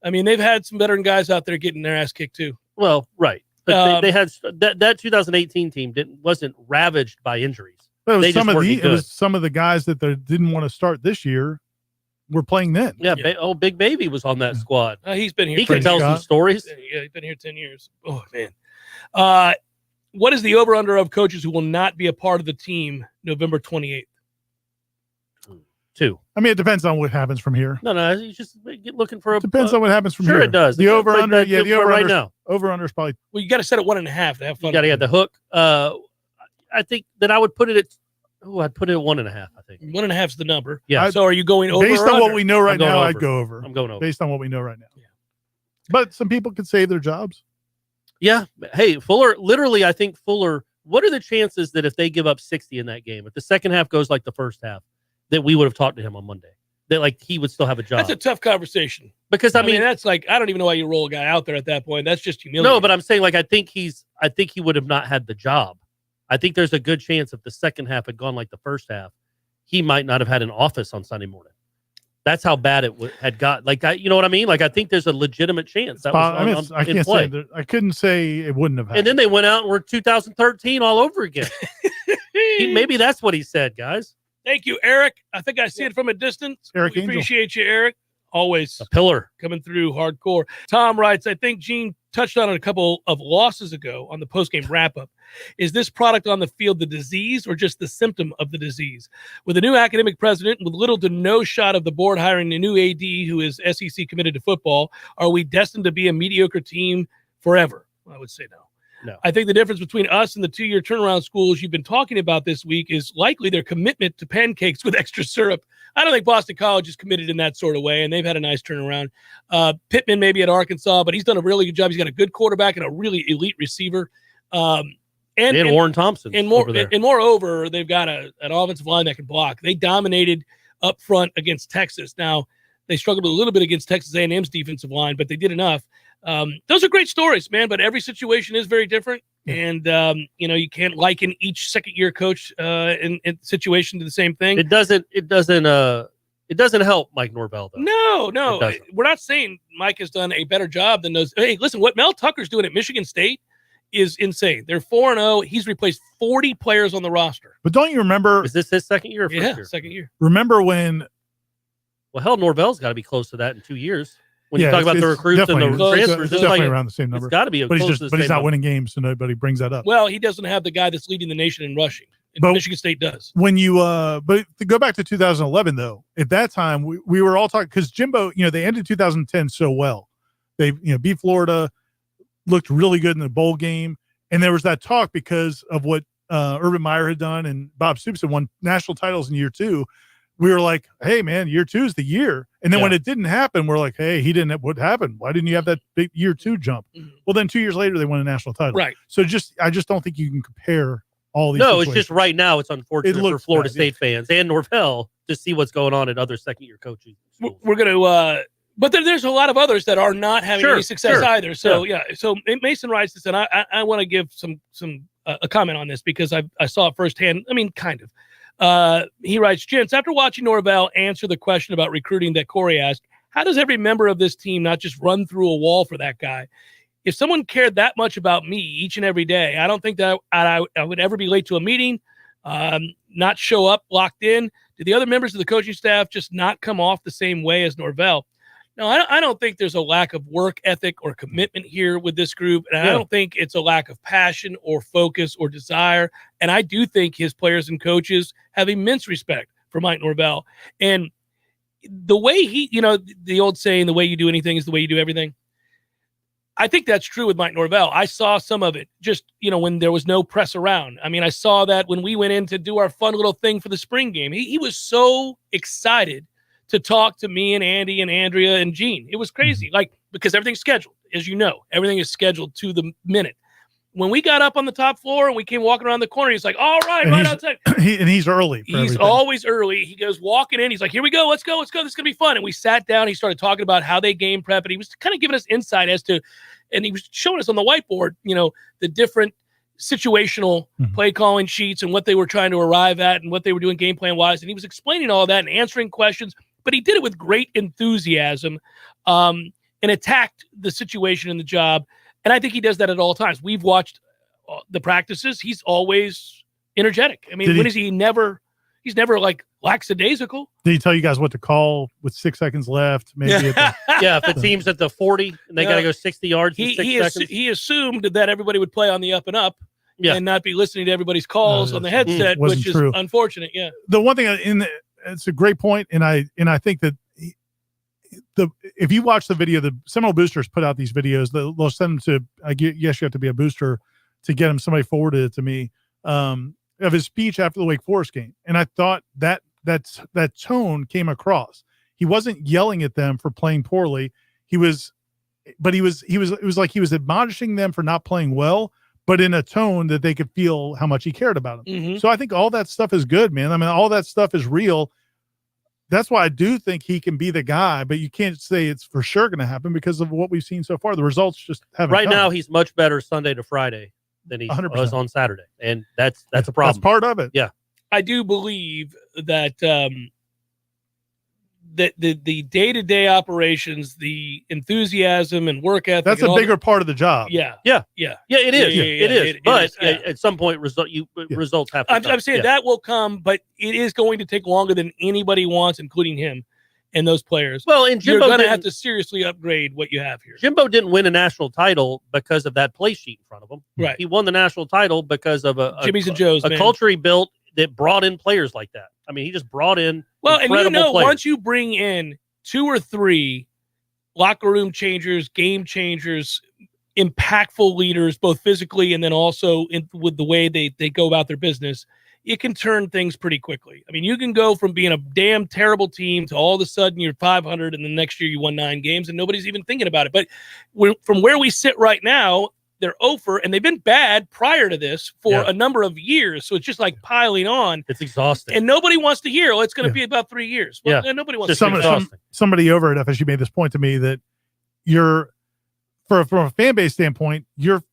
I mean, they've had some veteran guys out there getting their ass kicked too. Well, right, but they had that 2018 team wasn't ravaged by injuries. But it was, They it was some of the guys that they didn't want to start this year were playing then. Yeah, Big Baby was on that squad. He's been here. He can tell some stories. Yeah, he's been here 10 years. Oh, man. What is the over-under of coaches who will not be a part of the team November 28th? 2. I mean, it depends on what happens from here. No, you just get looking for a. Depends on what happens from sure here. It does. The over-under, the over-under right now. Over-under is probably. Well, you got to set it 1.5 to have fun. You got to get the hook. I think that I would put it at. Oh, I'd put it at 1.5. I think 1.5 is the number. Yeah. So are you going over? Based or on under? what we know right now, over. I'd go over. I'm going over. Based on what we know right now. Yeah. But some people could save their jobs. Yeah. Hey, Fuller. Literally, I think Fuller. What are the chances that if they give up 60 in that game, if the second half goes like the first half, that we would have talked to him on Monday? That like he would still have a job. That's a tough conversation. Because I mean that's like I don't even know why you roll a guy out there at that point. That's just humiliating. No, but I'm saying like I think he would have not had the job. I think there's a good chance if the second half had gone like the first half, he might not have had an office on Sunday morning. That's how bad it had got. Like, you know what I mean? Like, I think there's a legitimate chance that was I can't say that, I couldn't say it wouldn't have happened. And then they went out and were 2013 all over again. Maybe that's what he said, guys. Thank you, Eric. I think I see it from a distance. Eric We Angel. appreciate you, Eric. Always a pillar coming through hardcore. Tom writes, I think Gene touched on it a couple of losses ago on the postgame wrap-up. Is this product on the field the disease or just the symptom of the disease? With a new academic president with little to no shot of the board hiring a new AD who is SEC committed to football, are we destined to be a mediocre team forever? I would say no. No. I think the difference between us and the 2-year turnaround schools you've been talking about this week is likely their commitment to pancakes with extra syrup. I don't think Boston College is committed in that sort of way, and they've had a nice turnaround. Pittman maybe at Arkansas, but he's done a really good job. He's got a good quarterback and a really elite receiver. And Warren Thompson. And moreover, they've got an offensive line that can block. They dominated up front against Texas. Now, they struggled a little bit against Texas A&M's defensive line, but they did enough. Those are great stories, man, but every situation is very different. And, you can't liken each second-year coach in situation to the same thing. It doesn't help Mike Norvell, though. No. We're not saying Mike has done a better job than those. Hey, listen, what Mel Tucker's doing at Michigan State is insane. They're 4-0. He's replaced 40 players on the roster. But don't you remember? Is this his second year or first year? Second year. Remember when? Well, hell, Norvell's got to be close to that in 2 years. When you talk about the recruits and the transfers, it's definitely around the same number. It's got to be but close he's not winning games, so nobody brings that up. Well, he doesn't have the guy that's leading the nation in rushing. But Michigan State does. When you, but to go back to 2011, though, at that time, we were all talking, because Jimbo, they ended 2010 so well. They, beat Florida, looked really good in the bowl game. And there was that talk because of what Urban Meyer had done and Bob Stoops had won national titles in year 2. We were like, hey, man, year 2 is the year. And then when it didn't happen, we're like, hey, he didn't have what happened. Why didn't you have that big year 2 jump? Mm-hmm. Well, then 2 years later, they won a national title. Right. So I just don't think you can compare all these. No, it's just right now it's unfortunate for Florida State fans and Norvell to see what's going on at other second-year coaching schools. We're going to but there's a lot of others that are not having any success either. So, So Mason writes this, and I want to give a comment on this because I saw it firsthand. I mean, kind of. He writes, gents, after watching Norvell answer the question about recruiting that Corey asked, how does every member of this team not just run through a wall for that guy? If someone cared that much about me each and every day, I don't think that I would ever be late to a meeting, not show up locked in. Do the other members of the coaching staff just not come off the same way as Norvell? No, I don't think there's a lack of work ethic or commitment here with this group. And I don't think it's a lack of passion or focus or desire. And I do think his players and coaches have immense respect for Mike Norvell. And the way the old saying, the way you do anything is the way you do everything. I think that's true with Mike Norvell. I saw some of it just, when there was no press around. I mean, I saw that when we went in to do our fun little thing for the spring game. He was so excited to talk to me and Andy and Andrea and Gene. It was crazy, because everything's scheduled. As you know, everything is scheduled to the minute. When we got up on the top floor and we came walking around the corner, he's like, all right, right outside. He's early. He's always early. He goes walking in. He's like, here we go. Let's go. This is going to be fun. And we sat down. He started talking about how they game prep. And he was kind of giving us insight as to, and he was showing us on the whiteboard, the different situational play calling sheets and what they were trying to arrive at and what they were doing game plan wise. And he was explaining all that and answering questions. But he did it with great enthusiasm and attacked the situation and the job. And I think he does that at all times. We've watched the practices. He's always energetic. I mean, he's never like lackadaisical. Did he tell you guys what to call with 6 seconds left? Maybe if the team's at the 40 and they got to go 60 yards in 6 seconds. He assumed that everybody would play on the up and up and not be listening to everybody's calls on the headset, which is unfortunate. Yeah. The one thing it's a great point, and I think that if you watch the video, the Seminole boosters put out these videos. They'll send them to. I guess you have to be a booster to get them. Somebody forwarded it to me of his speech after the Wake Forest game, and I thought that tone came across. He wasn't yelling at them for playing poorly. It was like he was admonishing them for not playing well, but in a tone that they could feel how much he cared about them. Mm-hmm. So I think all that stuff is good, man. I mean, all that stuff is real. That's why I do think he can be the guy, but you can't say it's for sure going to happen because of what we've seen so far. The results just haven't Right come. now, he's much better Sunday to Friday than he 100%. was on Saturday, and that's a problem. That's part of it. Yeah. I do believe that the day-to-day operations, the enthusiasm and work ethic. That's a bigger part of the job. Yeah. Yeah, it is. It is. But is. at some point, results have to come. I'm saying that will come, but it is going to take longer than anybody wants, including him and those players. Well, and you're Jimbo going to have to seriously upgrade what you have here. Jimbo didn't win a national title because of that play sheet in front of him. Right. He won the national title because of a Jimmy's and Joe's, a man. culture he built that brought in players like that. I mean, he just brought in incredible players. Once you bring in 2 or 3 locker room changers, game changers, impactful leaders, both physically and then also with the way they go about their business, it can turn things pretty quickly. I mean, you can go from being a damn terrible team to all of a sudden you're 500 and the next year you won 9 games and nobody's even thinking about it. But from where we sit right now, they're over, and they've been bad prior to this for a number of years. So it's just like piling on. It's exhausting. And nobody wants to hear, it's going to be about 3 years. Well, nobody wants to hear. Somebody over at FSU made this point to me that from a fan base standpoint, you're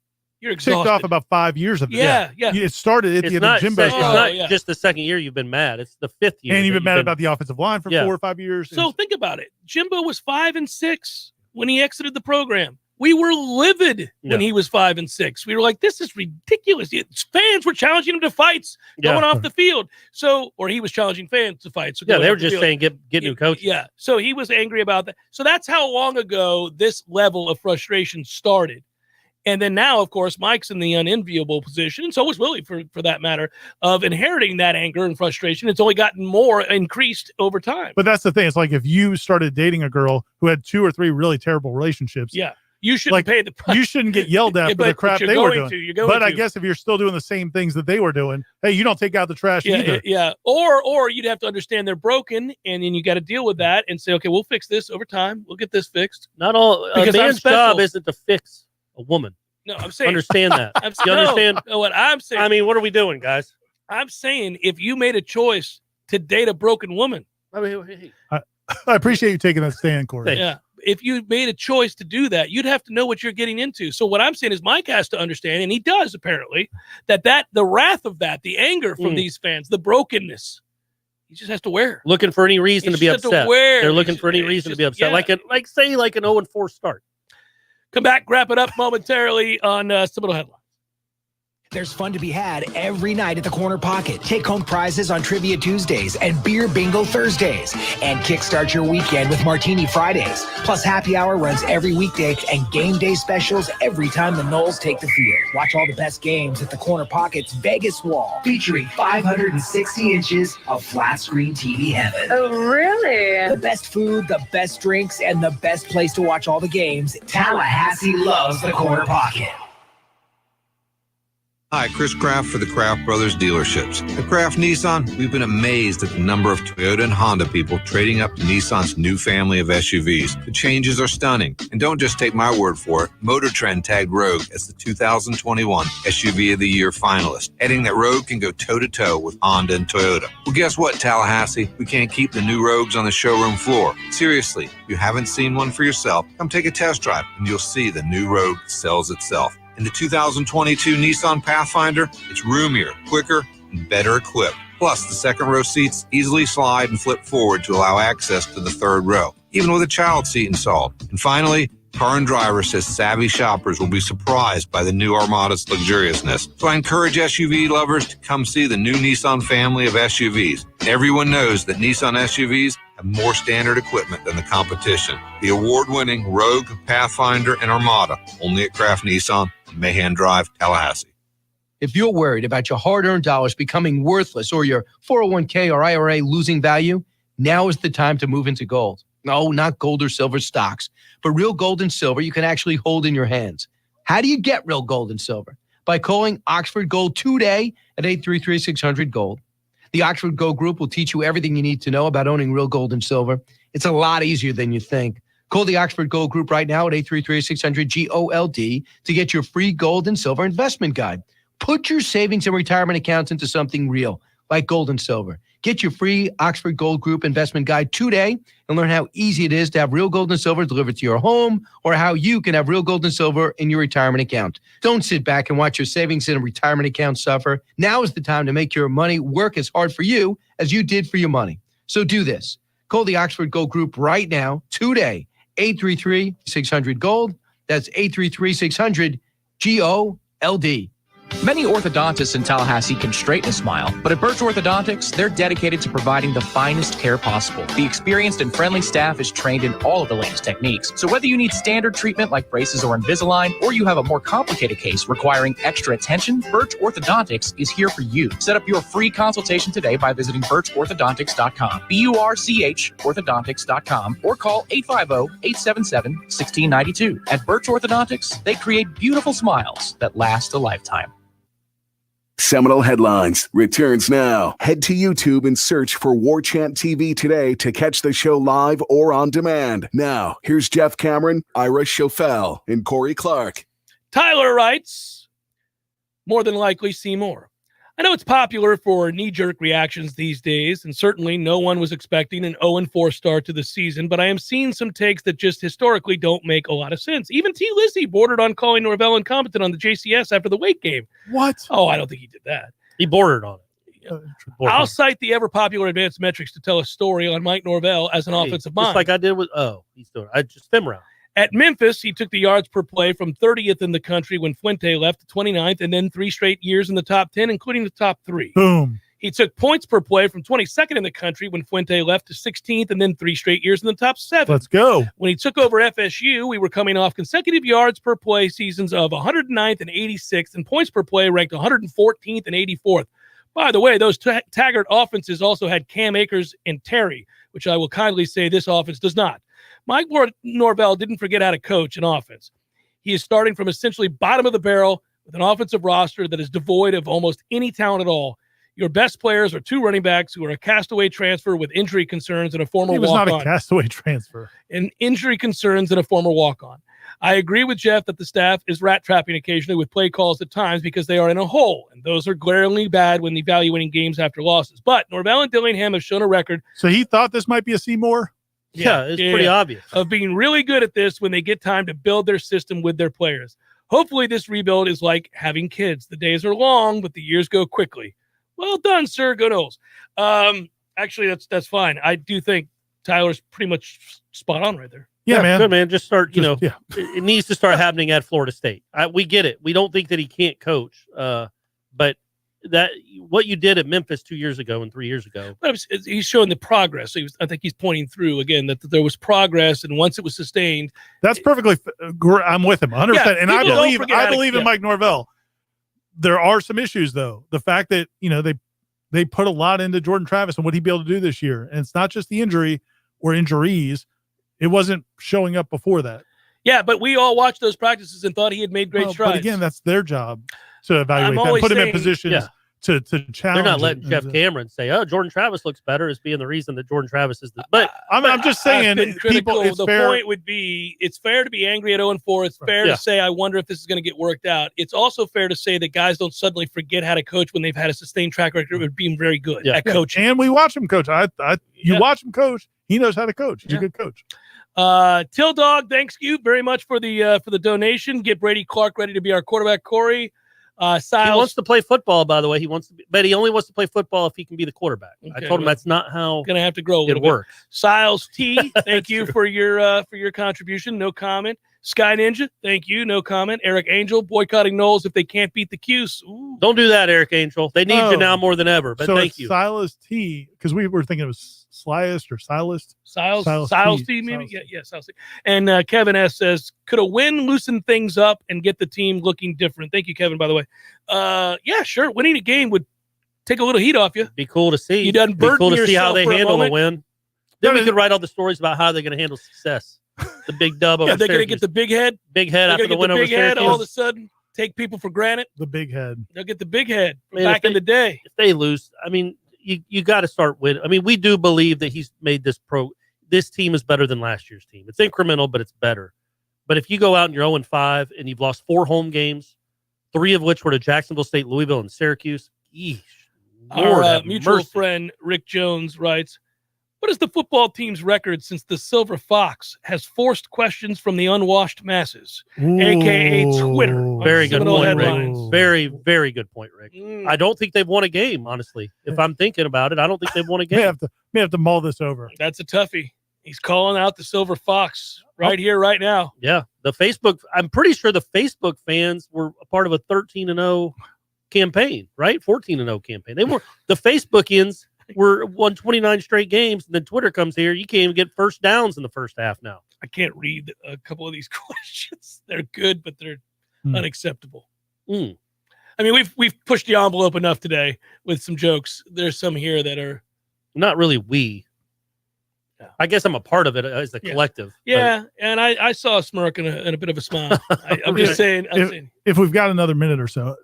ticked off about 5 years of this. Yeah. It started at the end of Jimbo's time. It's not just the second year you've been mad. It's the 5th year. And you've been mad about the offensive line for 4 or 5 years. So think about it. Jimbo was 5-6 when he exited the program. We were livid when he was 5-6. We were like, this is ridiculous. Fans were challenging him to fights going off the field. Or he was challenging fans to fights. They were just saying, get new coaches. Yeah. So he was angry about that. So that's how long ago this level of frustration started. And then now, of course, Mike's in the unenviable position, and so was Willie for that matter, of inheriting that anger and frustration. It's only gotten more increased over time. But that's the thing. It's like if you started dating a girl who had 2 or 3 really terrible relationships. Yeah. You shouldn't pay the price. You shouldn't get yelled at for the crap they were doing. But I guess if you're still doing the same things that they were doing, hey, you don't take out the trash either. Yeah. Or you'd have to understand they're broken, and then you got to deal with that and say, okay, we'll fix this over time. We'll get this fixed. Not all a man's job isn't to fix a woman. No, I'm saying understand that. You understand what I'm saying? I mean, what are we doing, guys? I'm saying if you made a choice to date a broken woman, I appreciate you taking that stand, Corey. Yeah. If you made a choice to do that, you'd have to know what you're getting into. So what I'm saying is Mike has to understand, and he does apparently, that the wrath of that, the anger from these fans, the brokenness, he just has to wear. Looking for any reason to be upset. They're looking for any reason to be upset. Like an 0-4 start. Come back, wrap it up momentarily on Seminole Headlines. There's fun to be had every night at the Corner Pocket. Take home prizes on Trivia Tuesdays and Beer Bingo Thursdays. And kickstart your weekend with Martini Fridays. Plus happy hour runs every weekday and game day specials every time the Noles take the field. Watch all the best games at the Corner Pocket's Vegas wall, featuring 560 inches of flat screen TV heaven. Oh, really? The best food, the best drinks, and the best place to watch all the games. Tallahassee loves the Corner Pocket. Hi, Chris Kraft for the Kraft Brothers dealerships. At Kraft Nissan, we've been amazed at the number of Toyota and Honda people trading up to Nissan's new family of SUVs. The changes are stunning. And don't just take my word for it. Motor Trend tagged Rogue as the 2021 SUV of the Year finalist, adding that Rogue can go toe-to-toe with Honda and Toyota. Well, guess what, Tallahassee? We can't keep the new Rogues on the showroom floor. Seriously, if you haven't seen one for yourself, come take a test drive and you'll see the new Rogue sells itself. In the 2022 Nissan Pathfinder, it's roomier, quicker, and better equipped. Plus, the second row seats easily slide and flip forward to allow access to the third row, even with a child seat installed. And finally, Car and Driver says savvy shoppers will be surprised by the new Armada's luxuriousness. So I encourage SUV lovers to come see the new Nissan family of SUVs. Everyone knows that Nissan SUVs have more standard equipment than the competition. The award-winning Rogue, Pathfinder, and Armada, only at Kraft Nissan, Mahan Drive, Tallahassee. If you're worried about your hard-earned dollars becoming worthless or your 401k or IRA losing value, now is the time to move into gold. No, not gold or silver stocks, but real gold and silver you can actually hold in your hands. How do you get real gold and silver? By calling Oxford Gold today at 833-600-GOLD. The Oxford Gold Group will teach you everything you need to know about owning real gold and silver. It's a lot easier than you think. Call the Oxford Gold Group right now at 833-600-GOLD to get your free gold and silver investment guide. Put your savings and retirement accounts into something real, like gold and silver. Get your free Oxford Gold Group investment guide today and learn how easy it is to have real gold and silver delivered to your home or how you can have real gold and silver in your retirement account. Don't sit back and watch your savings in a retirement account suffer. Now is the time to make your money work as hard for you as you did for your money. So do this. Call the Oxford Gold Group right now, today, 833-600-GOLD. That's 833-600-GOLD. Many orthodontists in Tallahassee can straighten a smile, but at Birch Orthodontics, they're dedicated to providing the finest care possible. The experienced and friendly staff is trained in all of the latest techniques. So whether you need standard treatment like braces or Invisalign, or you have a more complicated case requiring extra attention, Birch Orthodontics is here for you. Set up your free consultation today by visiting birchorthodontics.com, BURCH orthodontics.com, or call 850-877-1692. At Birch Orthodontics, they create beautiful smiles that last a lifetime. Seminole Headlines returns now. Head to YouTube and search for Warchant TV today to catch the show live or on demand. Now, here's Jeff Cameron, Ira Schofel, and Corey Clark. Tyler writes, more than likely see more. I know it's popular for knee-jerk reactions these days, and certainly no one was expecting an 0-4 start to the season, but I am seeing some takes that just historically don't make a lot of sense. Even T. Lizzie bordered on calling Norvell incompetent on the JCS after the Wake game. What? Oh, I don't think he did that. He bordered on it. I'll cite the ever-popular advanced metrics to tell a story on Mike Norvell as an offensive mind. Just like I did with, he's doing it. I just spin around. At Memphis, he took the yards per play from 30th in the country when Fuente left to 29th, and then 3 straight years in the top 10, including the top 3. Boom. He took points per play from 22nd in the country when Fuente left to 16th, and then 3 straight years in the top 7. Let's go. When he took over FSU, we were coming off consecutive yards per play seasons of 109th and 86th, and points per play ranked 114th and 84th. By the way, those Taggart offenses also had Cam Akers and Terry, which I will kindly say this offense does not. Mike Norvell didn't forget how to coach an offense. He is starting from essentially bottom of the barrel with an offensive roster that is devoid of almost any talent at all. Your best players are 2 running backs who are a castaway transfer with injury concerns and a former walk-on. He was not a castaway transfer. And injury concerns and a former walk-on. I agree with Jeff that the staff is rat-trapping occasionally with play calls at times because they are in a hole, and those are glaringly bad when evaluating games after losses. But Norvell and Dillingham have shown a record. So he thought this might be a Seymour? Yeah, it's pretty obvious. Of being really good at this when they get time to build their system with their players. Hopefully this rebuild is like having kids. The days are long, but the years go quickly. Well done, sir. Go Noles. Actually, that's fine. I do think Tyler's pretty much spot on right there. Yeah, man. Good, man. Just start, it needs to start happening at Florida State. We get it. We don't think that he can't coach, but that what you did at Memphis 2 years ago and 3 years ago. But he's showing the progress. So I think he's pointing through again that there was progress, and once it was sustained, that's perfectly. I'm with him 100%. Yeah, and I believe in Mike Norvell. There are some issues though. The fact that they put a lot into Jordan Travis and what he'd be able to do this year, and it's not just the injury or injuries. It wasn't showing up before that. Yeah, but we all watched those practices and thought he had made great strides. But again, that's their job to evaluate that, put him in positions to challenge. They're not letting Jeff Cameron say, "Oh, Jordan Travis looks better," as being the reason that Jordan Travis is the. But I'm just saying, people. It's the fair. point would be, it's fair to be angry at 0-4. It's fair to say, I wonder if this is going to get worked out. It's also fair to say that guys don't suddenly forget how to coach when they've had a sustained track record of being very good at coaching. And we watch him coach. You watch him coach. He knows how to coach. He's a good coach. Till Dog, thanks you very much for the donation. Get Brady Clark ready to be our quarterback. Corey, Siles. He wants to play football, by the way. But he only wants to play football if he can be the quarterback. Okay, I told him that's not how going to have to grow. It works. Siles T, thank you for your contribution. No comment. Sky Ninja, thank you. No comment. Eric Angel, boycotting Noles if they can't beat the Cuse. Ooh. Don't do that, Eric Angel. They need you now more than ever. But so thank you. Silas T, because we were thinking it was Slyest or Silas. Silas T, maybe. Yeah, Silas T. And Kevin S says, could a win loosen things up and get the team looking different? Thank you, Kevin, by the way. Yeah, sure. Winning a game would take a little heat off you. Be cool to see. You done burnt Be cool to see how yourself they for a handle a moment. win. Then we could write all the stories about how they're going to handle success. The big dub over they're going to Syracuse. get the big head. Big head after the win over Syracuse. All of a sudden, take people for granted. The big head. They'll get the big head from back in the day. If they lose, I mean, you got to start with. I mean, we do believe that he's made this team is better than last year's team. It's incremental, but it's better. But if you go out and you're 0-5 and you've lost 4 home games, 3 of which were to Jacksonville State, Louisville, and Syracuse, Our mutual friend Rick Jones writes, What is the football team's record since the Silver Fox has forced questions from the unwashed masses, a.k.a. Twitter? Very good Seminole point, Headlines. Rick. Very, very good point, Rick. I don't think they've won a game, honestly. If I'm thinking about it, I don't think they've won a game. May have to mull this over. That's a toughie. He's calling out the Silver Fox right here, right now. Yeah. The Facebook, I'm pretty sure the Facebook fans were a part of a 13-0 campaign, right? 14-0 campaign. They were the Facebookians won 29 straight games, and then Twitter comes here. You can't even get first downs in the first half now. I can't read a couple of these questions. They're good, but they're unacceptable. I mean, we've pushed the envelope enough today with some jokes. There's some here that are not really I guess I'm a part of it as a collective. Yeah, and I saw a smirk and a bit of a smile. I'm just saying. If we've got another minute or so,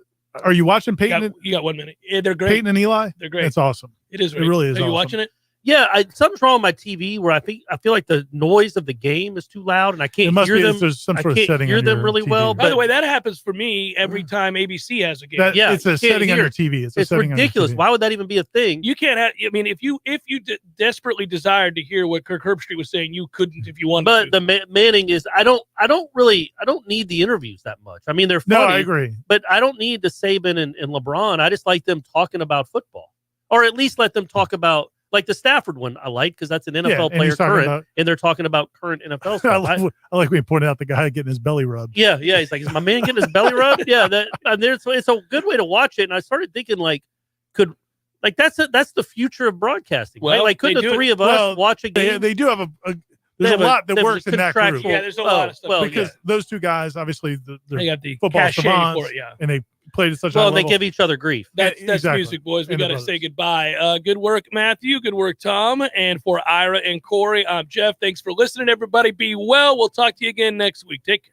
are you watching Peyton? You got 1 minute. Yeah, they're great. Peyton and Eli? They're great. It's awesome. It is. It really is. Are you awesome. watching it? Yeah, something's wrong with my TV where I feel like the noise of the game is too loud and I can't hear them. There's some sort of setting hear on them your really TV. well. By the way, that happens for me every time ABC has a game. It's a setting on your TV. It's ridiculous. Why would that even be a thing? You can't have. I mean, if you desperately desired to hear what Kirk Herbstreit was saying, you couldn't if you wanted. But the Manning is. I don't need the interviews that much. I mean, they're funny. No, I agree. But I don't need the Saban and LeBron. I just like them talking about football, or at least let them talk about. Like the Stafford one, I like because that's an NFL player current, and they're talking about current NFL stuff. I like when you pointed out the guy getting his belly rubbed. Yeah. He's like, is my man getting his belly rubbed? Yeah, it's a good way to watch it. And I started thinking, that's the future of broadcasting. Well, right? Like, could the three of us watch a game? They do have there's a lot that works in that group. Yeah, there's a lot of stuff. Because those two guys, obviously, they got the football cachet savants, for it, and they played at such a high level. level. They give each other grief. That's exactly. music, boys. We And got the to say brothers. goodbye. Good work, Matthew. Good work, Tom. And for Ira and Corey, I'm Jeff. Thanks for listening, everybody. Be well. We'll talk to you again next week. Take care.